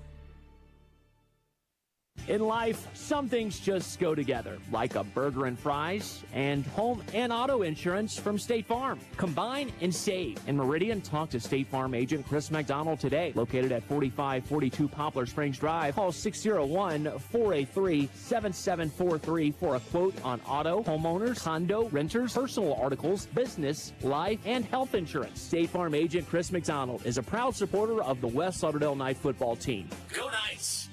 In life, some things just go together, like a burger and fries and home and auto insurance from State Farm. Combine and save. In Meridian, talk to State Farm agent Chris McDonald today, located at 4542 Poplar Springs Drive. Call 601-483-7743 for a quote on auto, homeowners, condo, renters, personal articles, business, life, and health insurance. State Farm agent Chris McDonald is a proud supporter of the West Lauderdale Knight football team. Go Knights!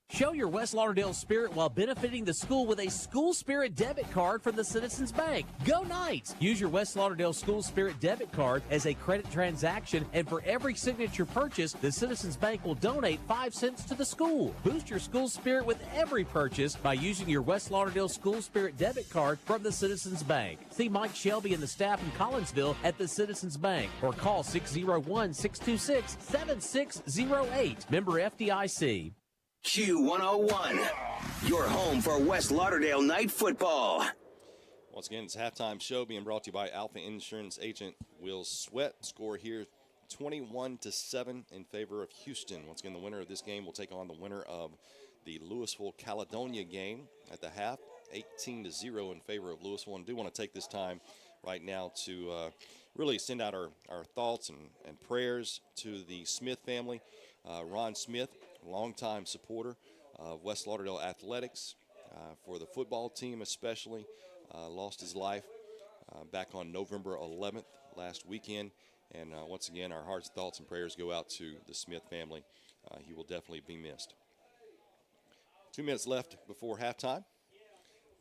Show your West Lauderdale spirit while benefiting the school with a School Spirit debit card from the Citizens Bank. Go Knights! Use your West Lauderdale School Spirit debit card as a credit transaction, and for every signature purchase, the Citizens Bank will donate 5 cents to the school. Boost your school spirit with every purchase by using your West Lauderdale School Spirit debit card from the Citizens Bank. See Mike Shelby and the staff in Collinsville at the Citizens Bank, or call 601-626-7608. Member FDIC. Q101, your home for West Lauderdale Knight football. Once again, it's a halftime show being brought to you by Alpha Insurance agent Will Sweat. Score here 21-7 in favor of Houston. Once again, the winner of this game will take on the winner of the Louisville-Caledonia game at the half, 18-0 in favor of Louisville. And I do want to take this time right now to really send out our thoughts and prayers to the Smith family. Ron Smith, longtime supporter of West Lauderdale Athletics, for the football team especially, lost his life back on November 11th last weekend. And once again, our hearts, thoughts, and prayers go out to the Smith family. He will definitely be missed. 2 minutes left before halftime,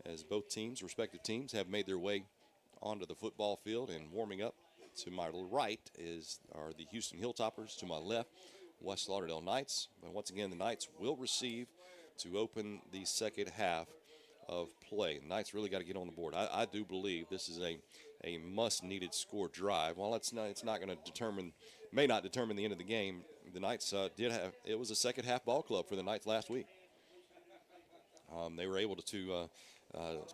as both teams, respective teams, have made their way onto the football field and warming up. To my right are the Houston Hilltoppers. To my left, West Lauderdale Knights. But once again, the Knights will receive to open the second half of play. The Knights really got to get on the board. I do believe this is a must-needed score drive. While it's not going to may not determine the end of the game, the Knights it was a second half ball club for the Knights last week. They were able to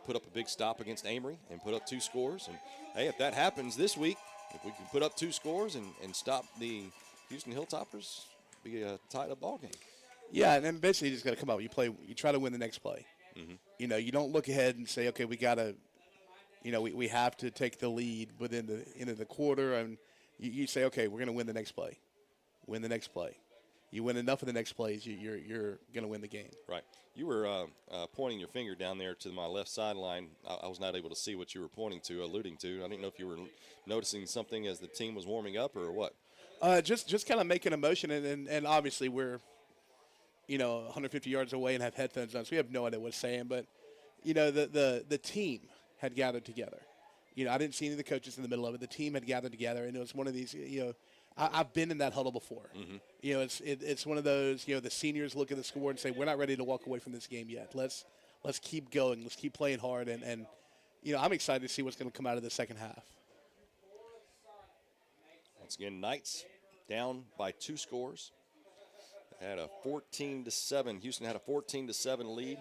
put up a big stop against Amory and put up 2 scores. And hey, if that happens this week, if we can put up 2 scores and stop the Houston Hilltoppers, be a tied-up ball game. Yeah, and then basically you just got to come out. You try to win the next play. Mm-hmm. You know, you don't look ahead and say, okay, we got to, we have to take the lead within the end of the quarter. And you say, okay, we're going to win the next play. Win the next play. You win enough of the next plays, you're going to win the game. Right. You were pointing your finger down there to my left sideline. I was not able to see what you were pointing to, alluding to. I didn't know if you were noticing something as the team was warming up or what. Just kind of making a motion, and obviously we're, 150 yards away and have headphones on, so we have no idea what it's saying. But, the team had gathered together. I didn't see any of the coaches in the middle of it. The team had gathered together, and it was one of these, I've been in that huddle before. Mm-hmm. It's one of those, the seniors look at the score and say, we're not ready to walk away from this game yet. Let's keep going. Let's keep playing hard. And I'm excited to see what's going to come out of the second half. Once again, Knights down by 2 scores. Had a 14-7. Houston had a 14-7 lead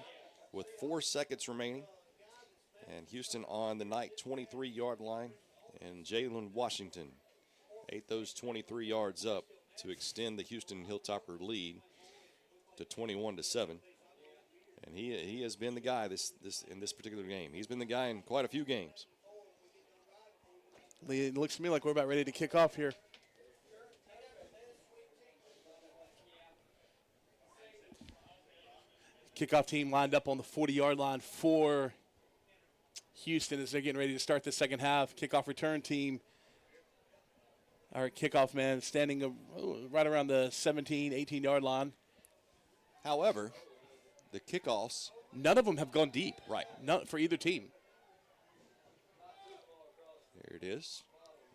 with 4 seconds remaining. And Houston on the Knight 23-yard line. And Jalen Washington ate those 23 yards up to extend the Houston Hilltopper lead to 21-7. And he has been the guy in this particular game. He's been the guy in quite a few games. It looks to me like we're about ready to kick off here. Kickoff team lined up on the 40-yard line for Houston as they're getting ready to start the second half. Kickoff return team, our kickoff man, standing right around the 17, 18-yard line. However, the kickoffs, none of them have gone deep. Right. None for either team. There it is.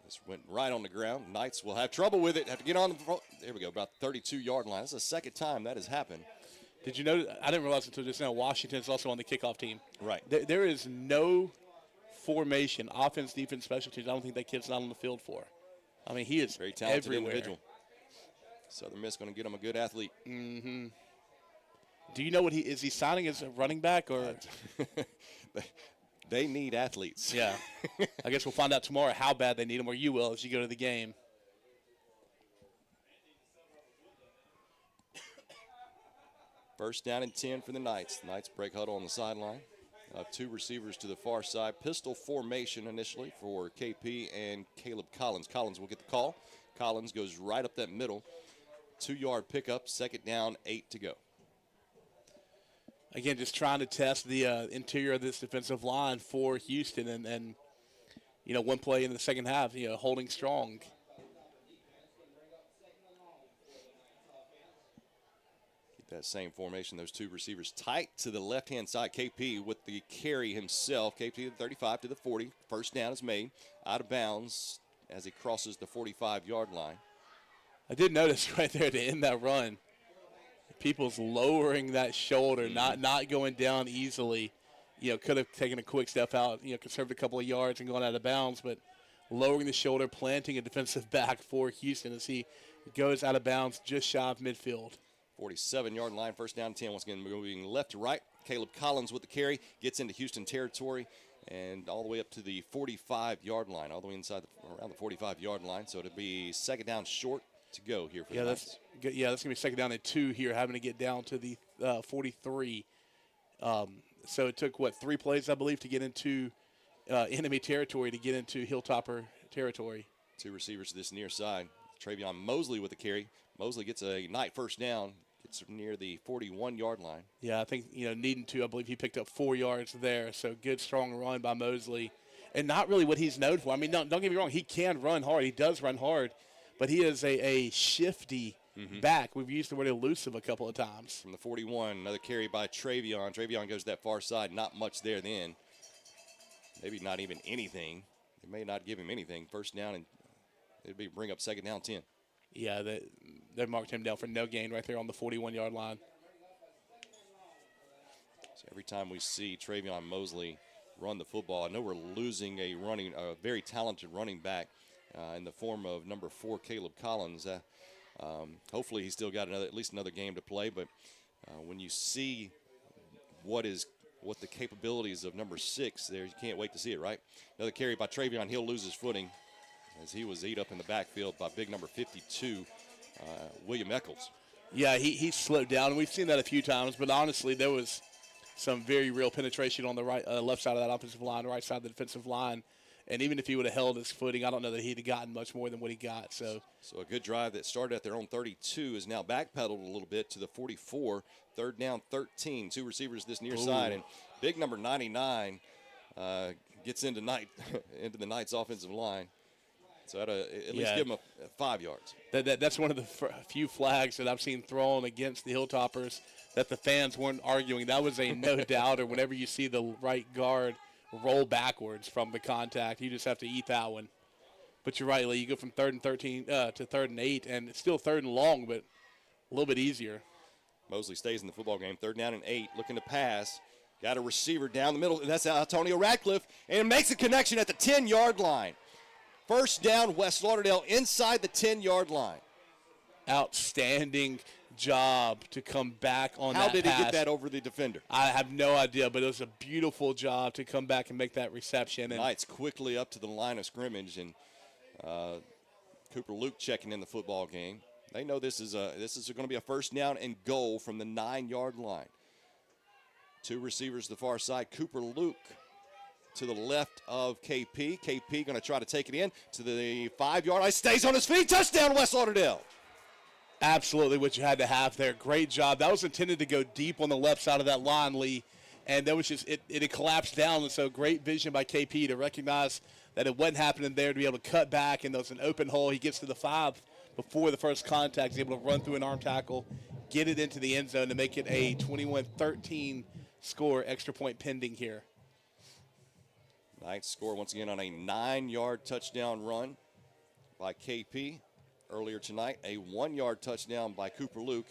This went right on the ground. Knights will have trouble with it. Have to get on the front. There we go, about 32-yard line. This is the second time that has happened. Did you know? I didn't realize until just now Washington's also on the kickoff team. Right. There is no formation, offense, defense, special teams. I don't think that kid's not on the field for. I mean, he is very talented everywhere. Individual. Southern Miss going to get him a good athlete. Mm-hmm. Do you know what is he signing as a running back or? They need athletes. Yeah. I guess we'll find out tomorrow how bad they need them, or you will as you go to the game. First down and 10 for the Knights. The Knights break huddle on the sideline. Two receivers to the far side. Pistol formation initially for KP and Caleb Collins. Collins will get the call. Collins goes right up that middle. 2-yard pickup. Second down, 8 to go. Again, just trying to test the interior of this defensive line for Houston, and one play in the second half, holding strong. Keep that same formation. Those two receivers tight to the left-hand side. KP with the carry himself. KP to the 35 to the 40. First down is made. Out of bounds as he crosses the 45-yard line. I did notice right there to end that run, people's lowering that shoulder, not going down easily. Could have taken a quick step out, conserved a couple of yards and gone out of bounds, but lowering the shoulder, planting a defensive back for Houston as he goes out of bounds just shy of midfield. 47-yard line, first down 10. Once again, moving left to right. Caleb Collins with the carry, gets into Houston territory, and all the way up to the 45-yard line, all the way around the 45-yard line. So it'll be second down short to go here for the Knights. That's going to be second down and 2 here, having to get down to the 43. So it took, 3 plays, I believe, to get into enemy territory, to get into Hilltopper territory. Two receivers to this near side. Travion Mosley with the carry. Mosley gets a Knight first down, gets near the 41-yard line. Yeah, I think, needing to, I believe he picked up 4 yards there. So good, strong run by Mosley. And not really what he's known for. I mean, don't get me wrong. He can run hard. He does run hard. But he is a shifty back. We've used the word elusive a couple of times. From the 41, another carry by Travion. Travion goes to that far side. Not much there then. Maybe not even anything. They may not give him anything. First down, and it'd be bring up second down 10. Yeah, they marked him down for no gain right there on the 41-yard line. So every time we see Travion Mosley run the football, I know we're losing a very talented running back in the form of number 4, Caleb Collins. Hopefully he's still got at least another game to play, but when you see what the capabilities of number 6 there, you can't wait to see it, right? Another carry by Travion. He'll lose his footing as he was ate up in the backfield by big number 52, William Eccles. Yeah, he slowed down, and we've seen that a few times, but honestly, there was some very real penetration on the left side of that offensive line, right side of the defensive line. And even if he would have held his footing, I don't know that he'd have gotten much more than what he got. So a good drive that started at their own 32 is now backpedaled a little bit to the 44. Third down 13. Two receivers this near side. And big number 99 gets into the Knights offensive line. So at least give him 5 yards. That's one of the few flags that I've seen thrown against the Hilltoppers that the fans weren't arguing. That was a no-doubter. Whenever you see the right guard roll backwards from the contact, you just have to eat that one. But you're right, Lee. You go from 3rd and 13 to 3rd and 8, and it's still 3rd and long, but a little bit easier. Mosley stays in the football game. 3rd down and 8, looking to pass. Got a receiver down the middle, and that's Antonio Radcliffe, and makes a connection at the 10-yard line. First down, West Lauderdale inside the 10-yard line. Outstanding job to come back on that pass. How did he get that over the defender? I have no idea, but it was a beautiful job to come back and make that reception. And Knights quickly up to the line of scrimmage, and Cooper Luke checking in the football game. They know this is going to be a first down and goal from the 9-yard line. Two receivers to the far side. Cooper Luke to the left of KP. KP going to try to take it in to the 5-yard line. Stays on his feet. Touchdown, West Lauderdale. Absolutely what you had to have there. Great job. That was intended to go deep on the left side of that line, Lee. And that was just, it had collapsed down. And so great vision by KP to recognize that it wasn't happening there, to be able to cut back. And there was an open hole. He gets to the 5 before the first contact. He's able to run through an arm tackle, get it into the end zone to make it a 21-13 score, extra point pending here. Knights score once again on a 9-yard touchdown run by KP. Earlier tonight, a 1-yard touchdown by Cooper Luke,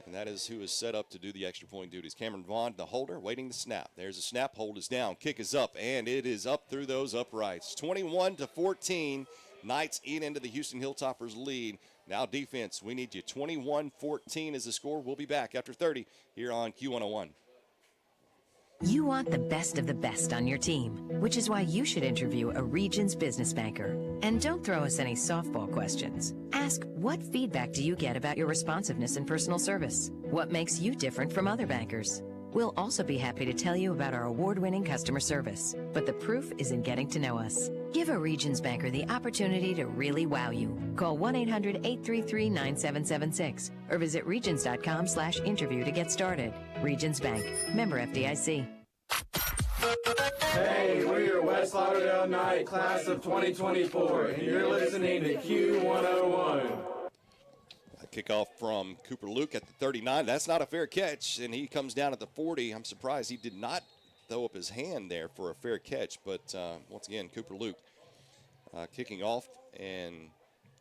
and that is who is set up to do the extra point duties. Cameron Vaughn, the holder, waiting the snap. There's a snap, hold is down, kick is up, and it is up through those uprights. 21-14, Knights eat into the Houston Hilltoppers lead. Now defense, we need you. 21-14 is the score. We'll be back after 30 here on Q101. You want the best of the best on your team, which is why you should interview a Regions business banker. And don't throw us any softball questions. Ask, what feedback do you get about your responsiveness and personal service? What makes you different from other bankers? We'll also be happy to tell you about our award-winning customer service. But the proof is in getting to know us. Give a Regions banker the opportunity to really wow you. Call 1-800-833-9776 or visit regions.com/interview to get started. Regions Bank. Member FDIC. Hey, we're your West Lauderdale Knight class of 2024, and you're listening to Q101. Kickoff from Cooper Luke at the 39. That's not a fair catch, and he comes down at the 40. I'm surprised he did not throw up his hand there for a fair catch, but once again, Cooper Luke kicking off, and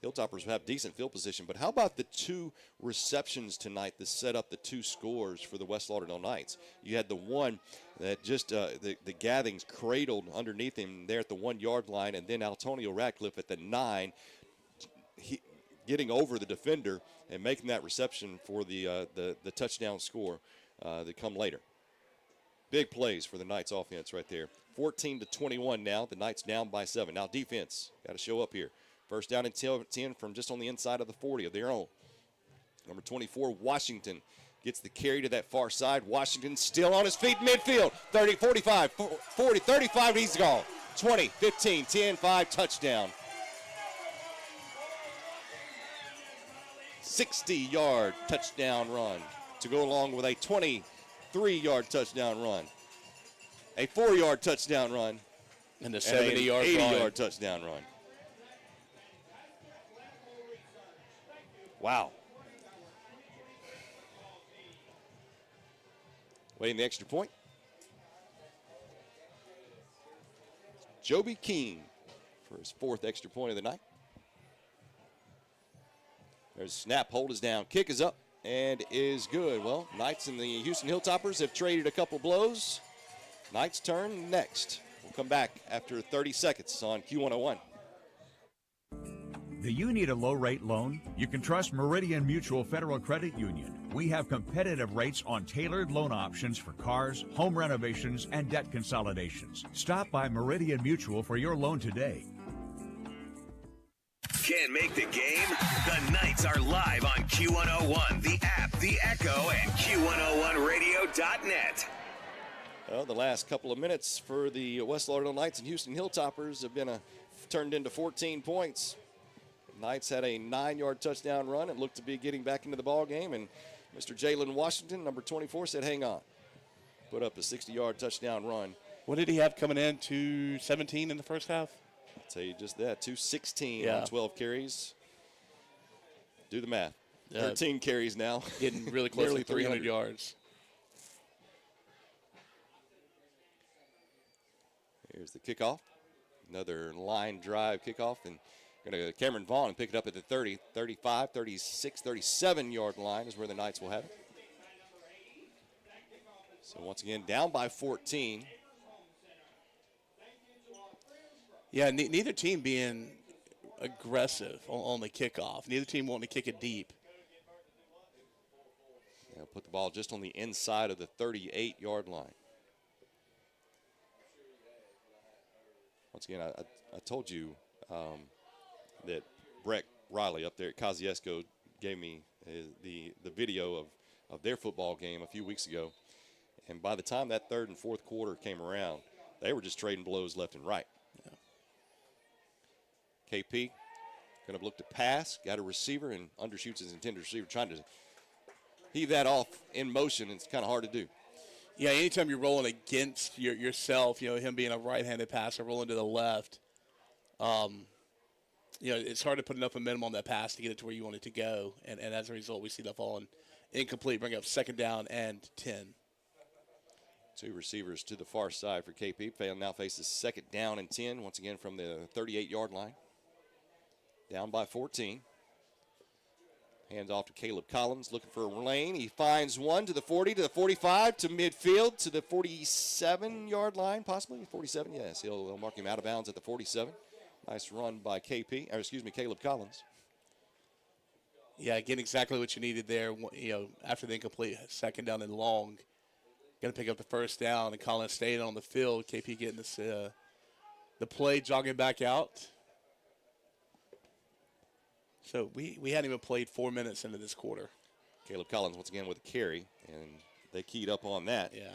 Hilltoppers have decent field position. But how about the two receptions tonight that set up the two scores for the West Lauderdale Knights? You had the one that just the Gathings cradled underneath him there at the 1 yard line, and then Antonio Ratcliffe at the 9, getting over the defender and making that reception for the touchdown score that come later. Big plays for the Knights offense right there. 14-21 now. The Knights down by 7. Now defense got to show up here. First down and 10 from just on the inside of the 40 of their own. Number 24, Washington, gets the carry to that far side. Washington still on his feet, midfield. 30, 45, 40, 35, he's gone. 20, 15, 10, 5, touchdown. 60-yard touchdown run to go along with a 23-yard touchdown run, a 4-yard touchdown run, and a 80-yard touchdown run. Wow. Waiting the extra point. Joby King for his 4th extra point of the night. There's a snap, hold is down, kick is up, and is good. Well, Knights and the Houston Hilltoppers have traded a couple blows. Knights turn next. We'll come back after 30 seconds on Q101. Do you need a low-rate loan? You can trust Meridian Mutual Federal Credit Union. We have competitive rates on tailored loan options for cars, home renovations, and debt consolidations. Stop by Meridian Mutual for your loan today. Can't make the game? The Knights are live on Q101, the app, the Echo, and Q101radio.net. Well, the last couple of minutes for the West Lauderdale Knights and Houston Hilltoppers have been turned into 14 points. Knights had a 9-yard touchdown run and looked to be getting back into the ball game, and Mr. Jalen Washington, number 24, said, hang on. Put up a 60-yard touchdown run. What did he have coming in? 217 in the first half? I'll tell you just that. 216 on 12 carries. Do the math. 13 carries now. Getting really close to 300 yards. Here's the kickoff. Another line drive kickoff, and going to Cameron Vaughn and pick it up at the 30, 35, 36, 37-yard line is where the Knights will have it. So once again, down by 14. Yeah, neither team being aggressive on the kickoff. Neither team wanting to kick it deep. Yeah, put the ball just on the inside of the 38-yard line. Once again, I told you that Breck Riley up there at Kosciuszko gave me the video of their football game a few weeks ago. And by the time that 3rd and 4th quarter came around, they were just trading blows left and right. Yeah. KP going to look to pass, got a receiver, and undershoots his intended receiver, trying to heave that off in motion. It's kind of hard to do. Yeah, anytime you're rolling against yourself, him being a right-handed passer, rolling to the left, it's hard to put enough momentum on that pass to get it to where you want it to go. And as a result, we see that falling incomplete, bring up 2nd down and 10. 2 receivers to the far side for KP. Now faces 2nd down and 10, once again from the 38-yard line. Down by 14. Hands off to Caleb Collins, looking for a lane. He finds one to the 40, to the 45, to midfield, to the 47-yard line, possibly. 47, yes. He'll mark him out of bounds at the 47. Nice run by Caleb Collins. Yeah, again, exactly what you needed there. After the incomplete 2nd down and long, going to pick up the first down, and Collins staying on the field. KP getting this, the play, jogging back out. So we hadn't even played 4 minutes into this quarter. Caleb Collins once again with a carry, and they keyed up on that. Yeah.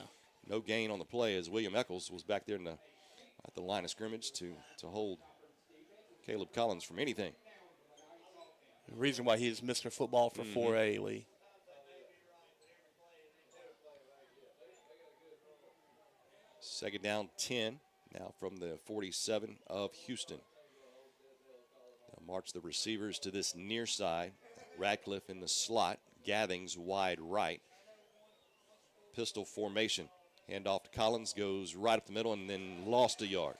No gain on the play as William Eccles was back there at the line of scrimmage to hold Caleb Collins from anything. The reason why he is Mr. Football for 4A, Lee. Second down 10 now from the 47 of Houston. They'll march the receivers to this near side. Radcliffe in the slot. Gathings wide right. Pistol formation. Handoff to Collins, goes right up the middle and then lost a yard.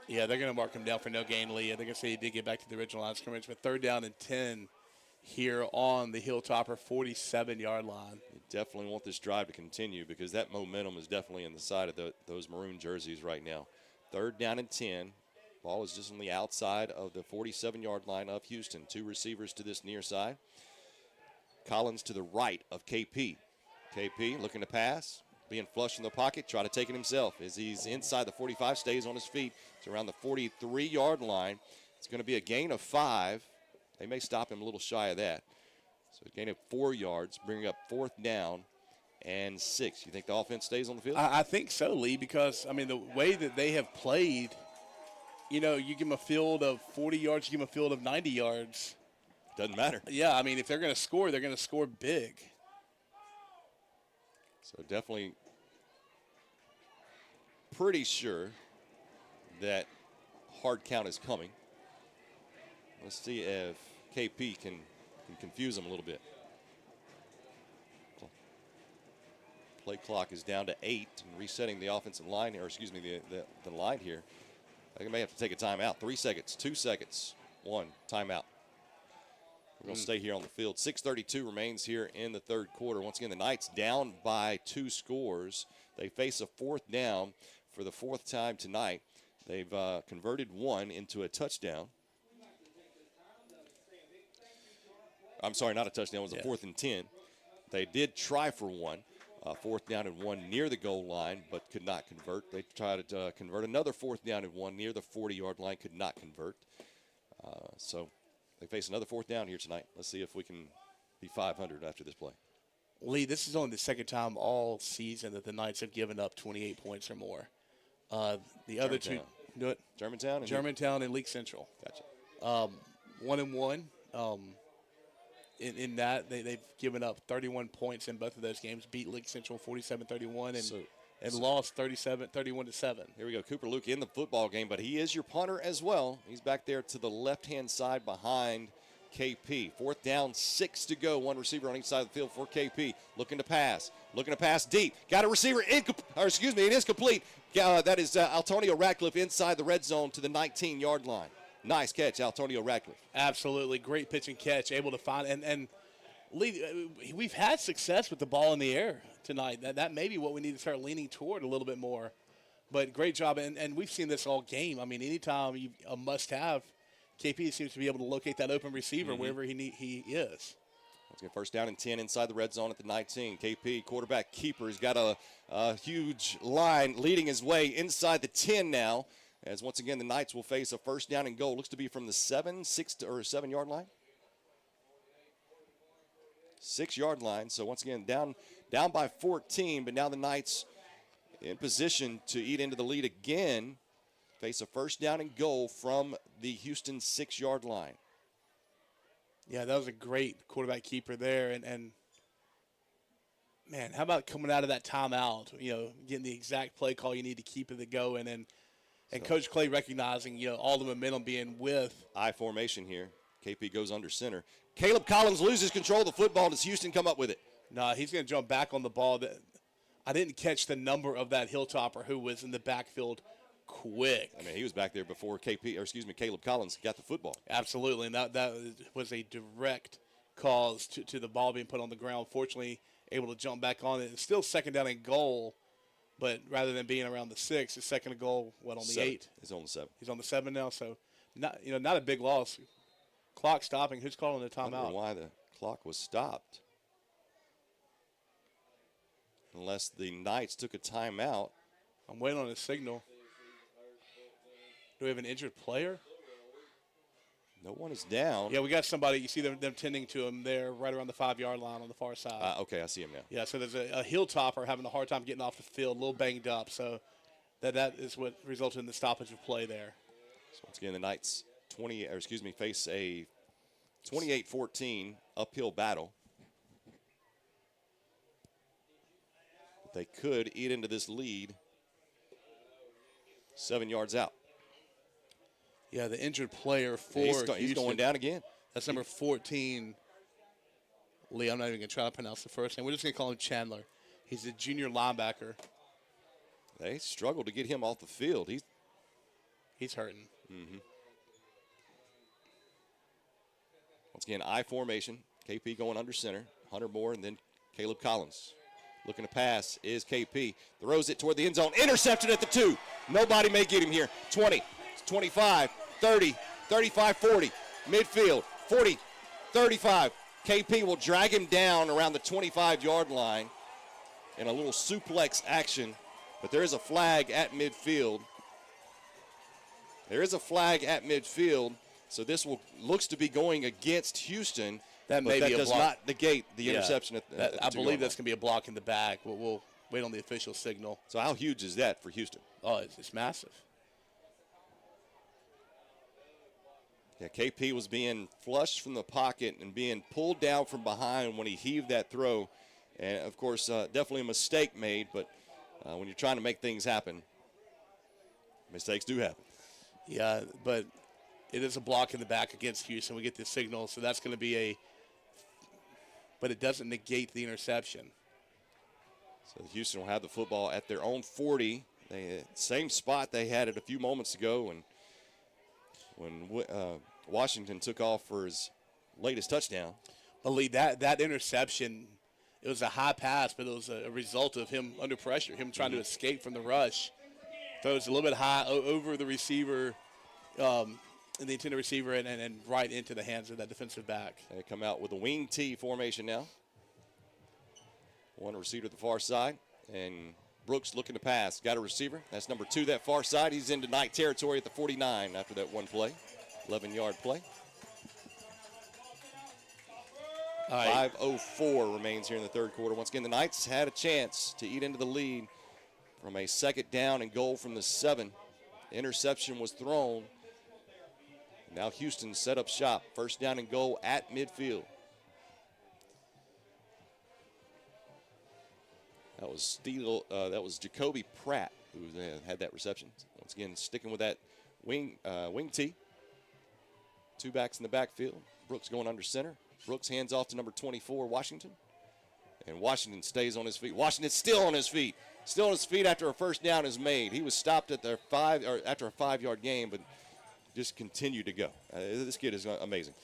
Yeah, they're going to mark him down for no gain, Lee. They're going to say he did get back to the original line of scrimmage, but 3rd down and 10 here on the Hilltopper 47-yard line. You definitely want this drive to continue because that momentum is definitely in the side of those maroon jerseys right now. 3rd down and 10. Ball is just on the outside of the 47-yard line of Houston. 2 receivers to this near side. Collins to the right of KP. KP looking to pass, being flushed in the pocket, try to take it himself. As he's inside the 45, stays on his feet. It's around the 43-yard line. It's going to be a gain of 5. They may stop him a little shy of that. So a gain of 4 yards, bringing up 4th down and 6. You think the offense stays on the field? I think so, Lee, because, I mean, the way that they have played, you know, you give them a field of 40 yards, you give them a field of 90 yards. Doesn't matter. Yeah, I mean, if they're going to score, they're going to score big. So definitely pretty sure that hard count is coming. Let's see if KP can confuse them a little bit. Play clock is down to 8 and resetting the offensive line, or excuse me, the line here. I think I may have to take a timeout. 3 seconds, 2 seconds, 1 timeout. We're going to stay here on the field. 6:32 remains here in the 3rd quarter. Once again, the Knights down by 2 scores. They face a 4th down for the 4th time tonight. They've converted 1 into a touchdown. I'm sorry, not a touchdown. It was a 4th and 10. They did try for 1. 4th down and 1 near the goal line, but could not convert. They tried to convert another 4th down and 1 near the 40-yard line, could not convert. So they face another 4th down here tonight. Let's see if we can be 500 after this play. Lee, this is only the 2nd time all season that the Knights have given up 28 points or more. The other two, do it. Germantown and League Central. Gotcha. 1-1. In that, they've given up 31 points in both of those games. Beat League Central 47-31 and lost 31-7. Here we go. Cooper Luke in the football game, but he is your punter as well. He's back there to the left-hand side behind KP. 4th down, 6 to go. 1 receiver on each side of the field for KP. Looking to pass deep. Got a receiver, it is complete. That is Antonio Radcliffe inside the red zone to the 19-yard line. Nice catch, Antonio Radcliffe. Absolutely. Great pitch and catch. Able to find. And Lee, we've had success with the ball in the air tonight. That may be what we need to start leaning toward a little bit more. But great job. And we've seen this all game. I mean, anytime you a must-have, KP seems to be able to locate that open receiver wherever he is. Let's get 1st down and 10 inside the red zone at the 19. KP, quarterback keeper, has got a huge line leading his way inside the 10 now. As once again, the Knights will face a 1st down and goal. Looks to be from the 7-yard line. 6-yard line. So once again, down by 14, but now the Knights in position to eat into the lead again. Face a 1st down and goal from the Houston 6-yard line. Yeah, that was a great quarterback keeper there. And man, how about coming out of that timeout, getting the exact play call you need to keep it going, and Coach Clay recognizing, all the momentum being with. I formation here. KP goes under center. Caleb Collins loses control of the football. Does Houston come up with it? No, he's going to jump back on the ball. I didn't catch the number of that Hilltopper who was in the backfield quick. I mean, he was back there before Caleb Collins got the football. Absolutely, and that was a direct cause to the ball being put on the ground. Fortunately, able to jump back on it. It's still 2nd down and goal. But rather than being around the 6, his 2nd goal, on the 7. 8? He's on the 7. He's on the 7 now, so not a big loss. Clock stopping. Who's calling the timeout? I don't know why the clock was stopped. unless the Knights took a timeout. I'm waiting on a signal. Do we have an injured player? No one is down. Yeah, we got somebody. You see them tending to him there right around the 5-yard line on the far side. Okay, I see him now. Yeah, so there's a Hilltopper having a hard time getting off the field, a little banged up. So that is what resulted in the stoppage of play there. So once again, the Knights face a 28-14 uphill battle. But they could eat into this lead 7 yards out. Yeah, the injured player for he's going down again. That's number 14. Lee, I'm not even going to try to pronounce the first name. We're just going to call him Chandler. He's a junior linebacker. They struggled to get him off the field. He's hurting. Mm-hmm. Once again, I formation. KP going under center. Hunter Moore and then Caleb Collins. Looking to pass is KP. Throws it toward the end zone. Intercepted at the 2. Nobody may get him here. 20, 25, 30, 35, 40. Midfield, 40, 35. KP will drag him down around the 25-yard line in a little suplex action. But there is a flag at midfield. So this looks to be going against Houston. That may be a does block. Not negate the interception. I believe that's going to be a block in the back. We'll wait on the official signal. So how huge is that for Houston? Oh, it's massive. Yeah, KP was being flushed from the pocket and being pulled down from behind when he heaved that throw. And, of course, definitely a mistake made. But when you're trying to make things happen, mistakes do happen. Yeah, but it is a block in the back against Houston. We get the signal, so that's going to be but it doesn't negate the interception. So Houston will have the football at their own 40. Same spot they had it a few moments ago when Washington took off for his latest touchdown. Believe that interception, it was a high pass, but it was a result of him under pressure, him trying to escape from the rush. Throws a little bit high over the receiver, the intended receiver, and right into the hands of that defensive back. They come out with a wing T formation now. One receiver to the far side, and Brooks looking to pass. Got a receiver. That's number 2, that far side. He's into Knight territory at the 49 after that one play, 11-yard play. 5:04 remains here in the third quarter. Once again, the Knights had a chance to eat into the lead from a second down and goal from the 7. Interception was thrown. Now Houston set up shop. First down and goal at midfield. That was Jacoby Pratt who had that reception. Once again, sticking with that wing T. 2 backs in the backfield. Brooks going under center. Brooks hands off to number 24, Washington. And Washington stays on his feet. Washington's still on his feet. Still on his feet after a first down is made. He was stopped at after a 5-yard gain, but just continued to go. This kid is amazing.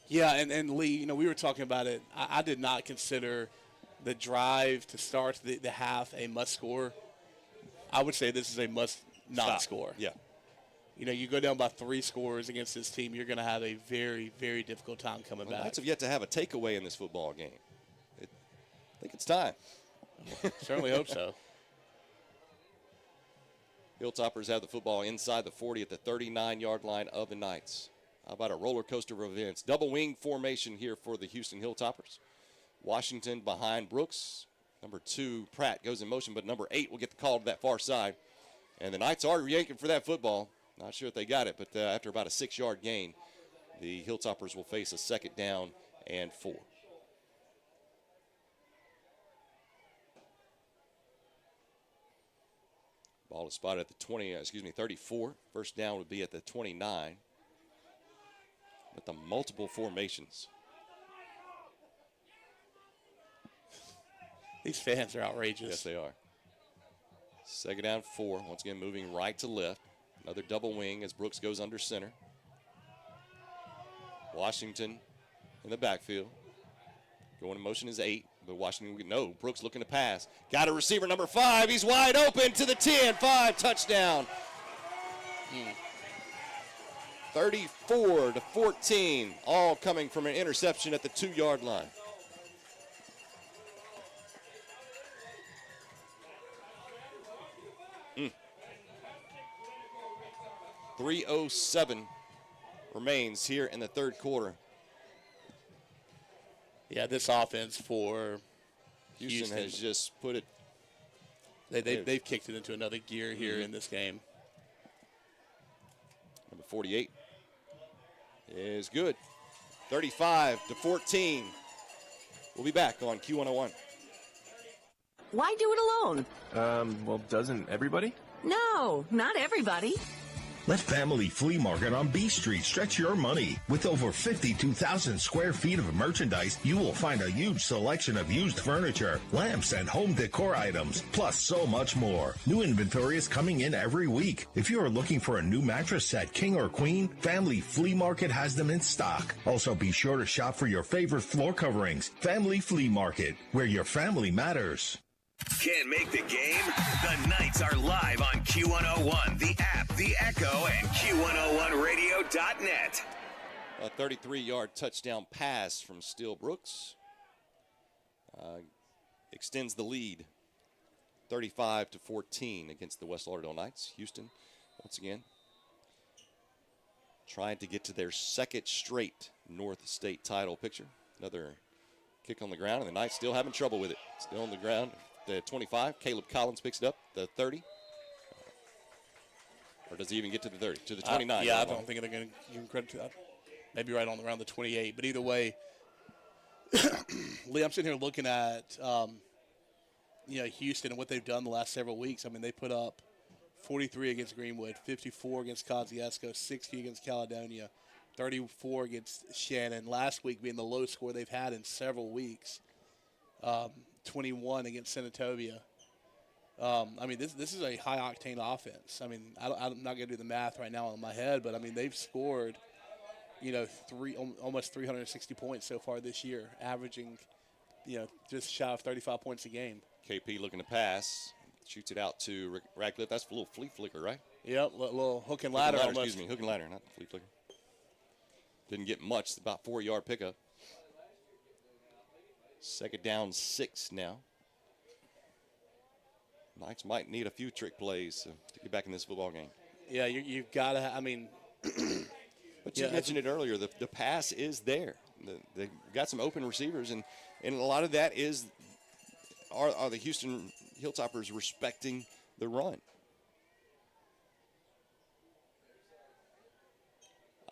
Yeah, and Lee, we were talking about it. I did not consider the drive to start the half a must score. I would say this is a must not score. Yeah. You go down by 3 scores against this team, you're going to have a very, very difficult time coming back. Knights have yet to have a takeaway in this football game. I think it's time. Certainly hope so. Hilltoppers have the football inside the 40 at the 39-yard line of the Knights. How about a roller coaster of events? Double wing formation here for the Houston Hilltoppers. Washington behind Brooks. Number 2, Pratt, goes in motion, but number 8 will get the call to that far side. And the Knights are yanking for that football. Not sure if they got it, but after about a 6-yard gain, the Hilltoppers will face a second down and 4. Ball is spotted at the 34. First down would be at the 29. With the multiple formations. These fans are outrageous. Yes, they are. Second down 4. Once again, moving right to left. Another double wing as Brooks goes under center. Washington in the backfield. Going in motion is 8, but Washington, no. Brooks looking to pass. Got a receiver, number 5. He's wide open to the 10. 5, touchdown. 34-14, all coming from an interception at the 2-yard line. 3:07 remains here in the third quarter. Yeah, this offense for Houston has just put it. They've kicked it into another gear here in this game. Number 48 is good. 35-14. We'll be back on Q101. Why do it alone? Well, doesn't everybody? No, not everybody. Let Family Flea Market on B Street stretch your money. With over 52,000 square feet of merchandise, you will find a huge selection of used furniture, lamps, and home decor items, plus so much more. New inventory is coming in every week. If you are looking for a new mattress set, king or queen, Family Flea Market has them in stock. Also, be sure to shop for your favorite floor coverings. Family Flea Market, where your family matters. Can't make the game? The Knights are live on Q101, the app, the Echo, and Q101radio.net. A 33-yard touchdown pass from Steele Brooks extends the lead 35-14 against the West Lauderdale Knights. Houston, once again, trying to get to their second straight North State title picture. Another kick on the ground, and the Knights still having trouble with it. Still on the ground. The 25, Caleb Collins picks it up. The 30. Or does he even get to the 30? To the 29. I don't think they're going to give him credit to that. Maybe right around the 28. But either way, Lee, I'm sitting here looking at Houston and what they've done the last several weeks. I mean, they put up 43 against Greenwood, 54 against Kosciuszko, 60 against Caledonia, 34 against Shannon. Last week being the low score they've had in several weeks. 21 against Senatobia. I mean, this is a high-octane offense. I mean, I'm not going to do the math right now in my head, but, I mean, they've scored, almost 360 points so far this year, averaging, just shy of 35 points a game. KP looking to pass. Shoots it out to Radcliffe. That's a little flea flicker, right? Yep, little hook and ladder almost. Excuse me, hook and ladder, not flea flicker. Didn't get much, about 4-yard pickup. Second down, 6 now. Knights might need a few trick plays to get back in this football game. Yeah, you've got to, I mean. But you mentioned it earlier, the pass is there. They've got some open receivers, and a lot of that are the Houston Hilltoppers respecting the run.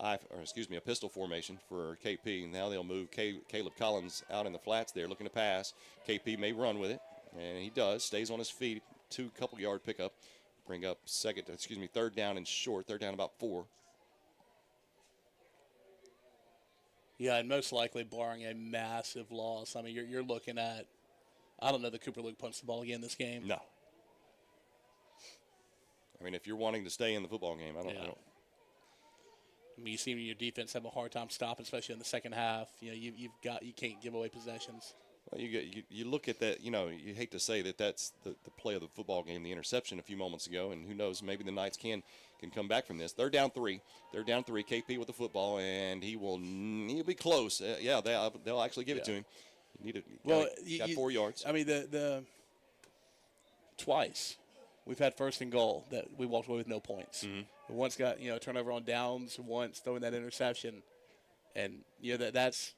A pistol formation for KP. Now they'll move Caleb Collins out in the flats there, looking to pass. KP may run with it, and he does. Stays on his feet, couple-yard pickup. Bring up third down and short. Third down about 4. Yeah, and most likely barring a massive loss. I mean, you're looking at, I don't know that Cooper Luke punts the ball again this game. No. I mean, if you're wanting to stay in the football game, I don't. I mean, you see your defense have a hard time stopping, especially in the second half. You can't give away possessions. Well, you look at that. You hate to say that's the play of the football game, the interception a few moments ago, and who knows, maybe the Knights can come back from this. They're down 3. KP with the football, and he'll be close. They'll actually give it to him. You got 4 yards. I mean, the twice we've had first and goal that we walked away with no points. Mm-hmm. Once got turnover on downs, once throwing that interception, and that's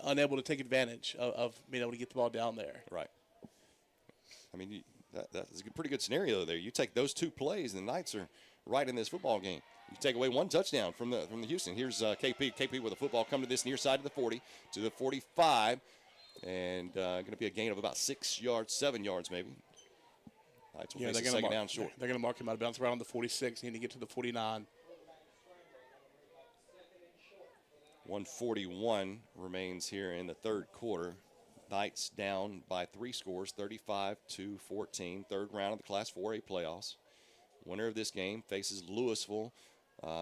unable to take advantage of being able to get the ball down there. Right. I mean, that's a pretty good scenario there. You take those 2 plays, and the Knights are right in this football game. You take away 1 touchdown from the Houston. Here's KP with a football come to this near side of the 40 to the 45, and going to be a gain of about 6 yards, 7 yards maybe. Knights will face the second down short. They're going to mark him out of bounds around the 46. Need to get to the 49. 141 remains here in the third quarter. Knights down by 3 scores, 35-14. Third round of the Class 4A playoffs. Winner of this game faces Louisville.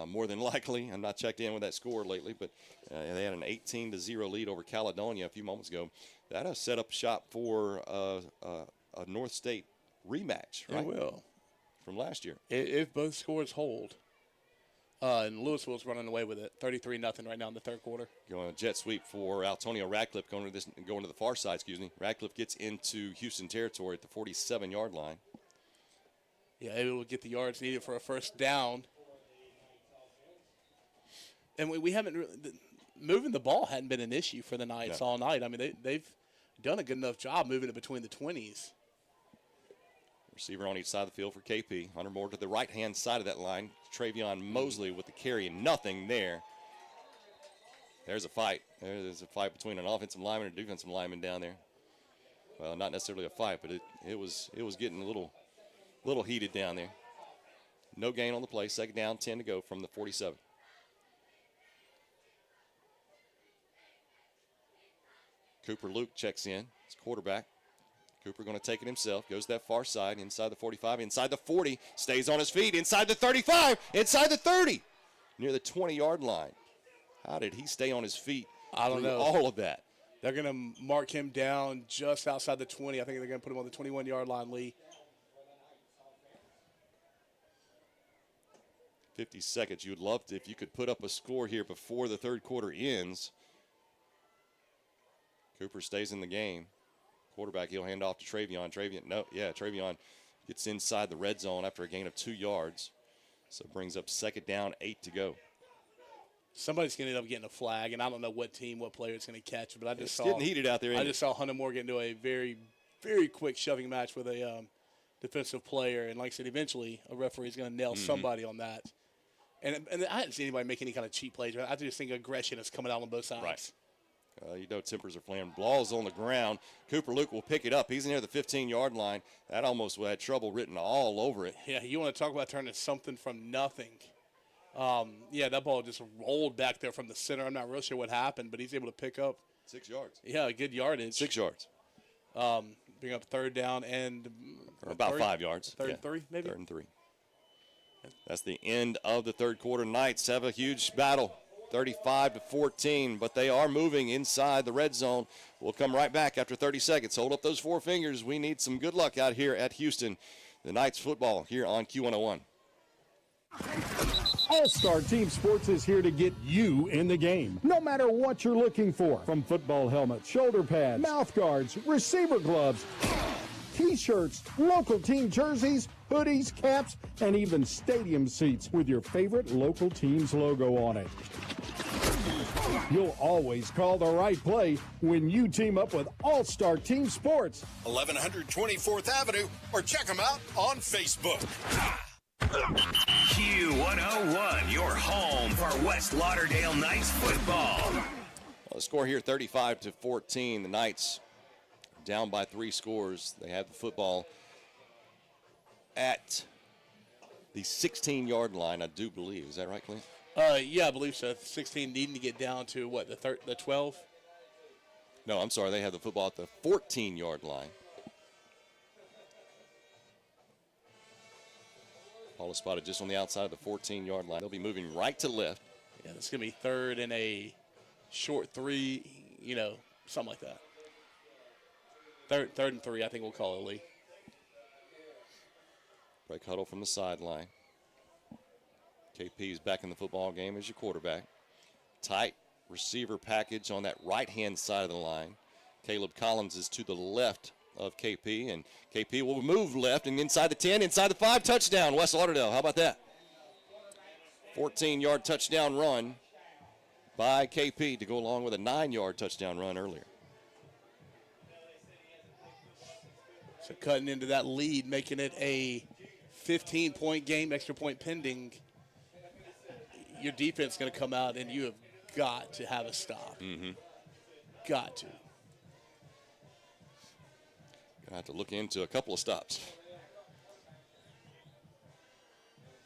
More than likely, I'm not checked in with that score lately, but they had an 18-0 lead over Caledonia a few moments ago. That'll set up shop for a North State rematch, right? It will. From last year. If both scores hold. And Louisville's running away with it, 33-0 right now in the third quarter. Going a jet sweep for Altonio Radcliffe going to the far side, Radcliffe gets into Houston territory at the 47-yard line. Yeah, able to get the yards needed for a first down. And we haven't really, moving the ball hadn't been an issue for the Knights all night. I mean, they've done a good enough job moving it between the 20s. Receiver on each side of the field for KP. Hunter Moore to the right-hand side of that line. Travion Mosley with the carry, and nothing there. There's a fight. There's a fight between an offensive lineman and a defensive lineman down there. Well, not necessarily a fight, but it was getting a little heated down there. No gain on the play. Second down, 10 to go from the 47. Cooper Luke checks in. It's quarterback. Cooper going to take it himself. Goes that far side, inside the 45, inside the 40. Stays on his feet, inside the 35, inside the 30. Near the 20-yard line. How did he stay on his feet? I don't know. All of that. They're going to mark him down just outside the 20. I think they're going to put him on the 21-yard line, Lee. 50 seconds. You'd love to if you could put up a score here before the third quarter ends. Cooper stays in the game. Quarterback, he'll hand off to Travion. Travion gets inside the red zone after a gain of 2 yards. So brings up second down, 8 to go. Somebody's going to end up getting a flag, and I don't know what team, what player it's going to catch, but I just saw getting heated out there. I just saw Hunter Moore get into a very, very quick shoving match with a defensive player, and like I said, eventually a referee is going to nail somebody on that. And I hadn't seen anybody make any kind of cheap plays. I just think aggression is coming out on both sides. Right. Tempers are flaring. Ball's on the ground. Cooper Luke will pick it up. He's near the 15-yard line. That almost had trouble written all over it. Yeah, you want to talk about turning something from nothing. That ball just rolled back there from the center. I'm not real sure what happened, but he's able to pick up 6 yards. Yeah, a good yardage. 6 yards. Bring up third down and about 5 yards. Third and 3, maybe? Third and 3. That's the end of the third quarter. Knights have a huge battle, 35-14, but they are moving inside the red zone. We'll come right back after 30 seconds. Hold up those 4 fingers. We need some good luck out here at Houston. The Knights football here on Q101. All-Star Team Sports is here to get you in the game, no matter what you're looking for. From football helmets, shoulder pads, mouth guards, receiver gloves, T-shirts, local team jerseys, hoodies, caps, and even stadium seats with your favorite local team's logo on it. You'll always call the right play when you team up with All-Star Team Sports. 1124th Avenue, or check them out on Facebook. Q101, your home for West Lauderdale Knights football. Well, the score here, 35-14. The Knights down by 3 scores. They have the football at the 16-yard line, I do believe. Is that right, Clint? Yeah, I believe so. 16 needing to get down to, what, the 12? No, I'm sorry. They have the football at the 14-yard line. Ball is spotted just on the outside of the 14-yard line. They'll be moving right to left. Yeah, it's going to be third and a short 3, something like that. Third and 3, I think we'll call it, Lee. Break huddle from the sideline. KP is back in the football game as your quarterback. Tight receiver package on that right-hand side of the line. Caleb Collins is to the left of KP, and KP will move left and inside the 10, inside the 5, touchdown, West Lauderdale. How about that? 14-yard touchdown run by KP to go along with a 9-yard touchdown run earlier. So cutting into that lead, making it a 15-point game, extra point pending. Your defense is going to come out, and you have got to have a stop. Got to. Going to have to look into a couple of stops.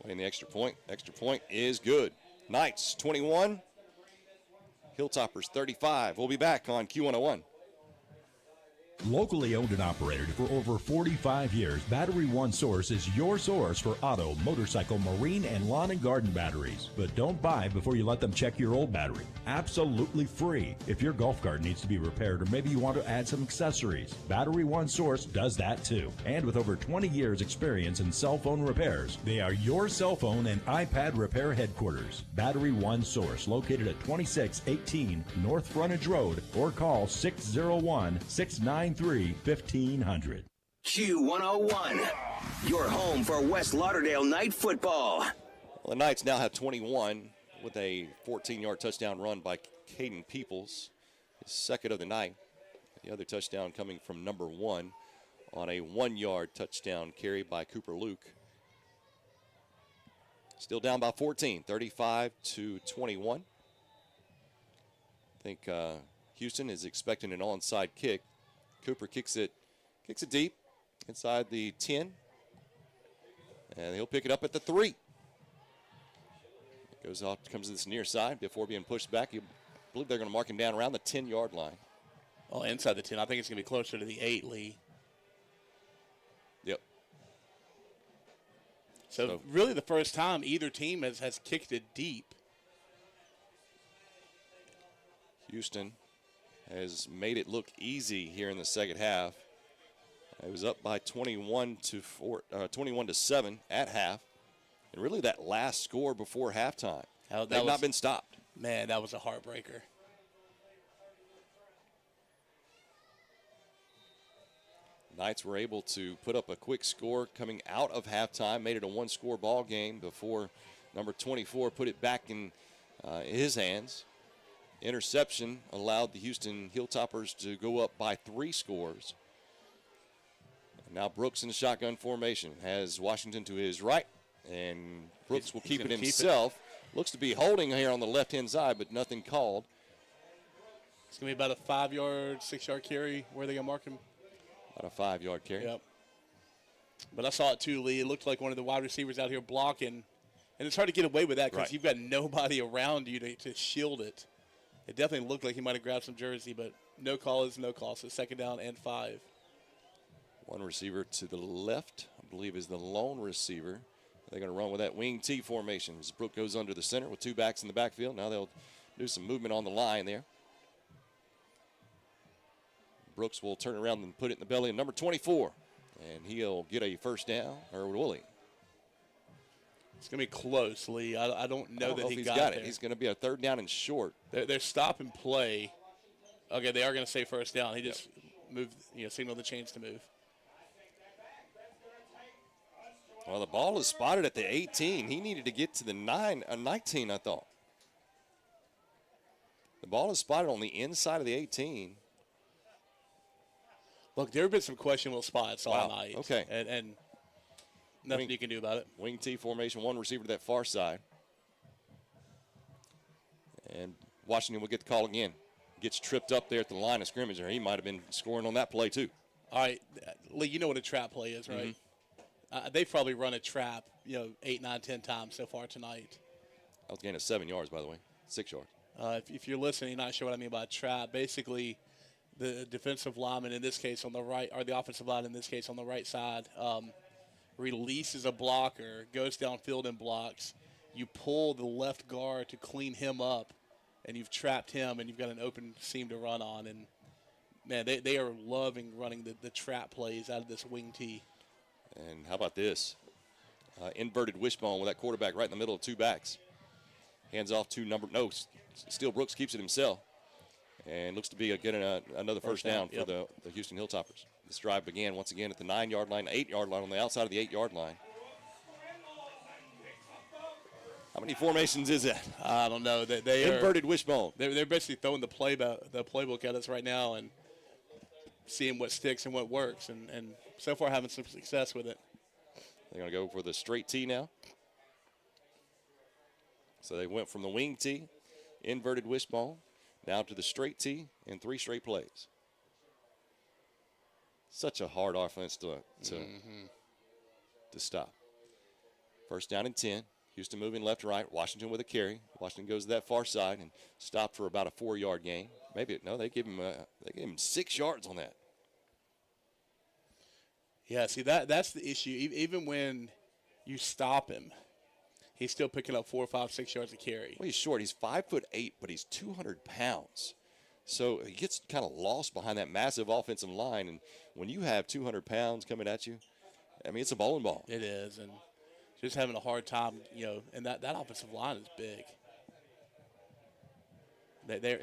Playing the extra point. Extra point is good. Knights 21, Hilltoppers 35. We'll be back on Q101. Locally owned and operated for over 45 years, Battery One Source is your source for auto, motorcycle, marine, and lawn and garden batteries. But don't buy before you let them check your old battery. Absolutely free. If your golf cart needs to be repaired or maybe you want to add some accessories, Battery One Source does that too. And with over 20 years experience in cell phone repairs, they are your cell phone and iPad repair headquarters. Battery One Source, located at 2618 North Frontage Road, or call 601-693-1500. Q101, your home for West Lauderdale Night football. Well, the Knights now have 21 with a 14-yard touchdown run by Caden Peoples, his second of the night. The other touchdown coming from number 1 on a 1-yard touchdown carry by Cooper Luke. Still down by 14, 35-21. I think Houston is expecting an onside kick. Cooper kicks it deep inside the 10. And he'll pick it up at the 3. Goes off, comes to this near side before being pushed back. I believe they're going to mark him down around the 10-yard line. Oh, inside the 10. I think it's going to be closer to the 8, Lee. Yep. So really the first time either team has kicked it deep. Houston has made it look easy here in the second half. It was up by 21 to 7 at half. And really that last score before halftime, they've not been stopped. Man, that was a heartbreaker. Knights were able to put up a quick score coming out of halftime, made it a one-score ball game before number 24 put it back in his hands. Interception allowed the Houston Hilltoppers to go up by 3 scores. And now Brooks in the shotgun formation has Washington to his right, and Brooks will keep it himself. Looks to be holding here on the left-hand side, but nothing called. It's going to be about a 5-yard, 6-yard carry. Where are they going to mark him? About a 5-yard carry. Yep. But I saw it too, Lee. It looked like one of the wide receivers out here blocking. And it's hard to get away with that because you've got nobody around you to shield it. It definitely looked like he might have grabbed some jersey, but no call is no call. So second down and 5. One receiver to the left, I believe, is the lone receiver. They're going to run with that wing T formation as Brooke goes under the center with 2 backs in the backfield. Now they'll do some movement on the line there. Brooks will turn around and put it in the belly of number 24. And he'll get a first down, or will he? It's going to be close, Lee. I don't know that he's got it. He's going to be a 3rd down and short. They're stop and play. Okay, they are going to say first down. He just moved, signaled the chains to move. Well, the ball is spotted at the 18. He needed to get to the 19, I thought. The ball is spotted on the inside of the 18. Look, there have been some questionable spots all night. Okay. And nothing you can do about it. Wing T formation, 1 receiver to that far side. And Washington will get the call again. Gets tripped up there at the line of scrimmage, or he might have been scoring on that play too. All right, Lee, you know what a trap play is, right? They've probably run a trap, 8, 9, 10 times so far tonight. I was gaining 7 yards, by the way, 6 yards. If you're listening, you're not sure what I mean by trap. Basically, the defensive lineman in this case on the right, or the offensive line in this case on the right side, releases a blocker, goes downfield and blocks. You pull the left guard to clean him up, and you've trapped him, and you've got an open seam to run on. And, man, they are loving running the trap plays out of this wing T. And how about this? Inverted wishbone with that quarterback right in the middle of 2 backs. Hands off to still Brooks keeps it himself. And looks to be getting another first down for the Houston Hilltoppers. This drive began once again at the 9-yard line, 8-yard line, on the outside of the 8-yard line. How many formations is that? I don't know. They inverted wishbone. They're basically throwing the playbook at us right now and seeing what sticks and what works, and so far having some success with it. They're going to go for the straight T now. So they went from the wing T, inverted wishbone, now to the straight T in 3 straight plays. Such a hard offense to stop. First down and 10. Houston moving left to right. Washington with a carry. Washington goes to that far side and stopped for about a 4-yard gain. They gave him 6 yards on that. Yeah, see, that's the issue. Even when you stop him, he's still picking up 4, 5, 6 yards of carry. Well, he's short. He's 5'8", but he's 200 pounds. So he gets kind of lost behind that massive offensive line. And when you have 200 pounds coming at you, it's a bowling ball. It is, and just having a hard time, and that offensive line is big.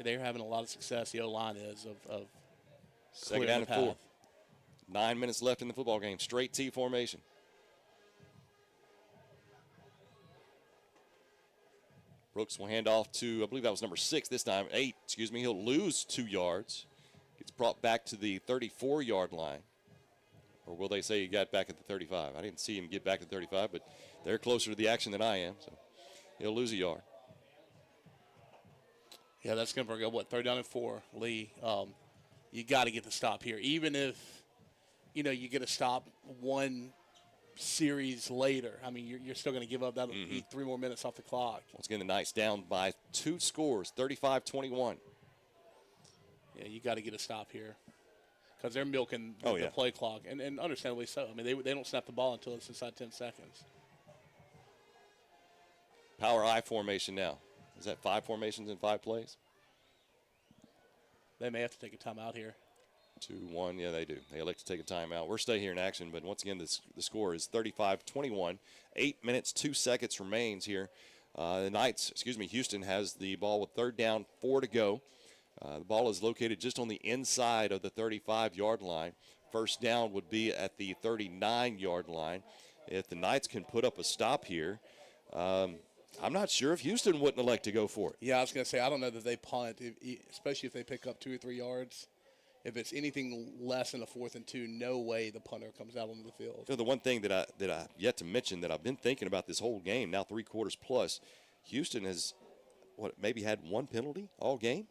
They're having a lot of success. The O-line is of second down and 4. 9 minutes left in the football game. Straight T formation. Brooks will hand off to, I believe that was number 8, this time. He'll lose 2 yards. Gets brought back to the 34-yard line. Or will they say he got back at the 35? I didn't see him get back to the 35, but they're closer to the action than I am, so he'll lose a yard. Yeah, that's going to bring up, 3rd down and 4, Lee. You got to get the stop here. Even if, you get a stop one series later, I mean, you're still going to give up that 3 more minutes off the clock. Once again, the Knights down by 2 scores, 35-21. Yeah, you got to get a stop here because they're milking the play clock, and understandably so. I mean, they don't snap the ball until it's inside 10 seconds. Power I formation now. Is that 5 formations in 5 plays? They may have to take a timeout here. 2-1, yeah, they do. They elect to take a timeout. We're staying here in action, but once again, the score is 35-21. 8 minutes, 2 seconds remains here. Houston has the ball with 3rd down, 4 to go. The ball is located just on the inside of the 35-yard line. First down would be at the 39-yard line. If the Knights can put up a stop here, I'm not sure if Houston wouldn't elect to go for it. Yeah, I was going to say, I don't know that they punt, especially if they pick up 2 or 3 yards. If it's anything less than a 4th and 2, no way the punter comes out onto the field. The one thing that I yet to mention that I've been thinking about this whole game, now 3 quarters plus, Houston has, maybe had 1 penalty all game?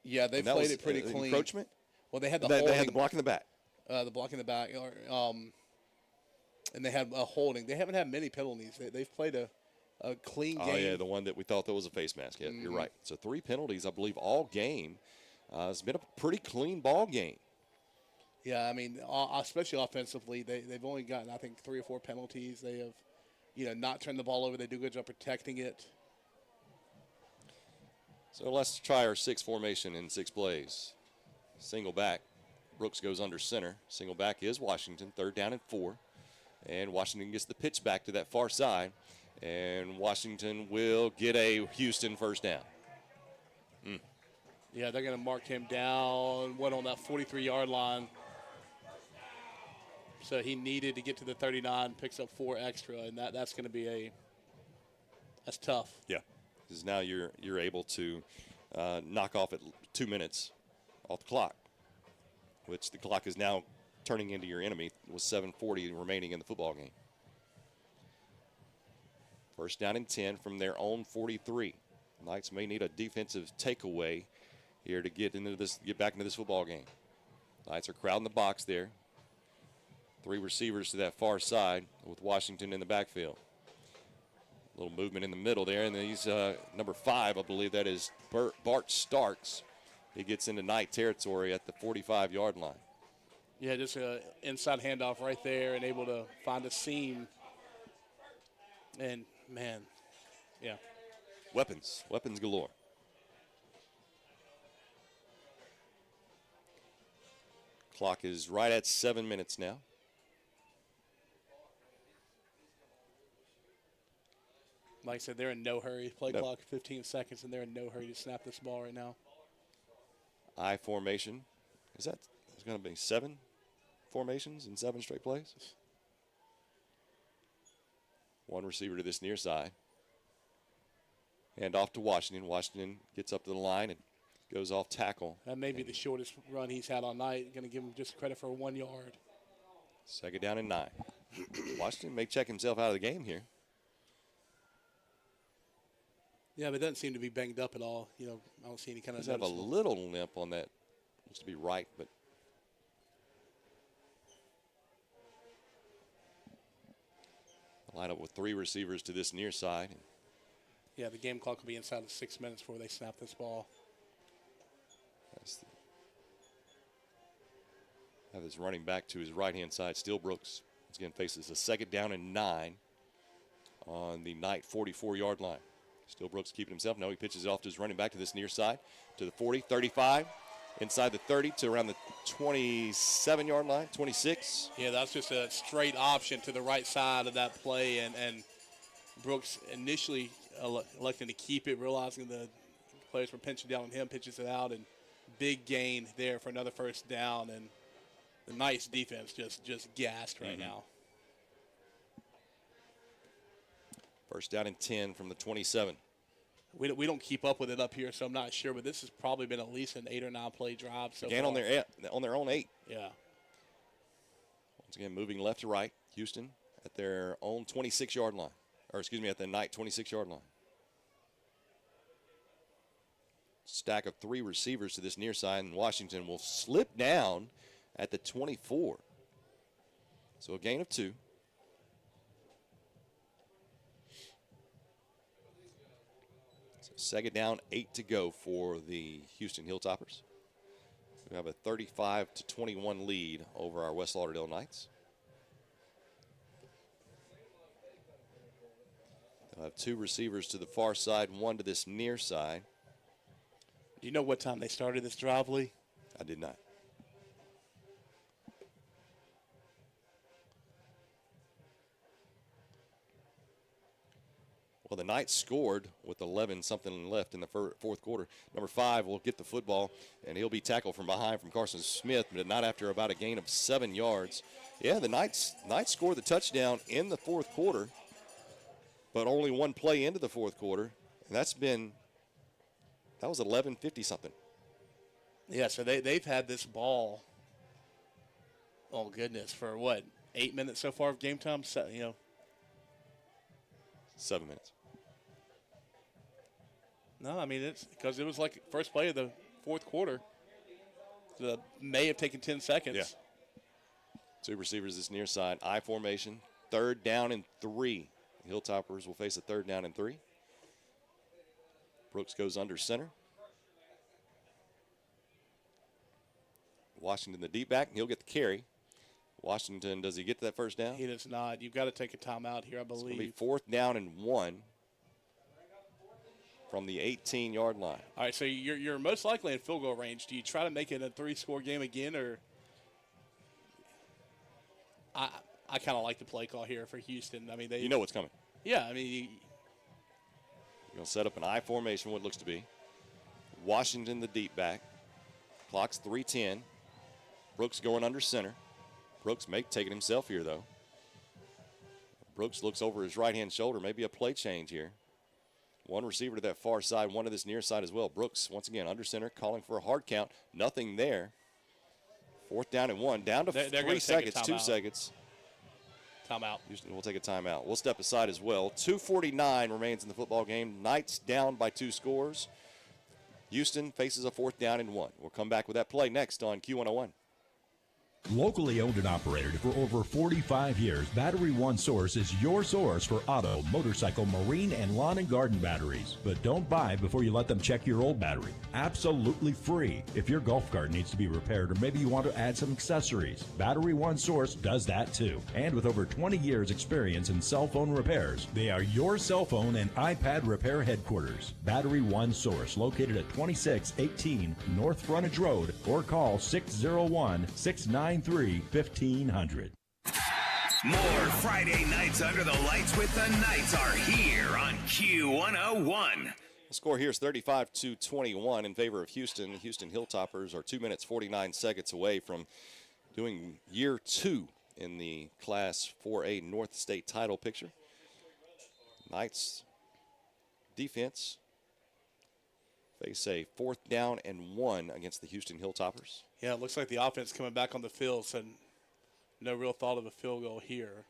Yeah, they played it pretty clean. Encroachment? Well, they had the They had the block in the back. The block in the back, and they had a holding. They haven't had many penalties. They've played a clean game. Oh, yeah, the one that we thought that was a face mask. Yeah, You're right. So 3 penalties, I believe, all game. It's been a pretty clean ball game. Yeah, I mean, especially offensively, they've only gotten, I think, 3 or 4 penalties. They have, not turned the ball over. They do a good job protecting it. So let's try our 6 formation in 6 plays. Single back. Brooks goes under center. Single back is Washington. 3rd down and 4. And Washington gets the pitch back to that far side. And Washington will get a Houston first down. Yeah, they're going to mark him down, on that 43-yard line. So he needed to get to the 39, picks up 4 extra, and that's going to be that's tough. Yeah, because now you're able to knock off at 2 minutes off the clock, which the clock is now turning into your enemy with 7:40 remaining in the football game. First down and 10 from their own 43. Knights may need a defensive takeaway here to get back into this football game. Knights are crowding the box there. 3 receivers to that far side with Washington in the backfield. A little movement in the middle there, and then he's number 5, I believe that is Bart Starks. He gets into Knight territory at the 45-yard line. Yeah, just an inside handoff right there and able to find a seam. And, man, yeah. Weapons galore. Clock is right at 7 minutes now. Like I said, they're in no hurry. Play clock 15 seconds, and they're in no hurry to snap this ball right now. I formation. It's going to be 7 formations in 7 straight plays. 1 receiver to this near side. Hand off to Washington. Washington gets up to the line and goes off tackle. That may be the shortest run he's had all night. Going to give him just credit for 1 yard. 2nd down and 9. Washington may check himself out of the game here. Yeah, but it doesn't seem to be banged up at all. I don't see any kind of. Does have a little limp on that. Looks to be right, but. Line up with 3 receivers to this near side. Yeah, the game clock will be inside of 6 minutes before they snap this ball. Have his running back to his right-hand side. Still Brooks, once again, faces a 2nd down and 9 on the Knight 44-yard line. Still Brooks keeping himself. No, he pitches it off to his running back to this near side, to the 40, 35, inside the 30 to around the 27-yard line, 26. Yeah, that's just a straight option to the right side of that play, and Brooks initially electing to keep it, realizing the players were pinching down on him, pitches it out, and big gain there for another first down, and the Knights defense just gassed right now. First down and 10 from the 27. We don't keep up with it up here, so I'm not sure. But this has probably been at least an 8 or 9 play drive. So Again, on their own 8. Yeah. Once again, moving left to right. Houston at their own 26-yard line. Or, excuse me, at the Knight 26-yard line. Stack of 3 receivers to this near side, and Washington will slip down at the 24. So a gain of 2. So second down, 8 to go for the Houston Hilltoppers. We have a 35-21 lead over our West Lauderdale Knights. They'll have 2 receivers to the far side, 1 to this near side. Do you know what time they started this drive, Lee? I did not. Well, the Knights scored with 11-something left in the fourth quarter. Number 5 will get the football, and he'll be tackled from behind from Carson Smith, but not after about a gain of 7 yards. Yeah, the Knights scored the touchdown in the fourth quarter, but only 1 play into the fourth quarter. And that was 11:50-something. Yeah, so they've had this ball, oh, goodness, for what, 8 minutes so far of game time? So, 7 minutes. No, I mean, it's because it was like first play of the fourth quarter. So may have taken 10 seconds. Yeah. 2 receivers this near side. I formation. 3rd down and 3. The Hilltoppers will face a 3rd down and 3. Brooks goes under center. Washington, the deep back, and he'll get the carry. Washington, does he get to that first down? He does not. You've got to take a timeout here, I believe. It's going to be 4th down and 1 from the 18-yard line. All right, so you're most likely in field goal range. Do you try to make it a 3-score game again, or I kind of like the play call here for Houston. I mean, you know what's coming. Yeah, I mean, you're going to set up an I formation, what it looks to be. Washington, the deep back. Clock's 3:10. Brooks going under center. Brooks may take it himself here, though. Brooks looks over his right-hand shoulder. Maybe a play change here. 1 receiver to that far side, 1 to this near side as well. Brooks, once again, under center, calling for a hard count. Nothing there. 4th down and 1. Down to 3 seconds, 2 seconds. Timeout. Houston will take a timeout. We'll step aside as well. 2:49 remains in the football game. Knights down by 2 scores. Houston faces a 4th down and 1. We'll come back with that play next on Q101. Locally owned and operated for over 45 years, Battery One Source is your source for auto, motorcycle, marine, and lawn and garden batteries. But don't buy before you let them check your old battery. Absolutely free. If your golf cart needs to be repaired or maybe you want to add some accessories, Battery One Source does that too. And with over 20 years experience in cell phone repairs, they are your cell phone and iPad repair headquarters. Battery One Source, located at 2618 North Frontage Road, or call 601-693-1500. More Friday nights under the lights with the Knights are here on Q101. The score here is 35-21 in favor of Houston. Houston Hilltoppers are 2 minutes 49 seconds away from doing year 2 in the Class 4A North State title picture. Knights defense face a 4th down and 1 against the Houston Hilltoppers. Yeah, it looks like the offense coming back on the field, so no real thought of a field goal here.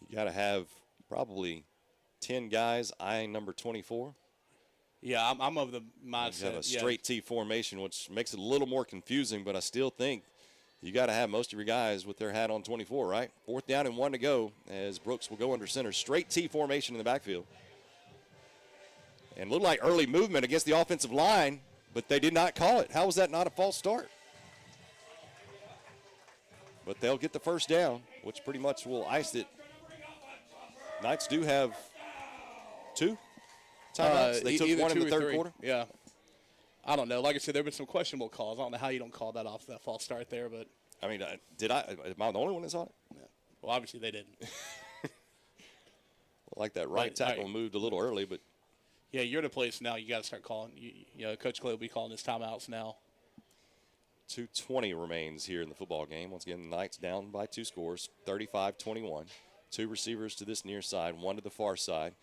You got to have probably 10 guys eyeing number 24. Yeah, I'm of the mindset. You have a straight T formation, which makes it a little more confusing, but I still think you got to have most of your guys with their hat on 24, right? 4th down and 1 to go as Brooks will go under center. Straight T formation in the backfield. And looked like early movement against the offensive line, but they did not call it. How was that not a false start? But they'll get the first down, which pretty much will ice it. Knights do have 2 timeouts. They took 1 in the third quarter. Yeah. I don't know. Like I said, there have been some questionable calls. I don't know how you don't call that off, that false start there. But I mean, am I the only one that saw it? Yeah. Well, obviously they didn't. Like that right tackle moved a little early, but. Yeah, you're in a place now you got to start calling. Coach Clay will be calling his timeouts now. 2:20 remains here in the football game. Once again, the Knights down by 2 scores, 35-21. 2 receivers to this near side, 1 to the far side.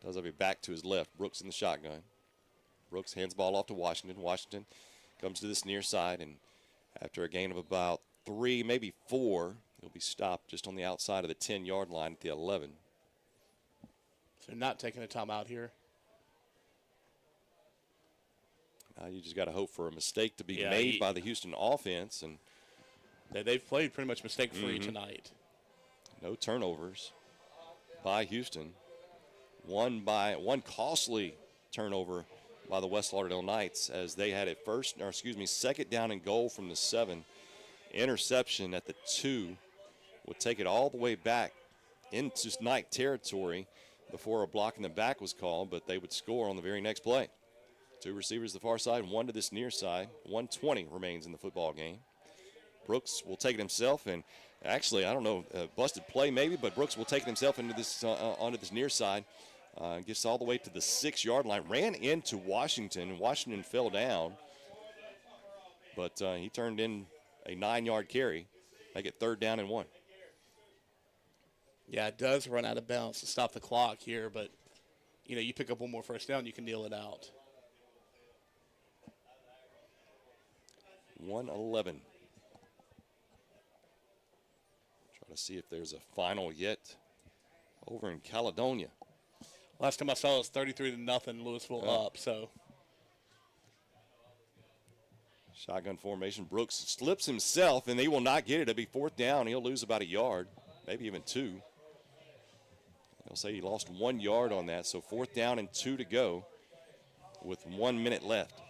Does have it back to his left. Brooks in the shotgun. Brooks hands the ball off to Washington. Washington comes to this near side, and after a gain of about 3, maybe 4, he'll be stopped just on the outside of the 10-yard line at the 11. So not taking a timeout here. You just got to hope for a mistake to be made by the Houston offense. And they've played pretty much mistake-free tonight. No turnovers by Houston. One costly turnover by the West Lauderdale Knights as they had it second down and goal from the 7. Interception at the 2 would take it all the way back into Knight territory before a block in the back was called, but they would score on the very next play. 2 receivers to the far side, 1 to this near side. 1:20 remains in the football game. Brooks will take it himself, and actually, I don't know, busted play maybe, but Brooks will take it himself into this onto this near side. Gets all the way to the 6-yard line. Ran into Washington, and Washington fell down, but he turned in a 9-yard carry. Make it 3rd down and 1. Yeah, it does run out of bounds to stop the clock here, but you pick up one more first down, you can kneel it out. 1:11. Try to see if there's a final yet over in Caledonia. Last time I saw it was 33-0, Louisville up. So shotgun formation. Brooks slips himself, and he will not get it. It'll be 4th down. He'll lose about a yard, maybe even 2. They'll say he lost 1 yard on that, so 4th down and 2 to go with 1 minute left.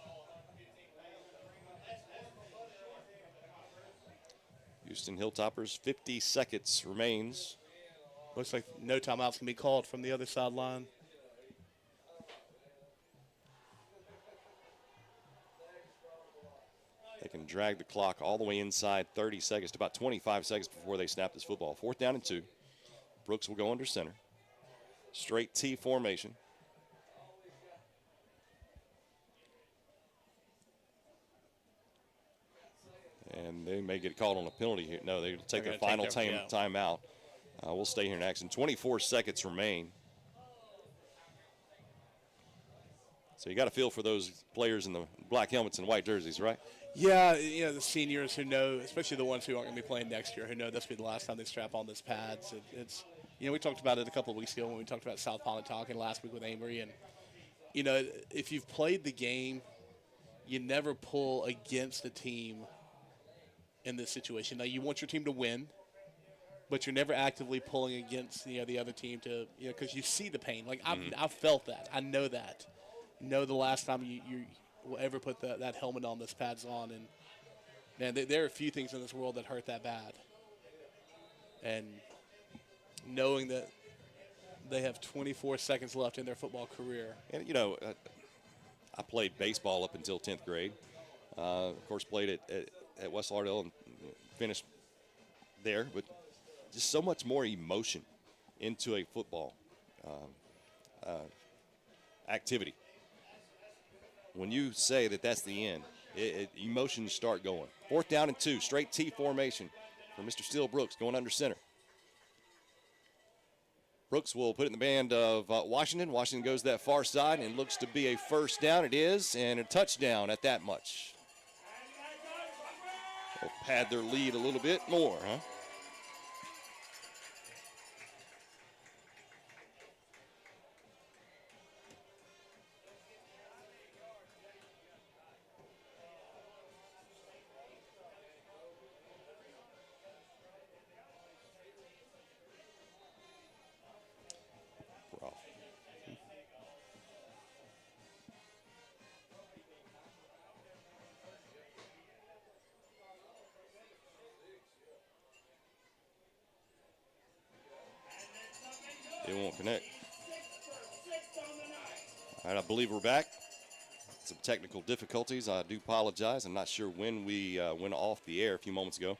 Houston Hilltoppers, 50 seconds remains. Looks like no timeouts can be called from the other sideline. They can drag the clock all the way inside 30 seconds to about 25 seconds before they snap this football. 4th down and 2. Brooks will go under center. Straight T formation. And they may get called on a penalty here. No, they'll take their final timeout. We'll stay here in action. 24 seconds remain. So you got to feel for those players in the black helmets and white jerseys, right? Yeah, the seniors who know, especially the ones who aren't going to be playing next year, who know this will be the last time they strap on those pads. It's we talked about it a couple of weeks ago when we talked about South Pontotoc and last week with Amory. And, if you've played the game, you never pull against the team in this situation. Now, you want your team to win, but you're never actively pulling against the other team to because you see the pain. Like I've felt that. I know that. The last time you will ever put that helmet on, those pads on, and man, there are a few things in this world that hurt that bad. And knowing that they have 24 seconds left in their football career. And I played baseball up until 10th grade. Of course, played at West Lauderdale and finished there, but just so much more emotion into a football activity. When you say that that's the end, emotions start going. 4th down and 2, straight T formation for Mr. Steele Brooks going under center. Brooks will put it in the band of Washington. Washington goes that far side and looks to be a 1st down. It is, and a touchdown at that much. They'll pad their lead a little bit more, huh? It won't connect. All right, I believe we're back. Some technical difficulties. I do apologize. I'm not sure when we went off the air a few moments ago.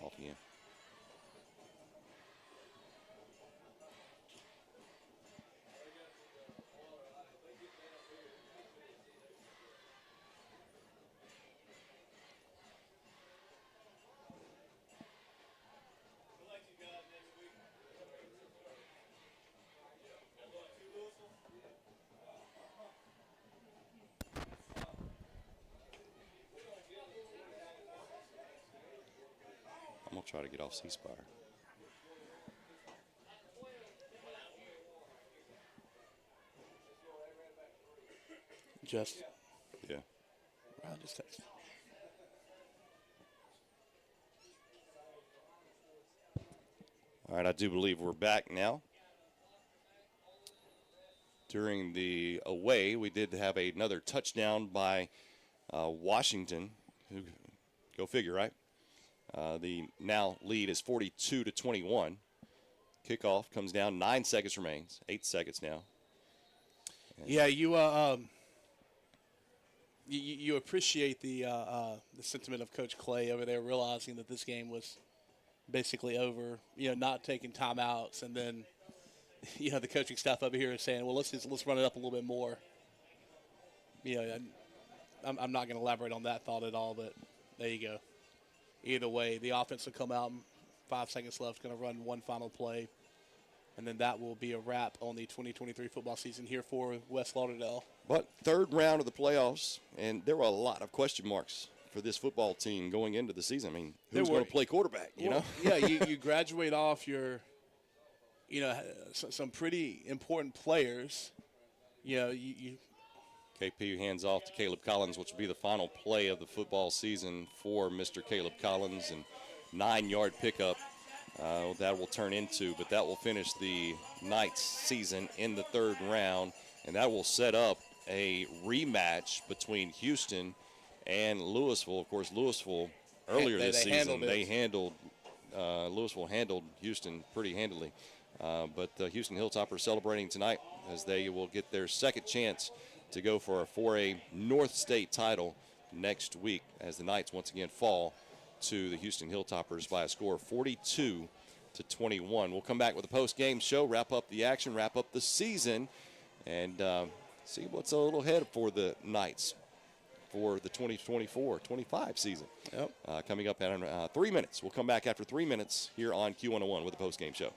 Off again. try to get off C-Spire. Just. Yeah. Wow, just text. All right, I do believe we're back now. During the away, we did have another touchdown by Washington. Go figure, right? The now lead is 42-21. Kickoff comes down. 9 seconds remains. 8 seconds now. Yeah, you appreciate the sentiment of Coach Clay over there, realizing that this game was basically over. Not taking timeouts, and then the coaching staff over here is saying, "Well, let's run it up a little bit more." I'm not going to elaborate on that thought at all, but there you go. Either way, the offense will come out. 5 seconds left, going to run one final play, and then that will be a wrap on the 2023 football season here for West Lauderdale. But third round of the playoffs, and there were a lot of question marks for this football team going into the season. I mean, who's going to play quarterback, you know? Yeah, you graduate off your, some pretty important players. KP hands off to Caleb Collins, which will be the final play of the football season for Mr. Caleb Collins, and 9-yard pickup that will turn into, but that will finish the Knights season in the third round, and that will set up a rematch between Houston and Louisville. Of course, Louisville earlier this season, Louisville handled Houston pretty handily. But Houston Hilltoppers celebrating tonight as they will get their second chance to go for a 4A North State title next week as the Knights once again fall to the Houston Hilltoppers by a score of 42-21. We'll come back with a post-game show, wrap up the action, wrap up the season, and see what's a little ahead for the Knights for the 2024-25 season. Yep. Coming up in 3 minutes. We'll come back after 3 minutes here on Q101 with a post-game show.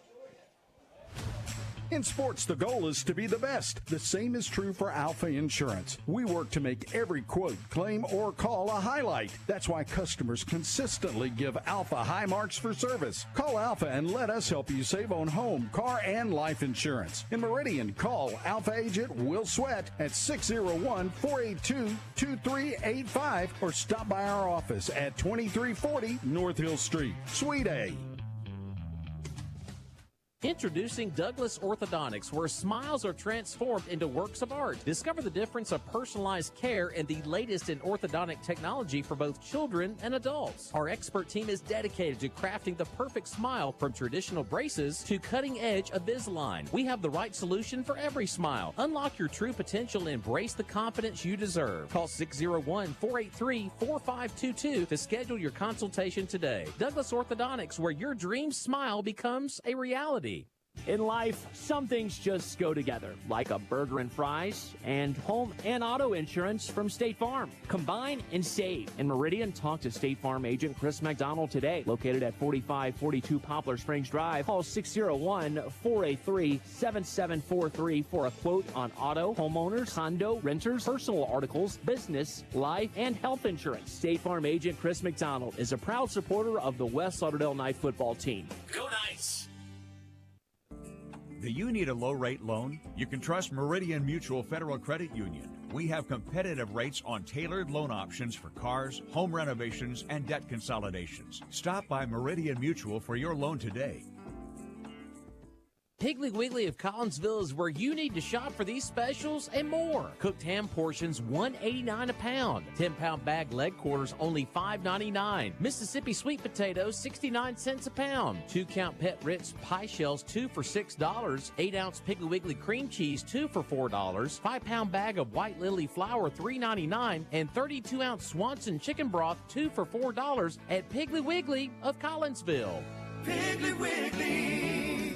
In sports, the goal is to be the best. The same is true for Alpha Insurance. We work to make every quote, claim, or call a highlight. That's why customers consistently give Alpha high marks for service. Call Alpha and let us help you save on home, car, and life insurance. In Meridian, call Alpha agent Will Sweat at 601-482-2385 or stop by our office at 2340 North Hill Street, Suite A. Introducing Douglas Orthodontics, where smiles are transformed into works of art. Discover the difference of personalized care and the latest in orthodontic technology for both children and adults. Our expert team is dedicated to crafting the perfect smile, from traditional braces to cutting-edge Invisalign. We have the right solution for every smile. Unlock your true potential and embrace the confidence you deserve. Call 601-483-4522 to schedule your consultation today. Douglas Orthodontics, where your dream smile becomes a reality. In life, some things just go together, like a burger and fries and home and auto insurance from State Farm. Combine and save. In Meridian, talk to State Farm agent Chris McDonald today, located at 4542 Poplar Springs Drive. Call 601-483-7743 for a quote on auto, homeowners, condo, renters, personal articles, business, life, and health insurance. State Farm agent Chris McDonald is a proud supporter of the West Lauderdale Knight football team. Go Knights! Do you need a low-rate loan? You can trust Meridian Mutual Federal Credit Union. We have competitive rates on tailored loan options for cars, home renovations, and debt consolidations. Stop by Meridian Mutual for your loan today. Piggly Wiggly of Collinsville is where you need to shop for these specials and more. Cooked ham portions, $1.89 a pound. 10-pound bag leg quarters, only $5.99. Mississippi sweet potatoes, 69 cents a pound. 2-count Pet Ritz pie shells, 2 for $6. 8-ounce Piggly Wiggly cream cheese, 2 for $4. 5-pound bag of White Lily flour, $3.99. And 32-ounce Swanson chicken broth, 2 for $4 at Piggly Wiggly of Collinsville. Piggly Wiggly.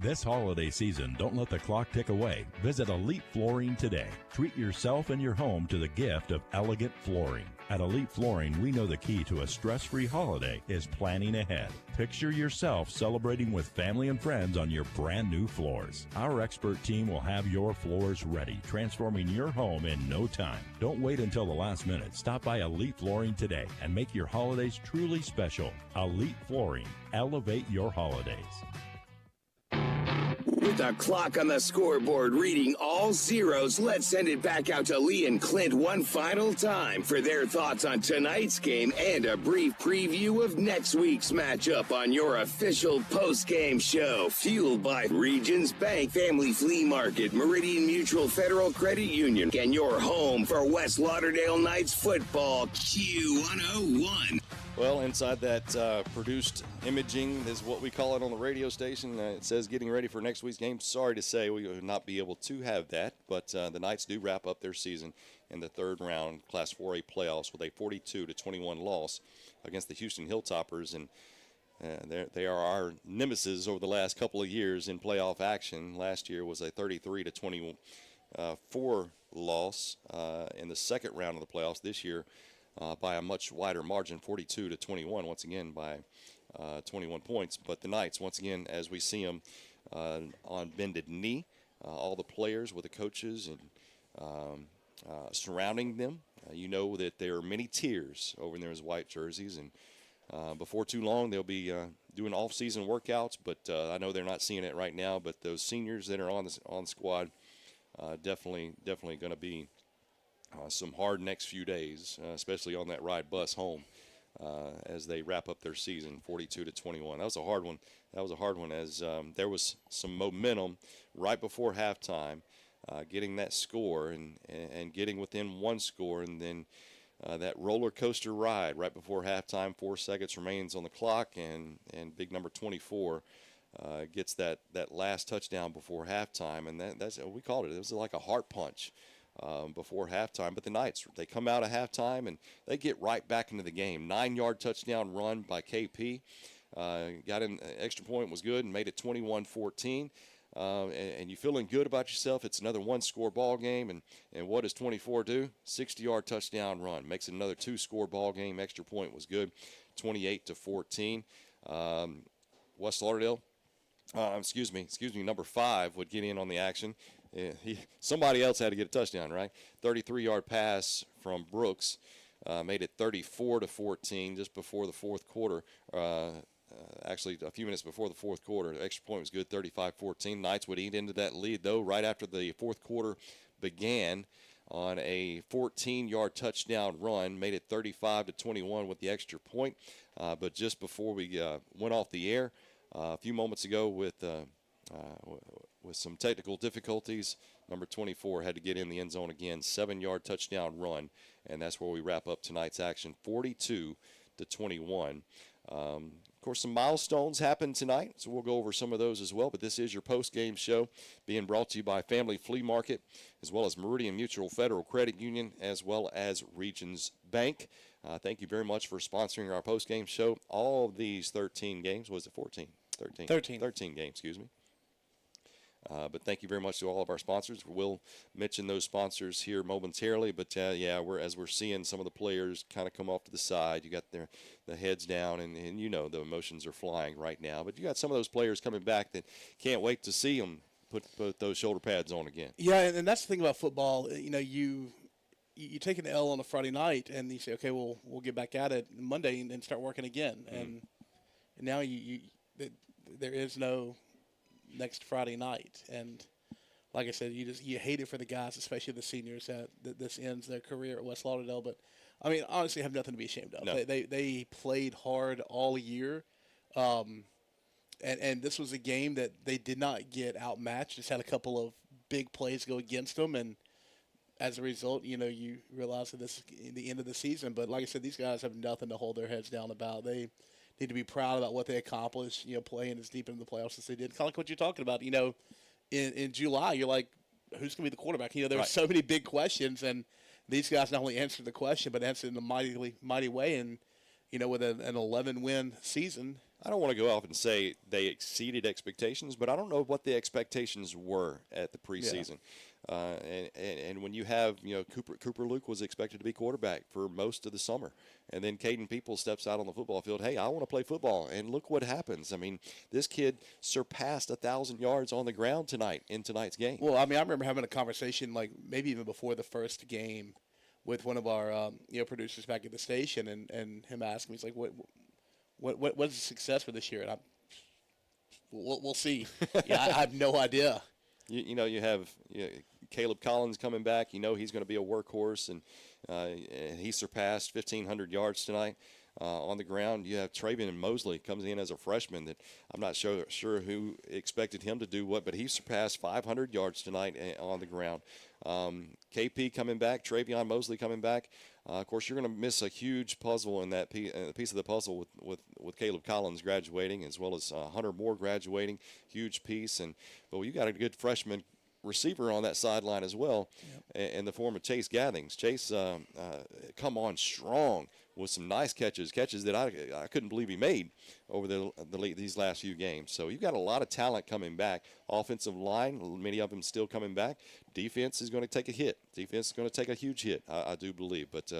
This holiday season, don't let the clock tick away. Visit Elite Flooring today. Treat yourself and your home to the gift of elegant flooring. At Elite Flooring, we know the key to a stress-free holiday is planning ahead. Picture yourself celebrating with family and friends on your brand new floors. Our expert team will have your floors ready, transforming your home in no time. Don't wait until the last minute. Stop by Elite Flooring today and make your holidays truly special. Elite Flooring. Elevate your holidays. With the clock on the scoreboard reading all zeros, let's send it back out to Lee and Clint one final time for their thoughts on tonight's game and a brief preview of next week's matchup on your official post-game show, fueled by Regions Bank, Family Flea Market, Meridian Mutual Federal Credit Union, and your home for West Lauderdale Knights football, Q101. Well, inside that produced imaging is what we call it on the radio station. It says getting ready for next week's game. Sorry to say we will not be able to have that, but the Knights do wrap up their season in the third round Class 4A playoffs with a 42-21 loss against the Houston Hilltoppers, and they are our nemesis over the last couple of years in playoff action. Last year was a 33-24 loss in the second round of the playoffs. This year, by a much wider margin, 42-21, once again by 21 points. But the Knights, once again, as we see them on bended knee, all the players with the coaches and surrounding them, you know that there are many tears over in those white jerseys. And before too long, they'll be doing off-season workouts. But I know they're not seeing it right now. But those seniors that are on the squad, definitely going to be some hard next few days, especially on that ride bus home as they wrap up their season, 42-21. That was a hard one. As there was some momentum right before halftime, getting that score and getting within one score, and then that roller coaster ride right before halftime. 4 seconds remains on the clock, and big number 24 gets that last touchdown before halftime, and that's what we called it. It was like a heart punch before halftime. But the Knights, they come out of halftime and they get right back into the game. 9-yard touchdown run by KP. Got in, extra point was good and made it 21-14. And you feeling good about yourself. It's another one-score ball game. And what does 24 do? 60-yard touchdown run. Makes it another 2-score ball game. Extra point was good, 28-14. West Lauderdale, number 5 would get in on the action. Somebody else had to get a touchdown, right? 33-yard pass from Brooks made it 34-14 just before the fourth quarter. Actually, a few minutes before the fourth quarter. The extra point was good, 35-14. Knights would eat into that lead, though, right after the fourth quarter began on a 14-yard touchdown run. Made it 35-21 with the extra point. But just before we went off the air a few moments ago with some technical difficulties, number 24 had to get in the end zone again. 7-yard touchdown run, and that's where we wrap up tonight's action, 42-21. Of course, some milestones happened tonight, so we'll go over some of those as well. But this is your post-game show being brought to you by Family Flea Market, as well as Meridian Mutual Federal Credit Union, as well as Regions Bank. Thank you very much for sponsoring our post-game show. All of these 13 games, was it 14? 13 games, excuse me. But thank you very much to all of our sponsors. We'll mention those sponsors here momentarily. But, we're seeing some of the players kind of come off to the side. You got the heads down, and you know the emotions are flying right now. But you got some of those players coming back that can't wait to see them put those shoulder pads on again. Yeah, and that's the thing about football. You know, you take an L on a Friday night, and you say, okay, we'll get back at it Monday and start working again. Mm-hmm. And now there is no next Friday night, and like I said, you hate it for the guys, especially the seniors, that this ends their career at West Lauderdale. But I mean, honestly, have nothing to be ashamed of. No. They played hard all year, and this was a game that they did not get outmatched. Just had a couple of big plays go against them, and as a result, you realize that this is the end of the season. But like I said, these guys have nothing to hold their heads down about. They need to be proud about what they accomplished, playing as deep into the playoffs as they did. Kind of like what you're talking about, in July, you're like, who's going to be the quarterback? There were so many big questions, and these guys not only answered the question, but answered in a mighty way. And, with an 11-win season, I don't want to go off and say they exceeded expectations, but I don't know what the expectations were at the preseason. And when you have, Cooper Luke was expected to be quarterback for most of the summer. And then Caden Peoples steps out on the football field. Hey, I want to play football. And look what happens. I mean, this kid surpassed 1,000 yards on the ground tonight in tonight's game. Well, I mean, I remember having a conversation, like maybe even before the first game with one of our, producers back at the station and him asking me, he's like, what's the success for this year? And we'll see. Yeah, I have no idea. You have Caleb Collins coming back. He's going to be a workhorse, and he surpassed 1,500 yards tonight on the ground. You have Travion Mosley comes in as a freshman that I'm not sure who expected him to do what, but he surpassed 500 yards tonight on the ground. KP coming back, Travion Mosley coming back. Of course, you're going to miss a huge puzzle in that piece of the puzzle with Caleb Collins graduating, as well as Hunter Moore graduating. Huge piece, but you got a good freshman receiver on that sideline as well, in the form of Chase Gathings. Chase come on strong with some nice catches that I couldn't believe he made over these last few games. So you've got a lot of talent coming back. Offensive line, many of them still coming back. Defense is going to take a hit. Defense is going to take a huge hit, I do believe. But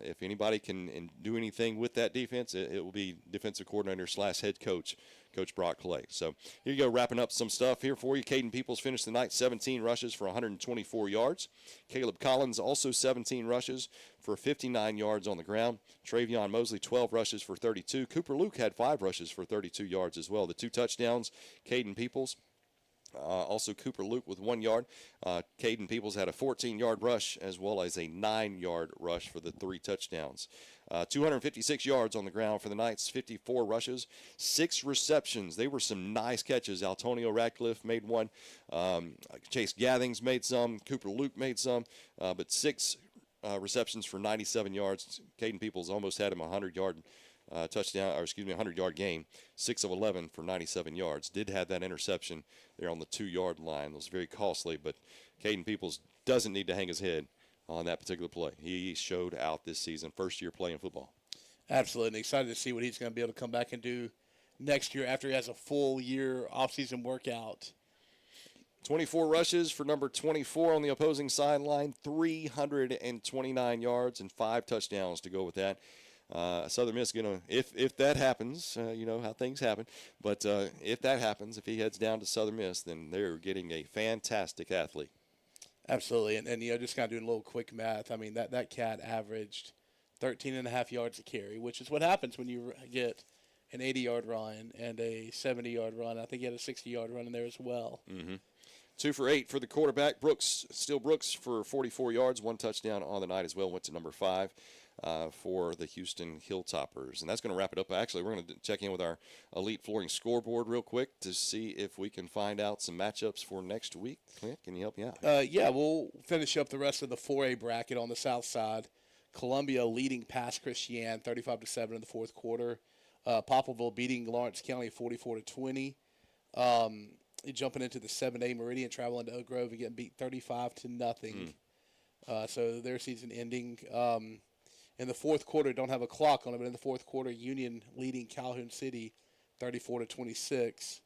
if anybody can do anything with that defense, it will be defensive coordinator / head coach, Coach Brock Clay. So here you go, wrapping up some stuff here for you. Caden Peoples finished the night 17 rushes for 124 yards. Caleb Collins also 17 rushes for 59 yards on the ground. Travion Mosley 12 rushes for 32. Cooper Luke had 5 rushes for 32 yards as well. The 2 touchdowns, Caden Peoples. Also Cooper Luke with 1 yard. Caden Peoples had a 14-yard rush as well as a 9-yard rush for the 3 touchdowns. 256 yards on the ground for the Knights, 54 rushes, 6 receptions. They were some nice catches. Antonio Radcliffe made one. Chase Gathings made some. Cooper Luke made some. But 6 receptions for 97 yards. Caden Peoples almost had him a 100-yard touchdown, 100-yard game. 6 of 11 for 97 yards. Did have that interception there on the 2-yard line. It was very costly, but Caden Peoples doesn't need to hang his head on that particular play. He showed out this season, first year playing football. Absolutely, and excited to see what he's going to be able to come back and do next year after he has a full year offseason workout. 24 rushes for number 24 on the opposing sideline, 329 yards and 5 touchdowns to go with that. Southern Miss, if that happens, you know how things happen, but if that happens, if he heads down to Southern Miss, then they're getting a fantastic athlete. Absolutely, and just kind of doing a little quick math, I mean, that cat averaged 13.5 yards a carry, which is what happens when you get an 80-yard run and a 70-yard run. I think he had a 60-yard run in there as well. Mm-hmm. 2 for 8 for the quarterback. Brooks for 44 yards, 1 touchdown on the night as well, went to number 5. For the Houston Hilltoppers. And that's going to wrap it up. Actually, we're going to check in with our Elite Flooring scoreboard real quick to see if we can find out some matchups for next week. Clint, can you help me out? Yeah, we'll finish up the rest of the 4A bracket on the south side. Columbia leading past Christian 35-7 in the fourth quarter. Poplarville beating Lawrence County 44-20. Jumping into the 7A, Meridian traveling to Oak Grove and getting beat 35-0. So their season ending. In the fourth quarter, don't have a clock on it, but in the fourth quarter, Union leading Calhoun City 34-26.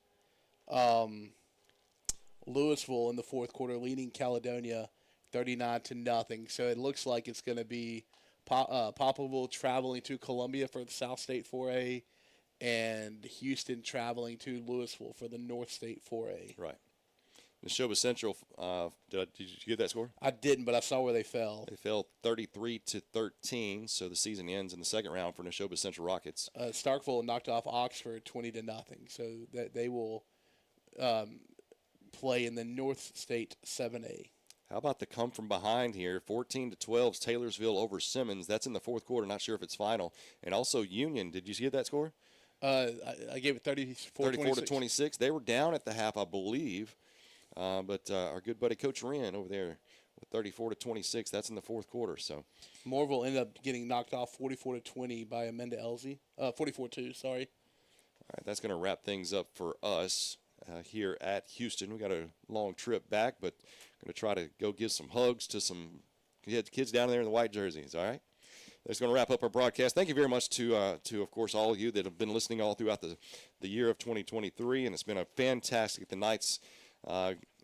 Louisville in the fourth quarter leading Caledonia 39-0. So it looks like it's going to be Poplarville traveling to Columbia for the South State 4A and Houston traveling to Louisville for the North State 4A. Right. Neshoba Central, did you get that score? I didn't, but I saw where they fell. They fell 33-13, so the season ends in the second round for Neshoba Central Rockets. Starkville knocked off Oxford 20-0, so that they will play in the North State 7A. How about the come from behind here? 14-12's Taylorsville over Simmons. That's in the fourth quarter. Not sure if it's final. And also Union. Did you see that score? I gave it 34-26. They were down at the half, I believe. But our good buddy Coach Wren over there with 34-26, that's in the fourth quarter. So Moorville ended up getting knocked off 44-20 by Amanda Elsie. 44-2, sorry. All right, that's going to wrap things up for us here at Houston. We got a long trip back, but going to try to go give some hugs to some kids down there in the white jerseys, all right? That's going to wrap up our broadcast. Thank you very much to of course, all of you that have been listening all throughout the year of 2023, and it's been a fantastic. The Knights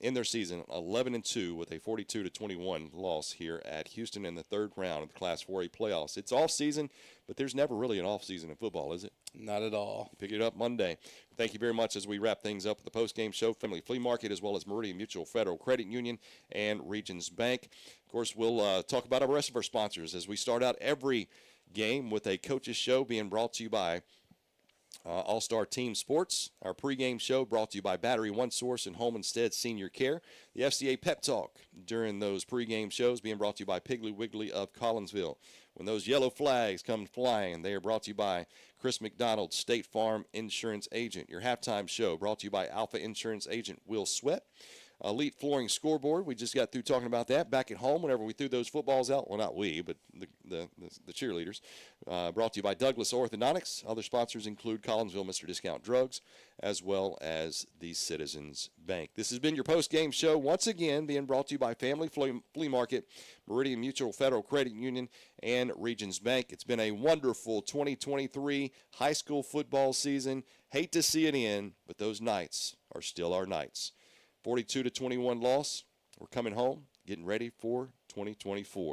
in their season 11-2 with a 42-21 loss here at Houston in the third round of the Class 4A playoffs. It's off season, but there's never really an off season in football, is it? Not at all. Pick it up Monday. Thank you very much as we wrap things up with the post-game show, Family Flea Market, as well as Meridian Mutual Federal Credit Union and Regions Bank. Of course, we'll talk about the rest of our sponsors as we start out every game with a coach's show being brought to you by All-Star Team Sports. Our pregame show brought to you by Battery One Source and Home Instead Senior Care. The FCA Pep Talk during those pregame shows being brought to you by Piggly Wiggly of Collinsville. When those yellow flags come flying, they are brought to you by Chris McDonald, State Farm Insurance Agent. Your halftime show brought to you by Alpha Insurance Agent Will Sweat. Elite Flooring Scoreboard, we just got through talking about that. Back at home, whenever we threw those footballs out, well, not we, but the cheerleaders, brought to you by Douglas Orthodontics. Other sponsors include Collinsville Mr. Discount Drugs, as well as the Citizens Bank. This has been your post-game show, once again being brought to you by Family Flea Market, Meridian Mutual Federal Credit Union, and Regions Bank. It's been a wonderful 2023 high school football season. Hate to see it end, but those Knights are still our Knights. 42-21 loss. We're coming home, getting ready for 2024.